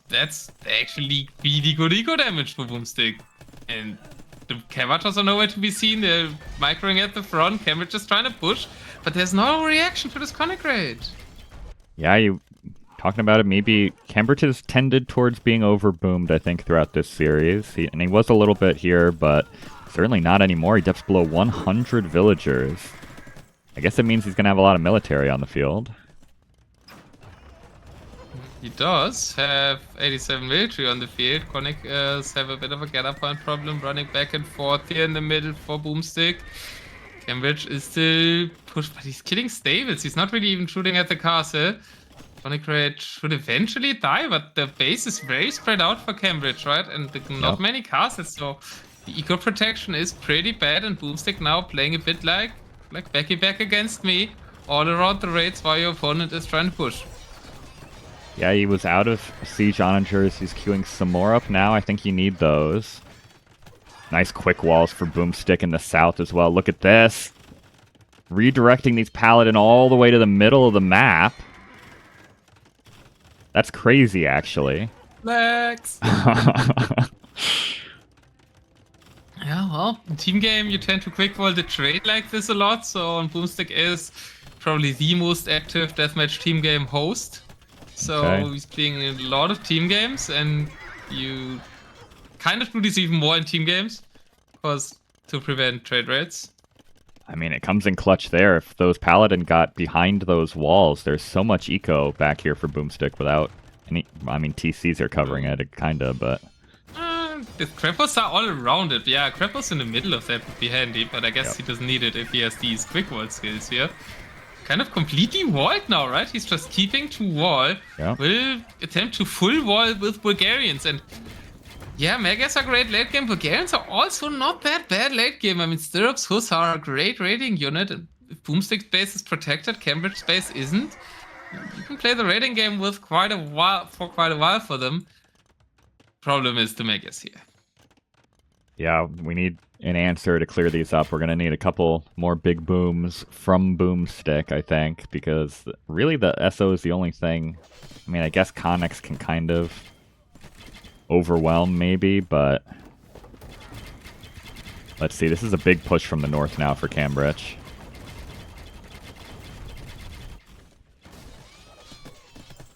that's actually really good eco damage for boOmstik. And the Cavators are nowhere to be seen. They're microing at the front. c3mbrich is trying to push, but there's no reaction to this connect rate.
Yeah, you talking about it, maybe c3mbrich has tended towards being overboomed, I think, throughout this series. He was a little bit here, but certainly not anymore. He dips below 100 villagers. I guess it means he's going to have a lot of military on the field.
He does have 87 military on the field. Connectors have a bit of a gather point problem, running back and forth here in the middle for boOmstik. c3mbrich is still pushed, but he's killing stables. He's not really even shooting at the castle. Connect rate should eventually die, but the base is very spread out for c3mbrich, right? And not many castles, so the eco protection is pretty bad, and boOmstik now playing a bit like Becky back against me, all around the raids while your opponent is trying to push.
Yeah, he was out of siege onagers. He's queuing some more up now. I think you need those. Nice quick walls for boOmstik in the south as well. Look at this. Redirecting these paladin all the way to the middle of the map. That's crazy, actually.
Lex! Yeah, well, in team game, you tend to quick wall the trade like this a lot, so boOmstik is probably the most active deathmatch team game host. So he's playing a lot of team games, and you kind of do this even more in team games, because to prevent trade raids.
I mean, it comes in clutch there. If those paladin got behind those walls, there's so much eco back here for boOmstik without any. I mean, TCs are covering it, kinda, but.
The Krepos are all around it. Yeah, Krepos in the middle of that would be handy, but I guess he doesn't need it if he has these quick wall skills here. Kind of completely walled now, right? He's just keeping to wall.
Yeah.
Will attempt to full wall with Bulgarians. And yeah, Megas are great late game. Bulgarians are also not that bad late game. I mean, Stirrups, Hus are a great raiding unit. And if boOmstik's base is protected, c3mbrich's base isn't. You can play the raiding game with quite a while for them. Problem is the Megas here.
Yeah, we need an answer to clear these up. We're going to need a couple more big booms from boOmstik, I think, because really the SO is the only thing. I mean, I guess Connex can kind of overwhelm maybe, but let's see. This is a big push from the north now for c3mbrich.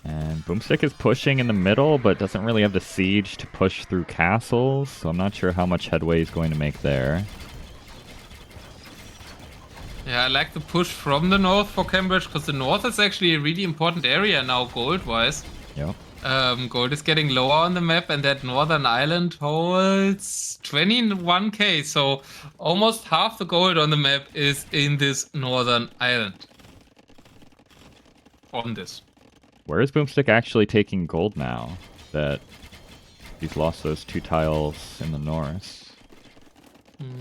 And boOmstik is pushing in the middle, but doesn't really have the siege to push through castles, so I'm not sure how much headway he's going to make there.
Yeah, I like the push from the north for c3mbrich, because the north is actually a really important area now, gold-wise.
Yep.
Gold is getting lower on the map, and that northern island holds 21k, so almost half the gold on the map is in this northern island. On this.
Where is boOmstik actually taking gold now that he's lost those 2 tiles in the north?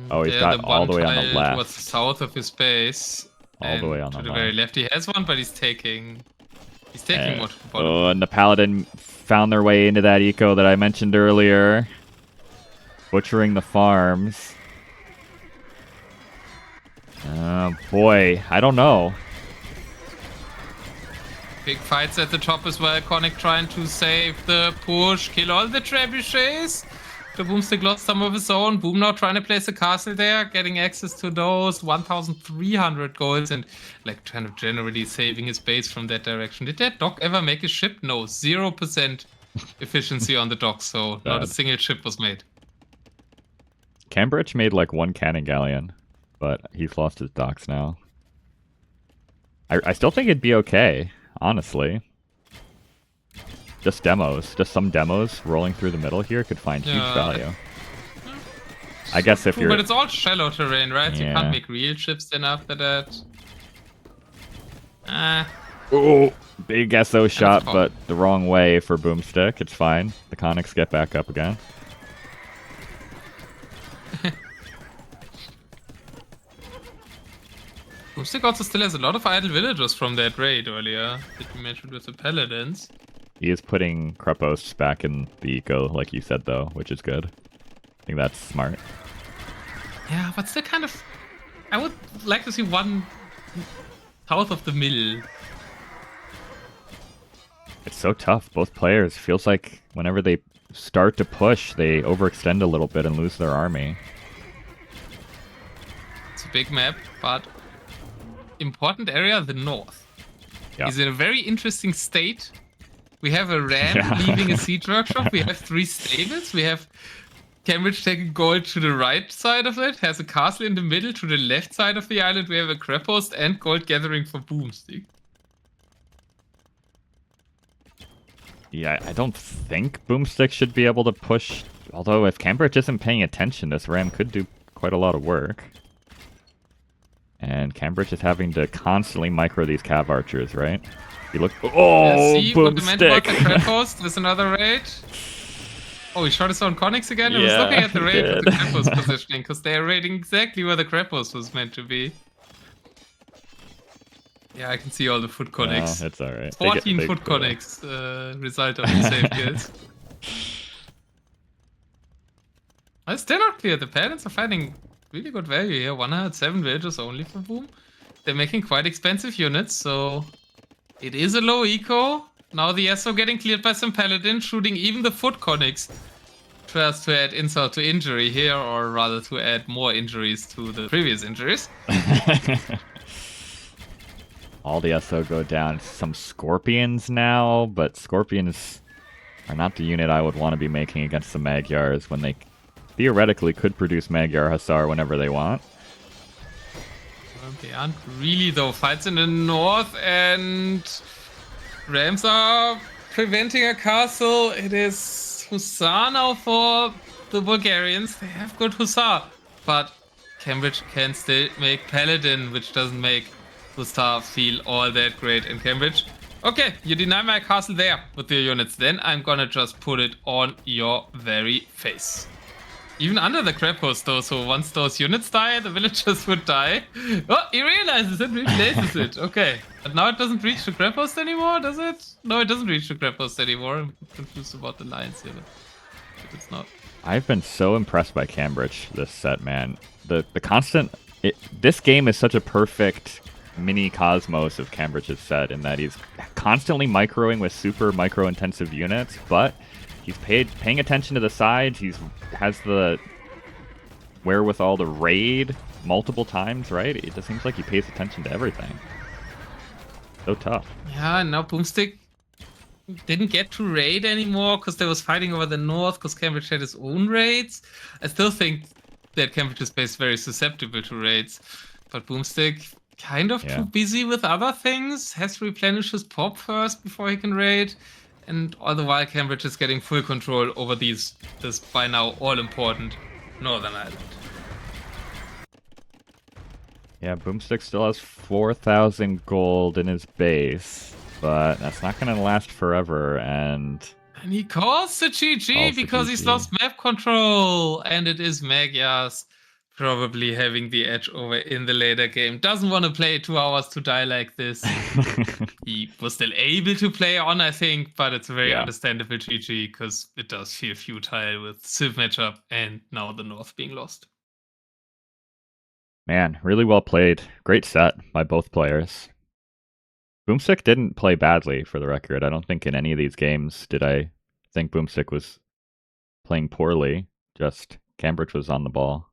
Oh, he's got all the way on the left.
What's south of his base.
All the way on the left.
To the very left he has one, but he's taking what?
Oh, and the paladin found their way into that eco that I mentioned earlier. Butchering the farms. Boy, I don't know.
Big fights at the top as well. Conic trying to save the push, kill all the trebuchets. The boOmstik lost some of his own. Boom now trying to place a castle there, getting access to those 1,300 golds and like kind of generally saving his base from that direction. Did that dock ever make a ship? No, 0% efficiency on the dock, so not a single ship was made.
c3mbrich made like one cannon galleon, but he's lost his docks now. I still think it'd be okay, honestly. Just demos, just some demos rolling through the middle here could find huge value. I guess if you're...
But it's all shallow terrain, right?
Yeah.
You can't make real ships then after that.
Oh, big SO shot, but the wrong way for boOmstik. It's fine. The Conics get back up again.
boOmstik also still has a lot of idle villagers from that raid earlier that you mentioned with the paladins.
He is putting Krepos back in the eco, like you said, though, which is good. I think that's smart.
Yeah, but still kind of... I would like to see one south of the mill.
It's so tough. Both players. Feels like whenever they start to push, they overextend a little bit and lose their army.
It's a big map, but important area, the north.
Yeah.
Is in a very interesting state. We have a ram leaving a siege workshop. We have 3 stables. We have c3mbrich taking gold to the right side of it. Has a castle in the middle. To the left side of the island, we have a crab host and gold gathering for boOmstik.
Yeah, I don't think boOmstik should be able to push. Although if c3mbrich isn't paying attention, this ram could do quite a lot of work. And c3mbrich is having to constantly micro these cav archers, right? You look. Oh,
see what the mention about the
boOmstik!
crab host. There's another raid. Oh, he shot his own Conics again? I was looking at the raid with the crab host positioning, because they're raiding exactly where the crab host was meant to be. Yeah, I can see all the foot Conics.
No, it's alright.
14 foot Conics, result of the save kills. It's still not clear. The Paladins are finding really good value here. 107 villagers only for boom. They're making quite expensive units, so it is a low eco. Now the SO getting cleared by some Paladins, shooting even the foot Conics. Tries to add insult to injury here, or rather to add more injuries to the previous injuries.
All the SO go down. Some Scorpions now, but Scorpions are not the unit I would want to be making against the Magyars when they theoretically could produce Magyar Hussar whenever they want.
They aren't really though. Fights in the north and Rams are preventing a castle. It is Hussar now for the Bulgarians. They have good Hussar, but c3mbrich can still make Paladin, which doesn't make Hussar feel all that great in c3mbrich. Okay, you deny my castle there with your units, then I'm gonna just put it on your very face. Even under the crab host though, so once those units die, the villagers would die. Oh, he realizes it, replaces it. Okay, but now it doesn't reach the crab host anymore, does it? No, it doesn't reach the crab host anymore. I'm confused about the lines here, but it's not.
I've been so impressed by c3mbrich this set, man. The constant... this game is such a perfect mini Cosmos of c3mbrich's set in that he's constantly microing with super micro-intensive units, but he's paying attention to the sides. He has the wherewithal to raid multiple times, right? It just seems like he pays attention to everything. So tough.
Yeah, now boOmstik didn't get to raid anymore because they was fighting over the north because c3mbrich had his own raids. I still think that c3mbrich's base is very susceptible to raids, but boOmstik kind of too busy with other things, has to replenish his pop first before he can raid. And all the while, c3mbrich is getting full control over this by now all-important Northern Island.
Yeah, boOmstik still has 4,000 gold in his base, but that's not going to last forever, and
he calls the GG because he's lost map control, and it is Magyars probably having the edge over in the later game. Doesn't want to play 2 hours to die like this. He was still able to play on, I think, but it's a very understandable GG because it does feel futile with Civ matchup and now the North being lost.
Man, really well played. Great set by both players. boOmstik didn't play badly, for the record. I don't think in any of these games did I think boOmstik was playing poorly. Just c3mbrich was on the ball.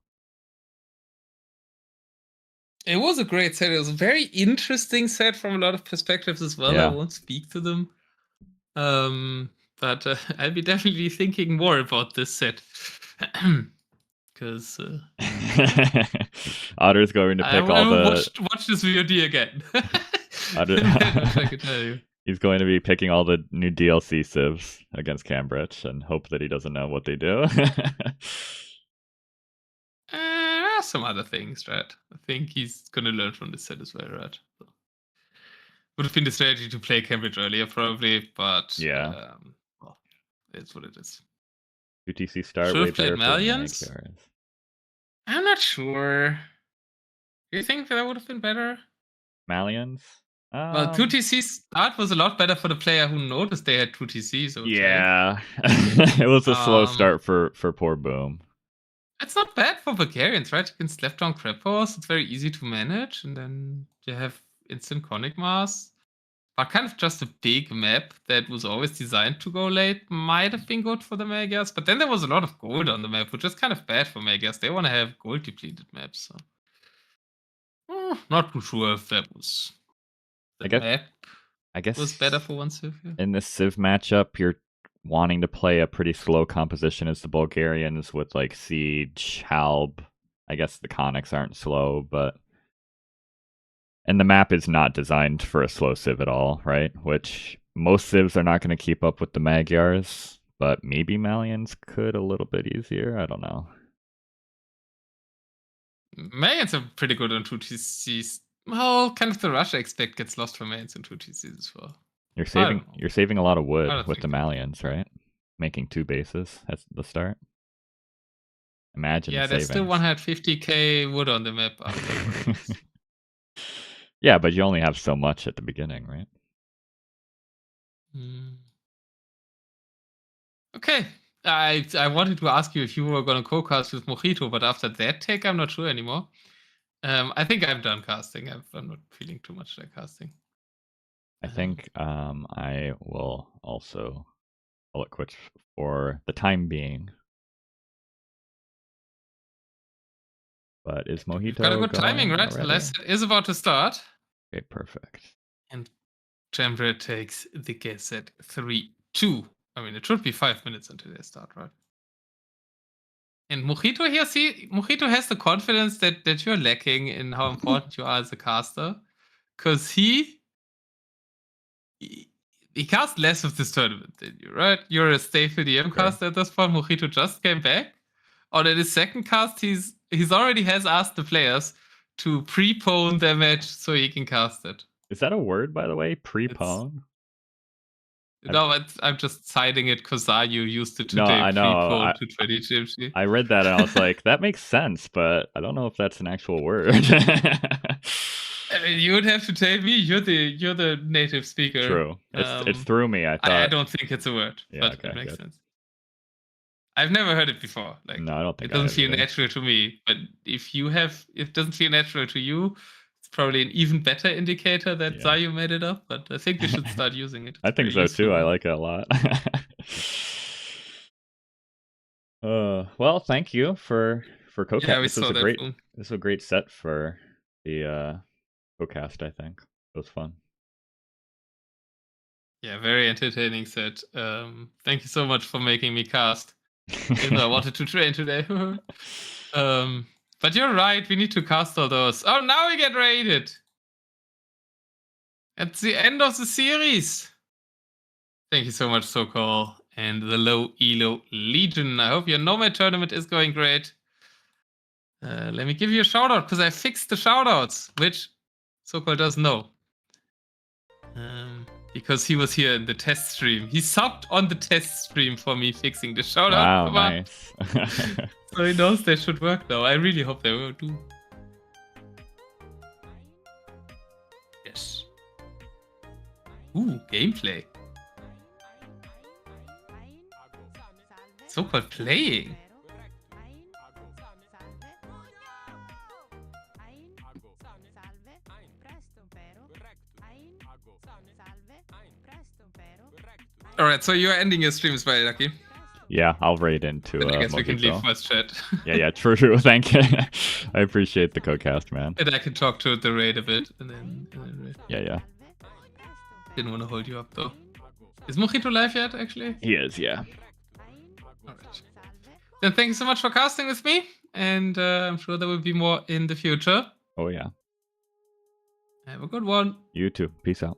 It was a great set. It was a very interesting set from a lot of perspectives as well. I
Yeah.
won't speak to them. But I'll be definitely thinking more about this set. Because
Otter's going to
I
pick all
will
the.
watch this VOD again.
Otter...
That much I can tell you.
He's going to be picking all the new DLC civs against c3mbrich and hope that he doesn't know what they do.
Some other things, right? I think he's gonna learn from this set as well, right? So, would have been the strategy to play c3mbrich earlier, probably, but
Yeah.
well, it's what it is.
2TC start
Should
way
have played
better for
Malians.
Magyars.
I'm not sure. Do you think that would have been better?
Malians?
Well, 2TC start was a lot better for the player who noticed they had 2TCs, I would say.
Yeah. It was a slow
Um,
start for poor Boom.
It's not bad for Bulgarians, right? You can slap down Krepos, it's very easy to manage, and then you have instant Conic Mass. But kind of just a big map that was always designed to go late might have been good for the Magyars, but then there was a lot of gold on the map, which is kind of bad for Magyars. They want to have gold depleted maps, so. Not too sure if that was the map.
I guess
was better for one civ. Yeah.
In this civ matchup, you're wanting to play a pretty slow composition as the Bulgarians with like Siege, Halb. I guess the Conics aren't slow, but and the map is not designed for a slow civ at all, right? Which most civs are not going to keep up with the Magyars, but maybe Malians could a little bit easier. I don't know.
Malians are pretty good on 2TCs. Well, kind of the Russia expect gets lost for Malians in 2TCs as well.
You're saving a lot of wood with the Malians, right? Making 2 bases at the start. Imagine
yeah, there's still 150k wood on the map afterwards.
Yeah, but you only have so much at the beginning, right?
Okay. I wanted to ask you if you were going to co-cast with Mojito, but after that take, I'm not sure anymore. I think I'm done casting. I'm not feeling too much like casting.
I think I will also call it quits for the time being. But is Mojito
You've got a good timing, right?
Already?
The last is about to start.
Okay, perfect.
And c3mbrich takes the guess at 3-2. I mean, it should be 5 minutes until they start, right? And Mojito here, see, Mojito has the confidence that you're lacking in how important you are as a caster. Because he cast less of this tournament than you, right? You're a staple DM caster at this point. Mojito just came back. On his second cast, he's already has asked the players to prepone their match so he can cast it.
Is that a word, by the way? Prepone?
No, I'm just citing it because you used it today.
No, I know.
Prepone to 20 GMC.
I read that and I was like, that makes sense, but I don't know if that's an actual word.
I mean, you would have to tell me. You're the native speaker.
True. It threw me. I
don't think it's a word, but
okay,
it makes sense. I've never heard it before. Like,
no, I don't think
it doesn't feel natural to me. But if it doesn't feel natural to you, it's probably an even better indicator that Zayu made it up. But I think we should start using it.
I think so too. I like it a lot. Well, thank you for co-cast.
Yeah,
this was a great set for the co-cast. I think it was fun.
Yeah, very entertaining set. Thank you so much for making me cast. Even though I wanted to train today. But you're right, we need to cast all those. Oh, now we get raided. At the end of the series. Thank you so much, Sokol, and the Low Elo Legion. I hope your Nomad tournament is going great. Let me give you a shout out, because I fixed the shoutouts, which Sokol doesn't know. Because he was here in the test stream. He subbed on the test stream for me fixing the shoutout.
Wow, nice.
So he knows they should work now. I really hope they will do. Yes. Ooh, gameplay. So-called playing. Alright, so you're ending your stream as well, Lucky.
Yeah, I'll raid into.
Then I guess we can leave
Mojito.
voice chat.
Yeah, true. Thank you. I appreciate the co-cast, man.
And I can talk to the raid a bit, and then raid.
Yeah.
Didn't want to hold you up though. Is Mojito live yet, actually?
He is, yeah.
Alright. Then thank you so much for casting with me, and I'm sure there will be more in the future.
Oh yeah.
Have a good one.
You too. Peace out.